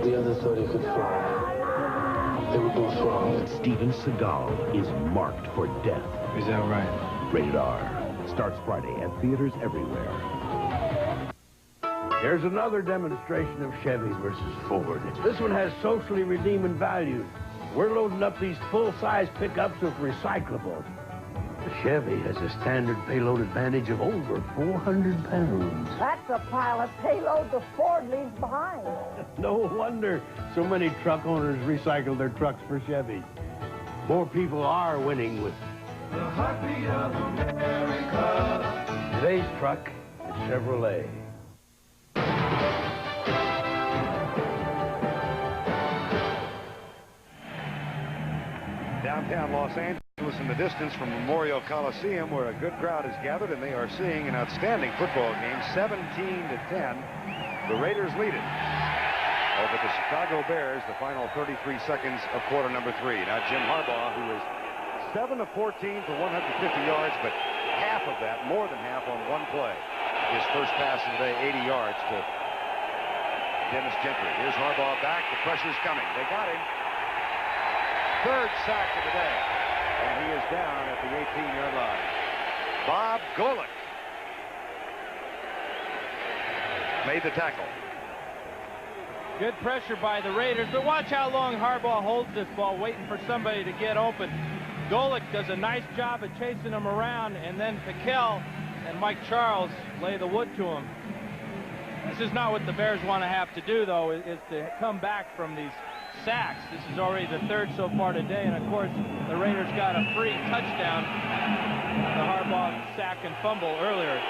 The other thought he could fly. They were both wrong. Steven Seagal is marked for death. Is that right? Rated R. Starts Friday at theaters everywhere. Here's another demonstration of Chevy versus Ford. This one has socially redeeming value. We're loading up these full-size pickups with recyclables. The Chevy has a standard payload advantage of over 400 pounds. That's a pile of payload the Ford leaves behind. No wonder so many truck owners recycle their trucks for Chevy. More people are winning with The heartbeat of America. today's truck is Chevrolet. Downtown Los Angeles in the distance from Memorial Coliseum, where a good crowd is gathered, and they are seeing an outstanding football game. 17-10. The Raiders lead it over the Chicago Bears. The final 33 seconds of quarter number 3. Now Jim Harbaugh, who is 7 of 14 for 150 yards, but half of that, more than half, on one play. His first pass of the day, 80 yards to Dennis Gentry. Here's Harbaugh back. The pressure's coming. They got him. Third sack of the day. And he is down at the 18-yard line. Bob Golick made the tackle. Good pressure by the Raiders, but watch how long Harbaugh holds this ball, waiting for somebody to get open. Golick does a nice job of chasing him around, and then Piquel and Mike Charles lay the wood to him. This is not what the Bears want to have to do, though, is to come back from these sacks. This is already the third so far today, and of course, the Raiders got a free touchdown. The Harbaugh sack and fumble earlier.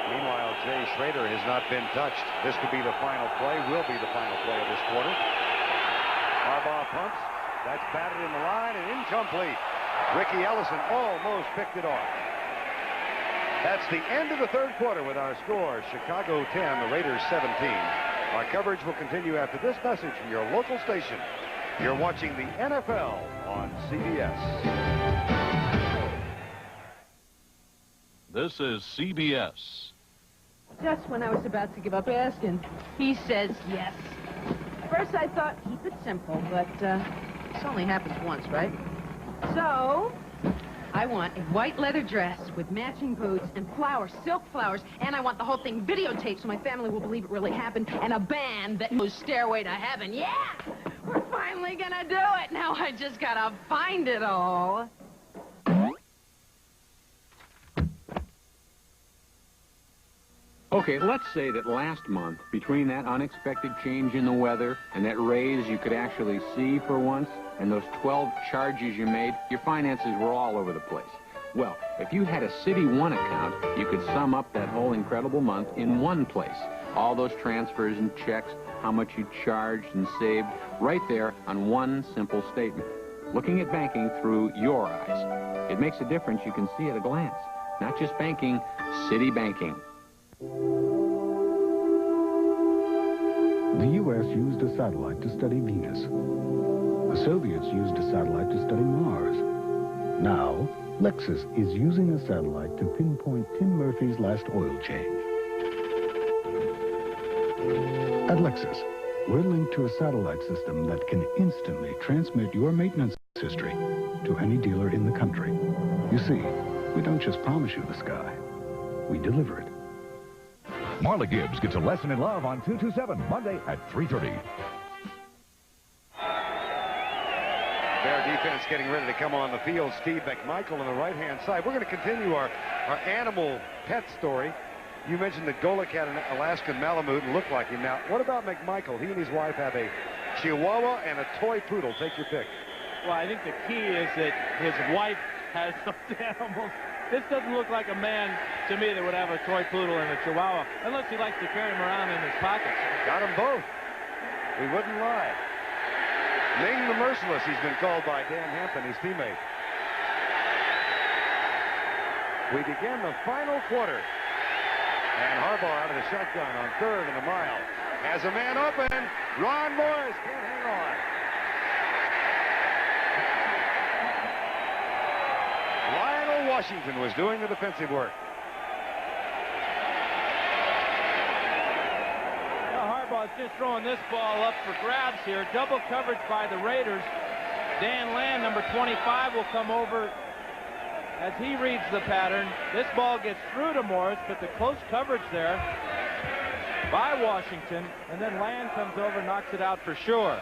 Meanwhile, Jay Schrader has not been touched. This could be the final play, will be the final play of this quarter. Harbaugh punts. That's batted in the line and incomplete. Ricky Ellison almost picked it off. That's the end of the third quarter with our score. Chicago 10, the Raiders 17. Our coverage will continue after this message from your local station. You're watching the NFL on CBS. This is CBS. Just when I was about to give up asking, he says yes. First I thought, keep it simple, but this only happens once, right? So, I want a white leather dress with matching boots and flowers, silk flowers, and I want the whole thing videotaped so my family will believe it really happened, and a band that knows Stairway to Heaven. Yeah! We're finally gonna do it! Now I just gotta find it all. Okay, let's say that last month, between that unexpected change in the weather and that raise you could actually see for once, and those 12 charges you made, your finances were all over the place. Well, if you had a City One account, you could sum up that whole incredible month in one place. All those transfers and checks, how much you charged and saved, right there on one simple statement. Looking at banking through your eyes. It makes a difference you can see at a glance. Not just banking, City Banking. The U.S. used a satellite to study Venus. The Soviets used a satellite to study Mars. Now, Lexus is using a satellite to pinpoint Tim Murphy's last oil change. At Lexus, we're linked to a satellite system that can instantly transmit your maintenance history to any dealer in the country. You see, we don't just promise you the sky, we deliver it. Marla Gibbs gets a lesson in love on 227, Monday at 3:30. Bear defense getting ready to come on the field. Steve McMichael on the right-hand side. We're going to continue our animal pet story. You mentioned that Golick had an Alaskan Malamute and looked like him. Now, what about McMichael? He and his wife have a Chihuahua and a toy poodle. Take your pick. Well, I think the key is that his wife has those animals. This doesn't look like a man to me that would have a toy poodle and a Chihuahua, unless he likes to carry them around in his pockets. Got them both. We wouldn't lie. Ming the Merciless, he's been called by Dan Hampton, his teammate. We begin the final quarter. And Harbaugh out of the shotgun on third and a mile. Has a man open. Ron Morris can't hang on. Lionel Washington was doing the defensive work. Harbaugh's just throwing this ball up for grabs here. Double coverage by the Raiders. Dan Land, number 25, will come over as he reads the pattern. This ball gets through to Morris, but the close coverage there by Washington, and then Land comes over and knocks it out for sure.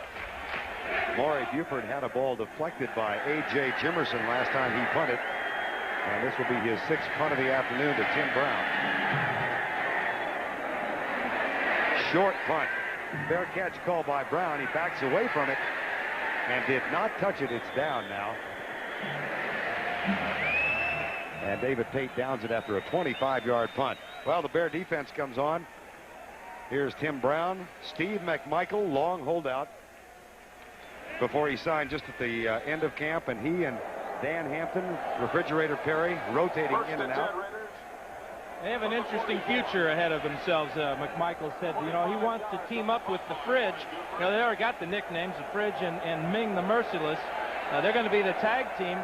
Maury Buford had a ball deflected by A.J. Jimerson last time he punted, and this will be his sixth punt of the afternoon to Tim Brown. Short punt. Fair catch called by Brown. He backs away from it and did not touch it. It's down now. And David Tate downs it after a 25-yard punt. Well, the Bear defense comes on. Here's Tim Brown. Steve McMichael, long holdout before he signed just at the end of camp. And he and Dan Hampton, Refrigerator Perry, rotating in and out. They have an interesting future ahead of themselves. McMichael said, you know, he wants to team up with the Fridge. You know, they already got the nicknames, the Fridge and Ming the Merciless. They're going to be the tag team.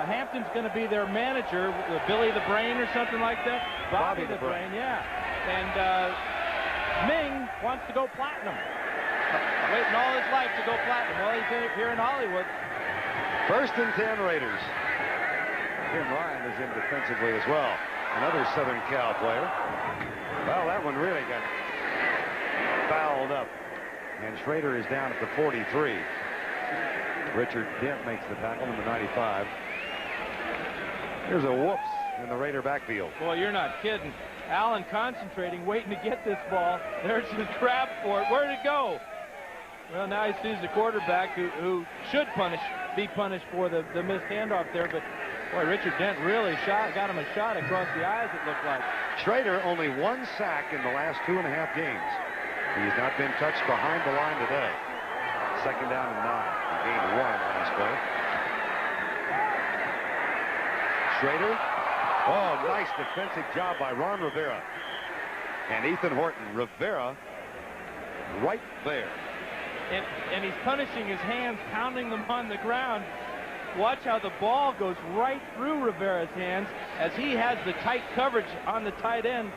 Hampton's going to be their manager, Billy the Brain or something like that. Bobby the Brain, yeah. And Ming wants to go platinum. Waiting all his life to go platinum. Well, he's here in Hollywood. 1st and 10 Raiders. Tim Ryan is in defensively as well. Another Southern Cal player. Well, that one really got fouled up. And Schrader is down at the 43. Richard Dent makes the tackle in the 95. Here's a whoops in the Raider backfield. Boy, you're not kidding. Allen concentrating, waiting to get this ball. There's his grab for it. Where'd it go? Well, now he sees the quarterback who should be punished for the missed handoff there. But, boy, Richard Dent really got him a shot across the eyes, it looked like. Schrader only 1 sack in the last 2.5 games. He's not been touched behind the line today. 2nd down and 9. He gained 1 last play. Schrader. Oh, nice defensive job by Ron Rivera. And Ethan Horton. Rivera right there. And he's punishing his hands, pounding them on the ground. Watch how the ball goes right through Rivera's hands as he has the tight coverage on the tight end.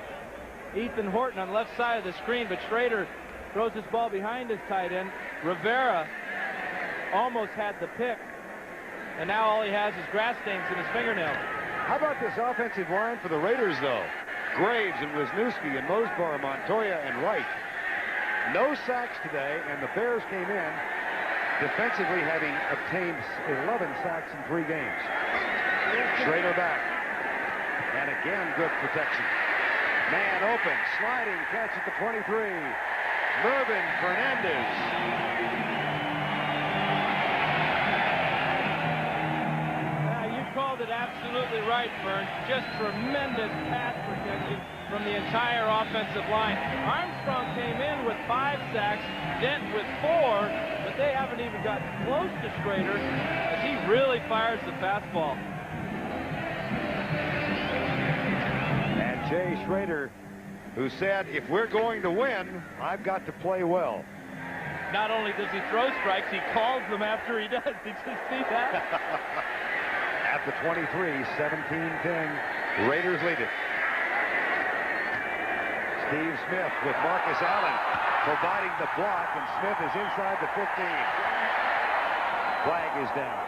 Ethan Horton on the left side of the screen, but Schrader throws his ball behind his tight end. Rivera almost had the pick, and now all he has is grass stains in his fingernails. How about this offensive line for the Raiders, though? Graves and Wisniewski and Mosbar, Montoya and Wright. No sacks today, and the Bears came in defensively having obtained 11 sacks in 3 games. Schrader back. And again, good protection. Man open, sliding catch at the 23. Mervyn Fernandez. You called it absolutely right, Vern. Just tremendous pass protection from the entire offensive line. Armstrong came in with 5 sacks, Dent with 4, but they haven't even gotten close to Schrader as he really fires the fastball. And Jay Schrader, who said, if we're going to win, I've got to play well. Not only does he throw strikes, he calls them after he does. Did you see that? At the 23, 17-10, Raiders lead it. Steve Smith with Marcus Allen providing the block, and Smith is inside the 15. Flag is down.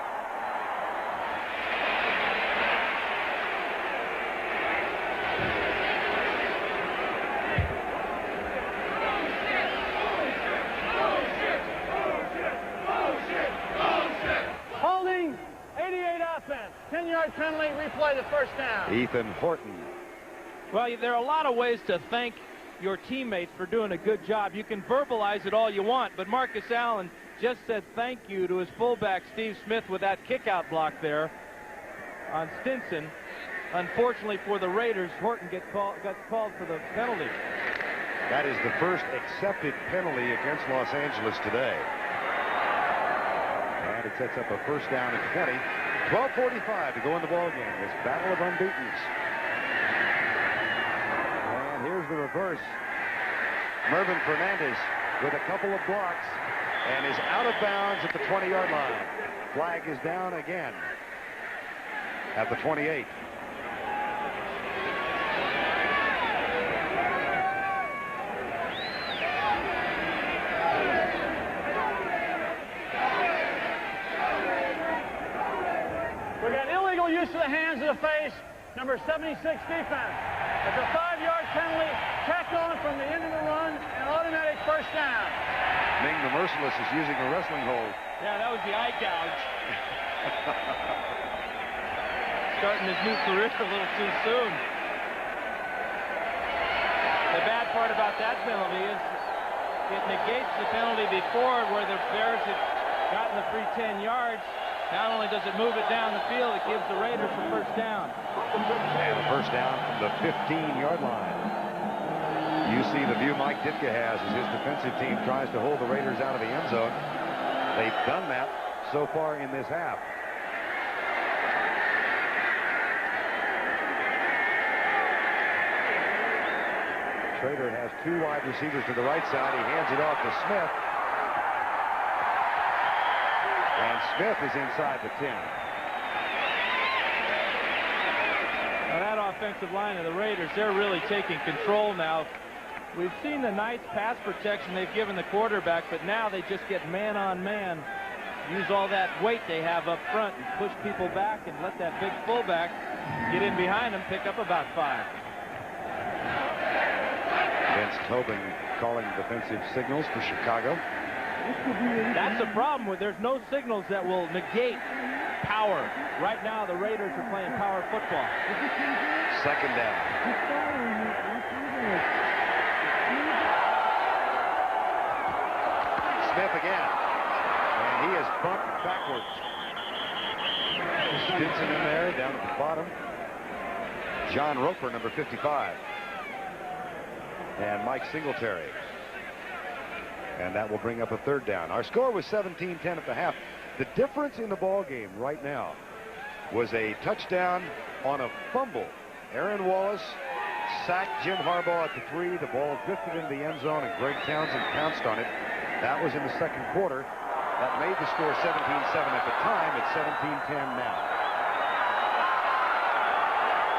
Holding, 88 offense, 10-yard penalty, replay the first down. Ethan Horton. Well, there are a lot of ways to thank your teammates for doing a good job. You can verbalize it all you want, but Marcus Allen just said thank you to his fullback, Steve Smith, with that kickout block there on Stinson. Unfortunately for the Raiders, Horton got called for the penalty. That is the first accepted penalty against Los Angeles today. And it sets up a first down at 20. 12:45 to go in the ballgame. This battle of unbeatens. And here's the reverse. Mervyn Fernandez with a couple of blocks and is out of bounds at the 20-yard line. Flag is down again at the 28. We got illegal use of the hands of the face, number 76 defense. It's a 5-yard penalty, tacked on from the end of the run, and automatic first down. Ming the Merciless is using a wrestling hold. Yeah, that was the eye gouge. Starting his new career a little too soon. The bad part about that penalty is it negates the penalty before where the Bears had gotten the free 10 yards. Not only does it move it down the field, it gives the Raiders the first down. And the first down from the 15-yard line. You see the view Mike Ditka has as his defensive team tries to hold the Raiders out of the end zone. They've done that so far in this half. Schrader has 2 wide receivers to the right side. He hands it off to Smith. And Smith is inside the 10. Now that offensive line of the Raiders, they're really taking control now. We've seen the nice pass protection they've given the quarterback, but now they just get man on man. Use all that weight they have up front and push people back and let that big fullback get in behind them, pick up about 5. Vince Tobin calling defensive signals for Chicago. That's the problem with there's no signals that will negate power. Right now, the Raiders are playing power football. Second down. Smith again. And he is bumped backwards. Stinson in there, down at the bottom. John Roper, number 55. And Mike Singletary. And that will bring up a third down. Our score was 17-10 at the half. The difference in the ball game right now was a touchdown on a fumble. Aaron Wallace sacked Jim Harbaugh at the 3. The ball drifted into the end zone, and Greg Townsend pounced on it. That was in the second quarter. That made the score 17-7 at the time. It's 17-10 now.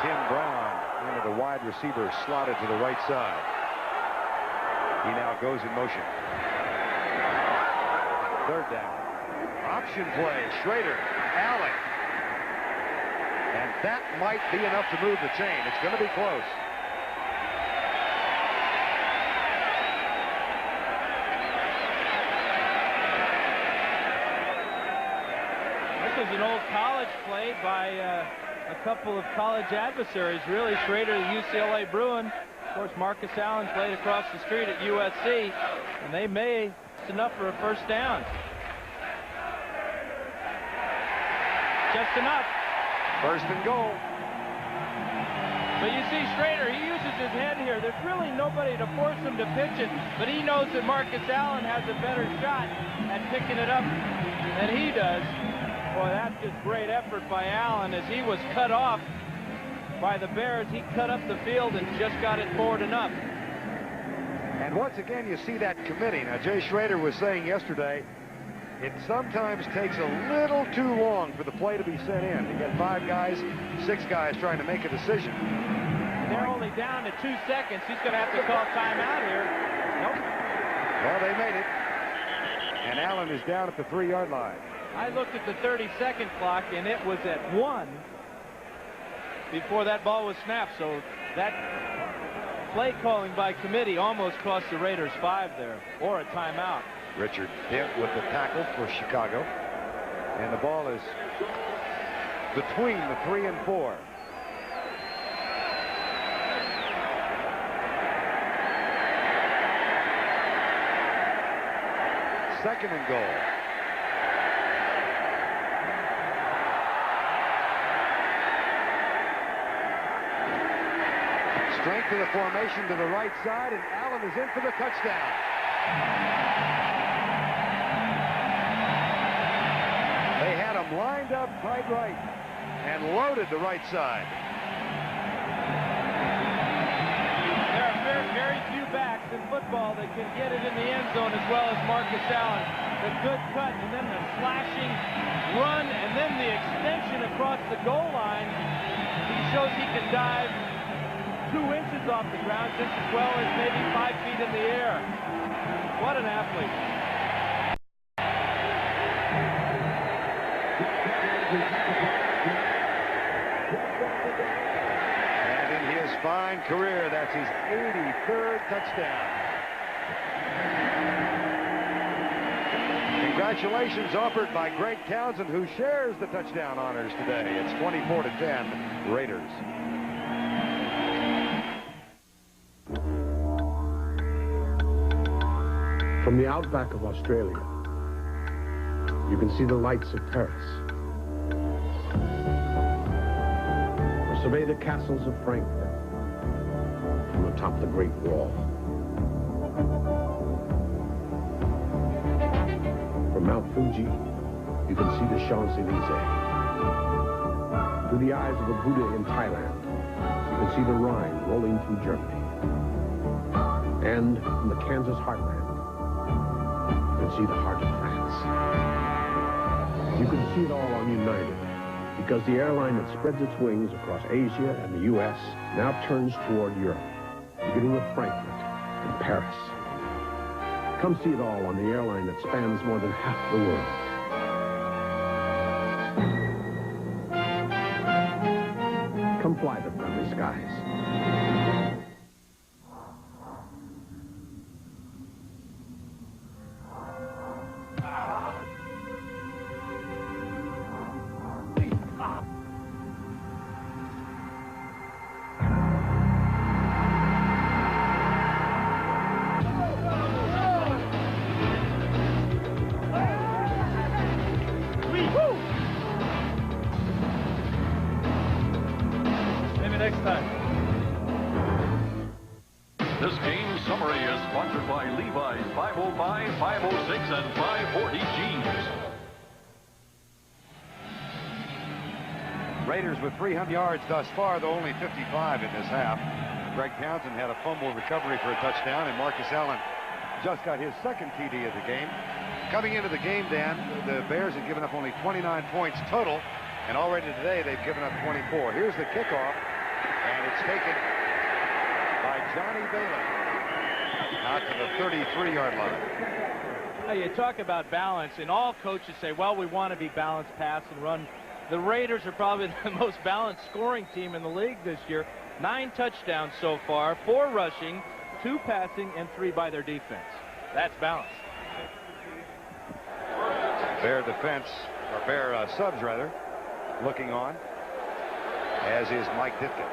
Tim Brown into the wide receiver, slotted to the right side. He now goes in motion. Third down. Option play. Schrader. Allen. And that might be enough to move the chain. It's going to be close. This is an old college play by a couple of college adversaries, really. Schrader, the UCLA Bruin. Of course, Marcus Allen played across the street at USC, and they may. It's enough for a first down. Just enough. First and goal. But you see, Schrader, he uses his head here. There's really nobody to force him to pitch it, but he knows that Marcus Allen has a better shot at picking it up than he does. Boy, that's just great effort by Allen as he was cut off by the Bears. He cut up the field and just got it forward enough. And once again, you see that committee. Now, Jay Schrader was saying yesterday, it sometimes takes a little too long for the play to be sent in. You get 5 guys, 6 guys trying to make a decision. They're only down to 2 seconds. He's going to have to call timeout here. Nope. Well, they made it. And Allen is down at the 3-yard line. I looked at the 30-second clock, and it was at 1 before that ball was snapped. So that play calling by committee almost cost the Raiders 5 there, or a timeout. Richard Pitt with the tackle for Chicago. And the ball is between the 3 and 4. Second and goal. Strength of the formation to the right side, and Allen is in for the touchdown. They had him lined up tight right and loaded the right side. There are very few backs in football that can get it in the end zone as well as Marcus Allen. The good cut, and then the slashing run, and then the extension across the goal line. He shows he can dive 2 inches off the ground just as well as maybe 5 feet in the air. What an athlete. And in his fine career, that's his 83rd touchdown. Congratulations offered by Greg Townsend, who shares the touchdown honors today. It's 24-10 Raiders. From the outback of Australia, you can see the lights of Paris. Or survey the castles of Frankfurt from atop the Great Wall. From Mount Fuji, you can see the Champs-Élysées. Through the eyes of a Buddha in Thailand, you can see the Rhine rolling through Germany. And from the Kansas heartland, see the heart of France. You can see it all on United, because the airline that spreads its wings across Asia and the U.S. now turns toward Europe, beginning with Frankfurt and Paris. Come see it all on the airline that spans more than half the world. Come fly the friendly skies. Raiders with 300 yards thus far, though only 55 in this half. Greg Townsend had a fumble recovery for a touchdown, and Marcus Allen just got his second TD of the game. Coming into the game, Dan, the Bears had given up only 29 points total, and already today they've given up 24. Here's the kickoff, and it's taken by Johnny Bailey out to the 33-yard line. Now, you talk about balance, and all coaches say, well, we want to be balanced, pass and run. The Raiders are probably the most balanced scoring team in the league this year. 9 touchdowns so far, 4 rushing, 2 passing, and 3 by their defense. That's balance. Bear defense, or Bear subs rather, looking on, as is Mike Ditka.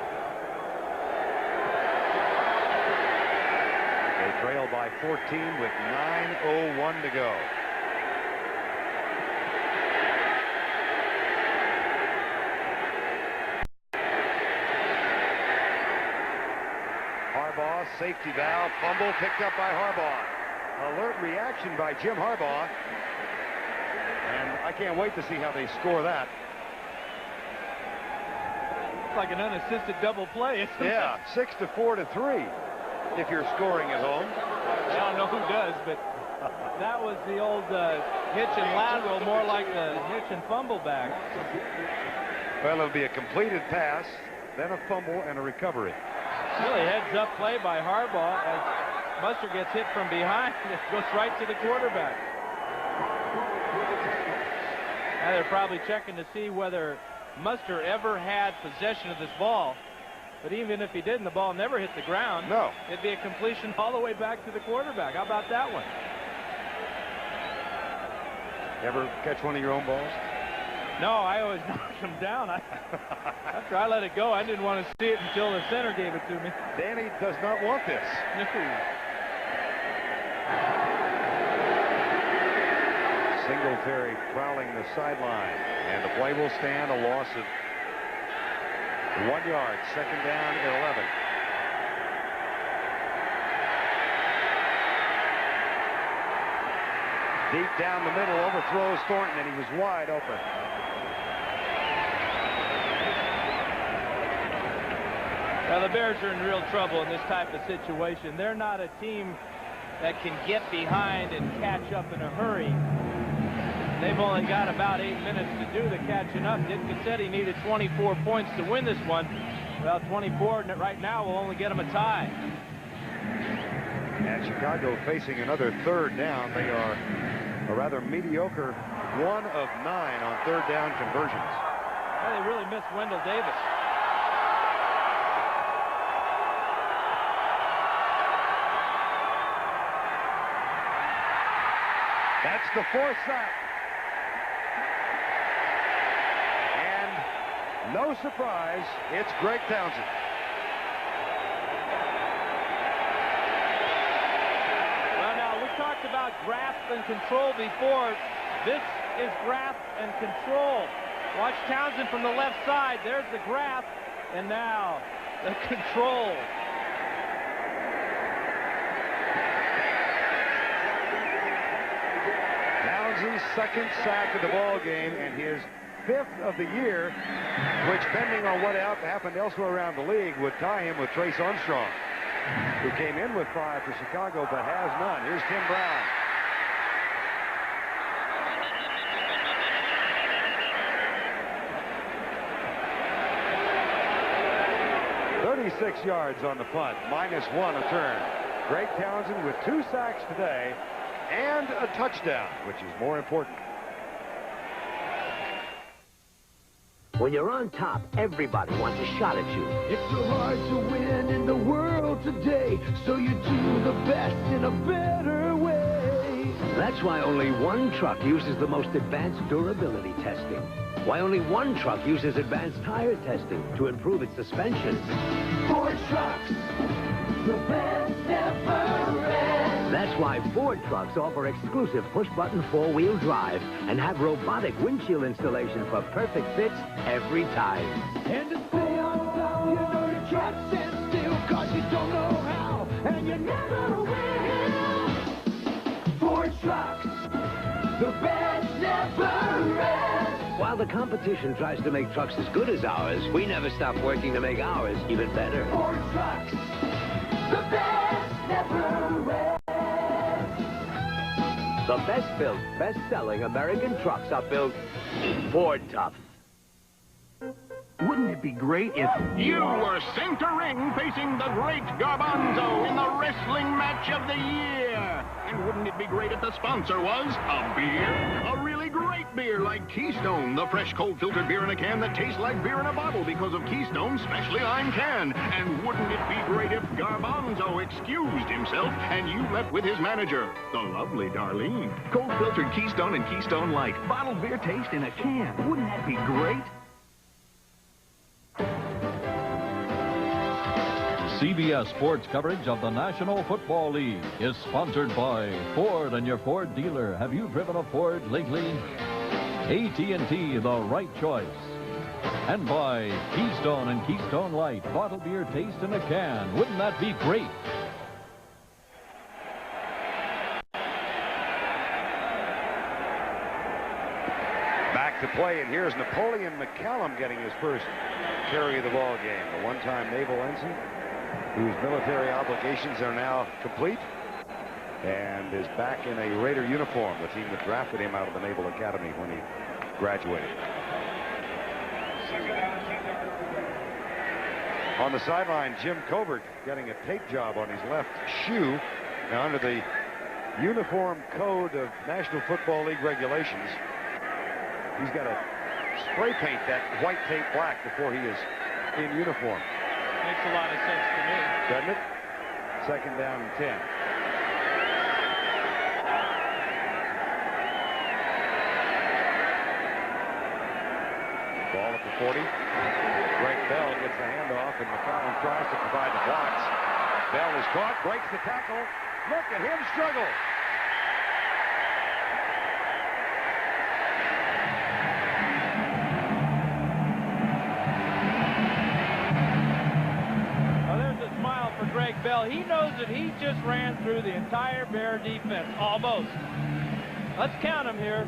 They trail by 14 with 9:01 to go. Harbaugh, safety valve, fumble picked up by Harbaugh. Alert reaction by Jim Harbaugh. And I can't wait to see how they score that. It's like an unassisted double play. Yeah, 6-4 to 3 if you're scoring at home. I don't know who does, but that was the old hitch and lateral, more like the hitch and fumble back. Well, it'll be a completed pass, then a fumble and a recovery. Really heads-up play by Harbaugh as Buster gets hit from behind. It goes right to the quarterback. Now they're probably checking to see whether Muster ever had possession of this ball. But even if he didn't, the ball never hit the ground. No. It'd be a completion all the way back to the quarterback. How about that one? Ever catch one of your own balls? No, I always knocked them down. After I let it go, I didn't want to see it until the center gave it to me. Danny does not want this. Singletary prowling the sideline, and the play will stand, a loss of 1 yard, 2nd down at 11. Deep down the middle, overthrows Thornton, and he was wide open. Now, the Bears are in real trouble in this type of situation. They're not a team that can get behind and catch up in a hurry. They've only got about 8 minutes to do the catching up. Ditka said he needed 24 points to win this one. Well, 24 right now will only get them a tie. And Chicago facing another 3rd down. They are a rather mediocre 1 of 9 on 3rd down conversions. Well, they really missed Wendell Davis. That's the 4th sack. And no surprise, it's Greg Townsend. Well, now, we talked about grasp and control before. This is grasp and control. Watch Townsend from the left side. There's the grasp, and now the control. Townsend's 2nd sack of the ball game and his 5th of the year, which, pending on what happened elsewhere around the league, would tie him with Trace Armstrong, who came in with 5 for Chicago but has none. Here's Tim Brown. 36 yards on the punt, -1 a turn. Greg Townsend with 2 sacks today and a touchdown, which is more important. When you're on top, everybody wants a shot at you. It's so hard to win in the world today, so you do the best in a better way. That's why only one truck uses the most advanced durability testing. Why only one truck uses advanced tire testing to improve its suspension. Ford trucks, the best ever ran. That's why Ford trucks offer exclusive push-button 4-wheel drive and have robotic windshield installation for perfect fits every time. And to stay on top, you know you can't stand still, cause you don't know how, and you never will. Ford trucks, the best ever ran. While the competition tries to make trucks as good as ours, we never stop working to make ours even better. Ford Trucks, the best never rests. The best-built, best-selling American trucks are built Ford Tough. Wouldn't it be great if you were center-ring facing the great Garbanzo in the wrestling match of the year? And wouldn't it be great if the sponsor was a beer? A really great beer like Keystone, the fresh cold-filtered beer in a can that tastes like beer in a bottle because of Keystone's specially lined can. And wouldn't it be great if Garbanzo excused himself and you left with his manager, the lovely Darlene? Cold-filtered Keystone and Keystone Light. Bottled beer taste in a can. Wouldn't that be great? CBS Sports coverage of the National Football League is sponsored by Ford and your Ford dealer. Have you driven a Ford lately? AT&T, the right choice. And by Keystone and Keystone Light, bottled beer taste in a can. Wouldn't that be great? Back to play, and here's Napoleon McCallum getting his first carry of the ball game. The one-time naval ensign whose military obligations are now complete and is back in a Raider uniform, the team that drafted him out of the Naval Academy when he graduated. On the sideline, Jim Covert getting a tape job on his left shoe. Now, under the uniform code of National Football League regulations, he's got to spray paint that white tape black before he is in uniform. Makes a lot of sense to me. Doesn't it? Second down and 10. Ball at the 40. Greg Bell gets the handoff, and McCollum tries to provide the blocks. Bell is caught, breaks the tackle. Look at him struggle. Greg Bell. He knows that he just ran through the entire Bear defense, almost. Let's count them here.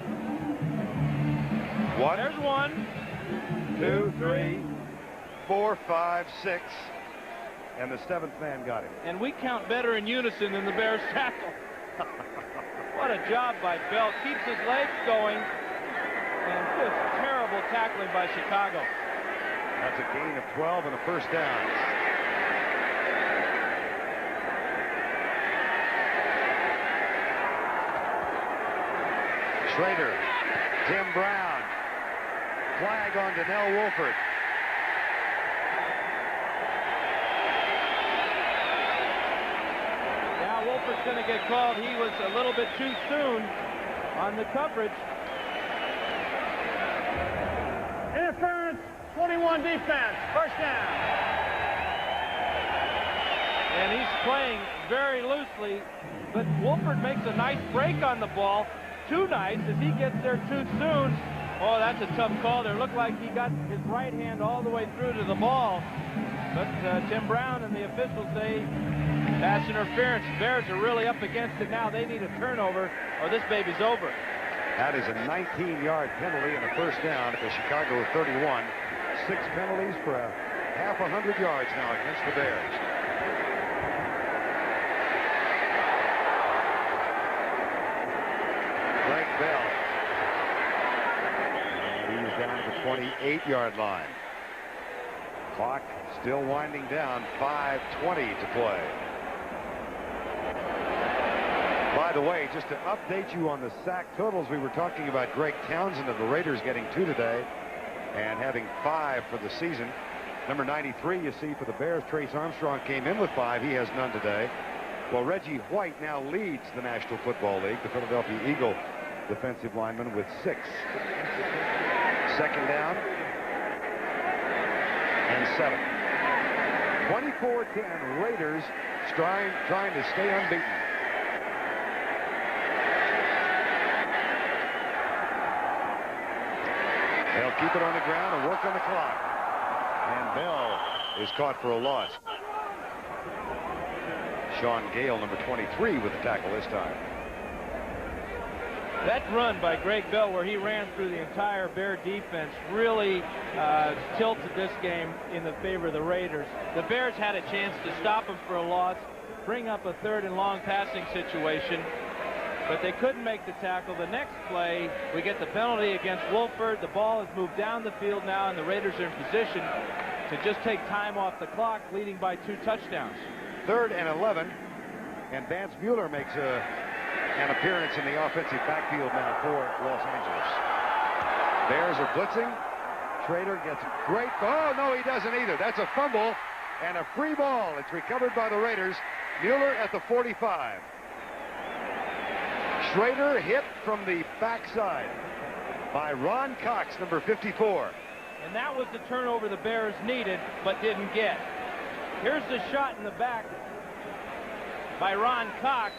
One. There's 1, 2, 3, 4, 5, 6, and the 7th man got him. And we count better in unison than the Bears tackle. What a job by Bell. Keeps his legs going, and just terrible tackling by Chicago. That's a gain of 12 and a first down. Schrader, Tim Brown, flag on Donnell Wolford. Now Wolford's going to get called. He was a little bit too soon on the coverage. Interference, 21 defense, first down. And he's playing very loosely, but Wolford makes a nice break on the ball. Too nice as he gets there too soon. Oh, that's a tough call there. Looked like he got his right hand all the way through to the ball. But Tim Brown and the officials say pass interference. Bears are really up against it now. They need a turnover or this baby's over. That is a 19-yard penalty and a first down at the Chicago 31. 6 penalties for a half 100 yards now against the Bears. Greg Bell. And he's down to the 28-yard line. Clock still winding down. 5:20 to play. By the way, just to update you on the sack totals, we were talking about Greg Townsend of the Raiders getting 2 today and having 5 for the season. Number 93, you see, for the Bears, Trace Armstrong came in with 5. He has none today. Well, Reggie White now leads the National Football League, the Philadelphia Eagle defensive lineman, with 6. Second down and 7. 24-10, Raiders trying to stay unbeaten. They'll keep it on the ground and work on the clock. And Bell is caught for a loss. Sean Gale, number 23, with the tackle this time. That run by Greg Bell, where he ran through the entire Bear defense, really tilted this game in the favor of the Raiders. The Bears had a chance to stop him for a loss, bring up a 3rd and long passing situation, but they couldn't make the tackle. The next play, we get the penalty against Wolford. The ball has moved down the field now, and the Raiders are in position to just take time off the clock, leading by 2 touchdowns. 3rd and 11, and Vance Mueller makes an appearance in the offensive backfield now for Los Angeles. Bears are blitzing. Schrader gets a great. Oh, no, he doesn't either. That's a fumble and a free ball. It's recovered by the Raiders. Mueller at the 45. Schrader hit from the backside by Ron Cox, number 54. And that was the turnover the Bears needed but didn't get. Here's the shot in the back by Ron Cox.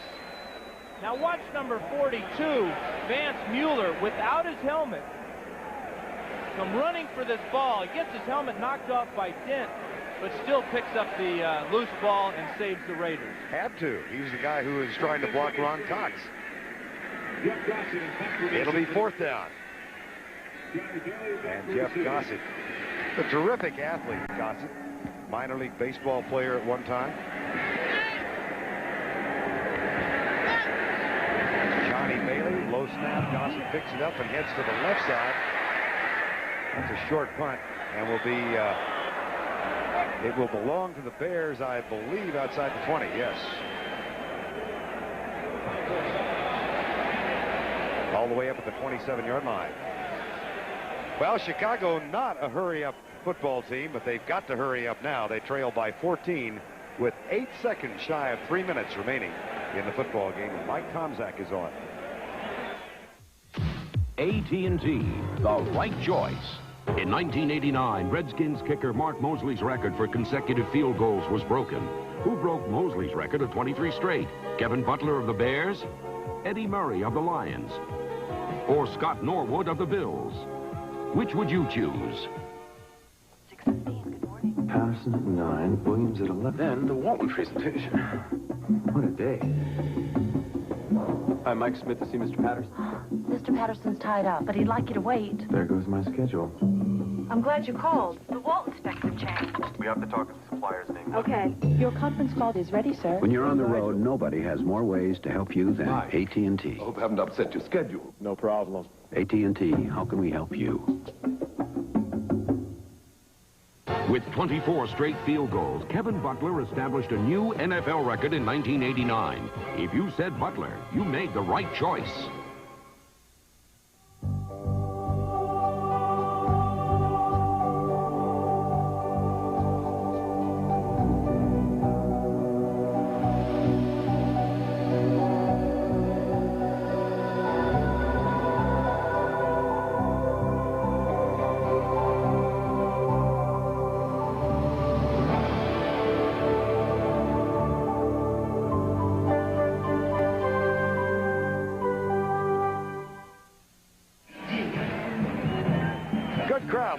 Now watch number 42, Vance Mueller, without his helmet, come running for this ball. He gets his helmet knocked off by Dent, but still picks up the loose ball and saves the Raiders. Had to. He's the guy who is trying to block Ron Cox. It'll be 4th down. And Jeff Gossett, a terrific athlete, Gossett. Minor league baseball player at one time. Johnny Bailey, low snap. Gossett picks it up and heads to the left side. That's a short punt and will be, it will belong to the Bears, I believe, outside the 20, yes. All the way up at the 27-yard line. Well, Chicago not a hurry-up football team, but they've got to hurry up now. They trail by 14 with 8 seconds shy of 3 minutes remaining in the football game. And Mike Tomczak is on. AT&T, the right choice. In 1989, Redskins kicker Mark Mosley's record for consecutive field goals was broken. Who broke Mosley's record of 23 straight? Kevin Butler of the Bears? Eddie Murray of the Lions? Or Scott Norwood of the Bills? Which would you choose? Patterson at 9, Williams at 11. Then the Walton presentation. What a day. Hi, Mike Smith to see Mr. Patterson. Mr. Patterson's tied up, but he'd like you to wait. There goes my schedule. I'm glad you called. The Walton specs have changed. We have to talk to the suppliers named. Okay. Your conference call is ready, sir. When you're on the road, nobody has more ways to help you than AT&T. Hope I haven't upset your schedule. No problem. AT&T, how can we help you? With 24 straight field goals, Kevin Butler established a new NFL record in 1989. If you said Butler, you made the right choice.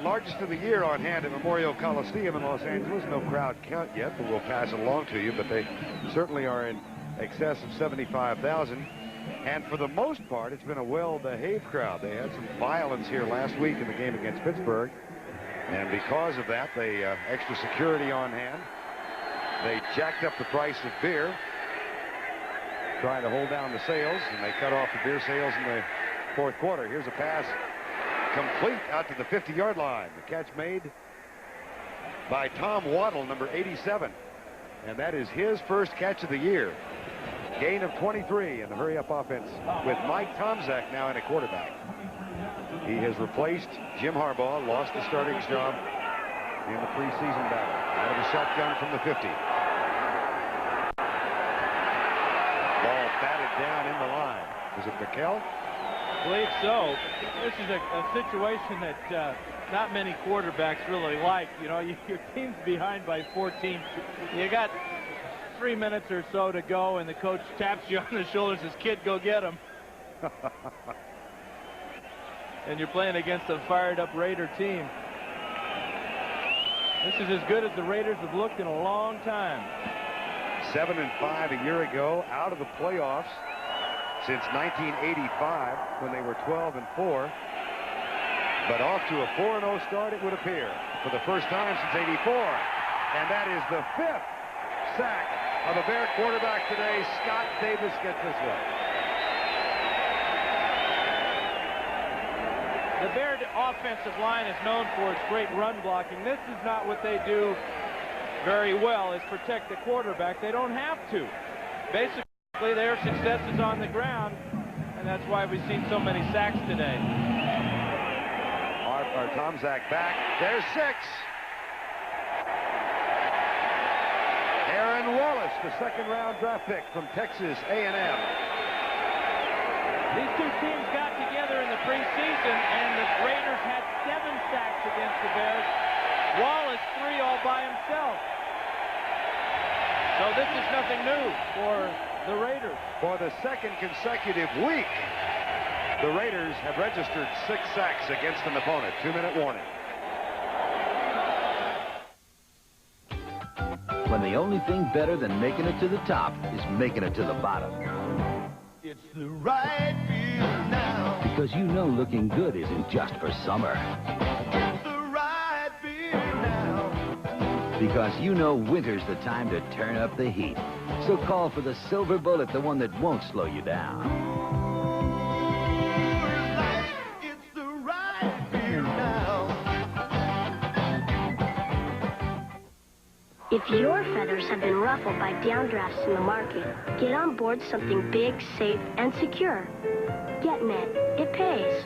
Largest of the year on hand at Memorial Coliseum in Los Angeles. No crowd count yet, but we'll pass it along to you. But they certainly are in excess of 75,000. And for the most part, it's been a well-behaved crowd. They had some violence here last week in the game against Pittsburgh. And because of that, they extra security on hand. They jacked up the price of beer, trying to hold down the sales, and they cut off the beer sales in the 4th quarter. Here's a pass. Complete out to the 50-yard line. The catch made by Tom Waddle, number 87. And that is his first catch of the year. Gain of 23 in the hurry-up offense with Mike Tomczak now in a quarterback. He has replaced Jim Harbaugh, lost the starting job in the preseason battle. Out of the shotgun from the 50. Ball batted down in the line. Is it McKell? I believe so. This is a situation that not many quarterbacks really like. You know, your team's behind by 14. You got 3 minutes or so to go, and the coach taps you on the shoulder and says, "Kid, go get him." And you're playing against a fired-up Raider team. This is as good as the Raiders have looked in a long time. 7-5 a year ago, out of the playoffs. since 1985 when they were 12-4. But off to a 4-0 start, it would appear, for the first time since '84. And that is the 5th sack of a Bear quarterback today. Scott Davis gets this one. The Bear offensive line is known for its great run blocking. This is not what they do very well, is protect the quarterback. They don't have to. Basically, their success is on the ground, and that's why we've seen so many sacks today. Our Tom Zach back. There's 6. Aaron Wallace, the second-round draft pick from Texas A&M. These two teams got together in the preseason, and the Raiders had 7 sacks against the Bears. Wallace 3 all by himself. So this is nothing new for the Raiders. For the second consecutive week, the Raiders have registered 6 sacks against an opponent. 2-minute warning. When the only thing better than making it to the top is making it to the bottom. It's the right feel now. Because you know looking good isn't just for summer. It's the right feel now. Because you know winter's the time to turn up the heat. So call for the Silver Bullet, the one that won't slow you down. If your feathers have been ruffled by downdrafts in the market, get on board something big, safe, and secure. GetNet. It pays.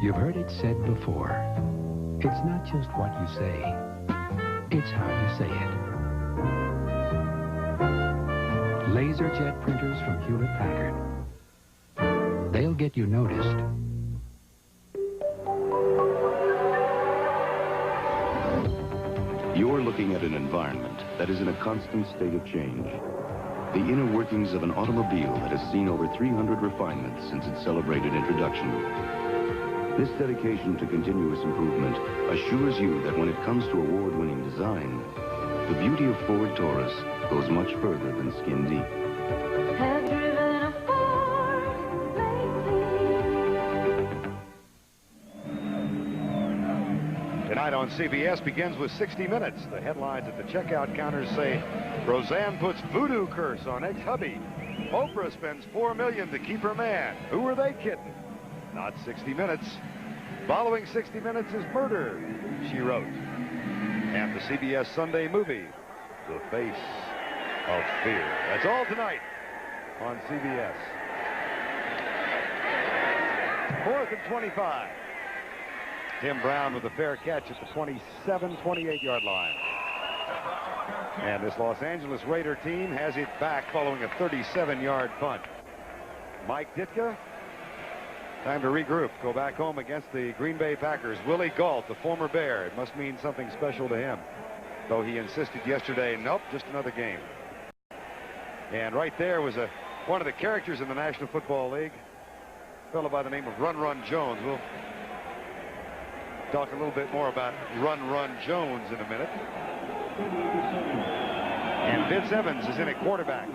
You've heard it said before. It's not just what you say. It's how you say it. LaserJet printers from Hewlett-Packard. They'll get you noticed. You're looking at an environment that is in a constant state of change. The inner workings of an automobile that has seen over 300 refinements since its celebrated introduction. This dedication to continuous improvement assures you that when it comes to award-winning design, the beauty of Ford Taurus goes much further than skin deep. Have driven a Ford lately. Tonight on CBS begins with 60 Minutes. The headlines at the checkout counters say, Roseanne puts voodoo curse on ex-hubby. Oprah spends $4 million to keep her man. Who are they kidding? Not 60 Minutes. Following 60 Minutes is Murder, She Wrote. And the CBS Sunday movie, The Face of Fear. That's all tonight on CBS. 4th and 25. Tim Brown with a fair catch at the 27-28-yard line. And this Los Angeles Raider team has it back following a 37-yard punt. Mike Ditka, time to regroup, go back home against the Green Bay Packers. Willie Gault, the former Bear, it must mean something special to him, though he insisted yesterday, nope, just another game. And right there was one of the characters in the National Football League, a fellow by the name of Run Run Jones. We'll talk a little bit more about Run Run Jones in a minute. And Vince Evans is in at quarterback.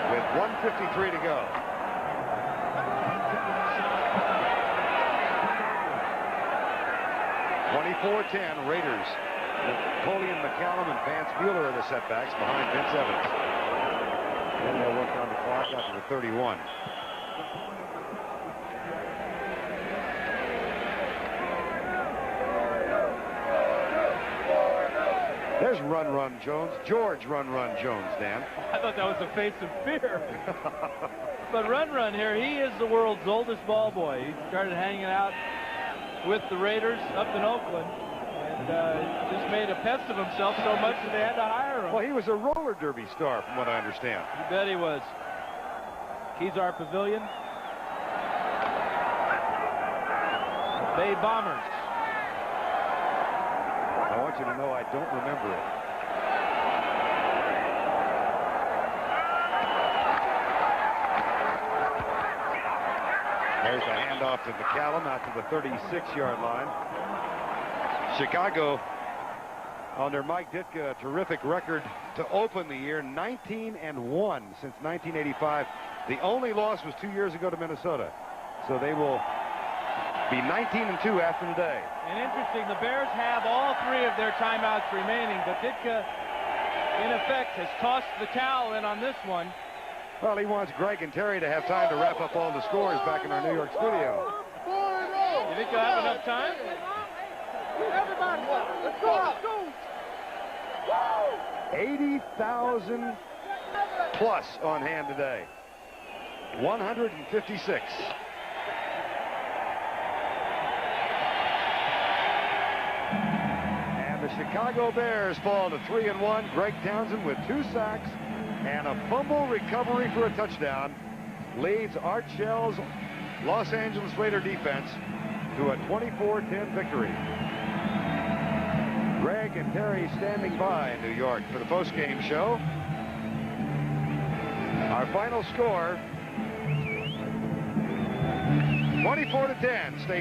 With 1:53 to go. (24-10) Raiders. Napoleon McCallum and Vance Mueller are the setbacks behind Vince Evans. Then they'll work on the clock after the 31. There's Run Run Jones. George Run Run Jones, Dan. I thought that was the face of fear. But Run Run here, he is the world's oldest ball boy. He started hanging out with the Raiders up in Oakland and just made a pest of himself so much that they had to hire him. Well, he was a roller derby star, from what I understand. You bet he was. Kezar Pavilion. Bay Bombers. I want you to know I don't remember it. There's a handoff to McCallum out to the 36-yard line. Chicago, under Mike Ditka, a terrific record to open the year, 19-1 since 1985. The only loss was 2 years ago to Minnesota. So they will be 19-2 after today. And interesting, the Bears have all 3 of their timeouts remaining, but Ditka, in effect, has tossed the towel in on this one. Well, he wants Greg and Terry to have time to wrap up all the scores back in our New York studio. You think they'll have enough time? Everybody, let's go. 80,000 plus on hand today. 156. And the Chicago Bears fall to 3-1. Greg Townsend with 2 sacks and a fumble recovery for a touchdown leads Art Shell's Los Angeles Raider defense to a 24-10 victory. Greg and Terry standing by in New York for the postgame show. Our final score, 24-10. Stay tuned.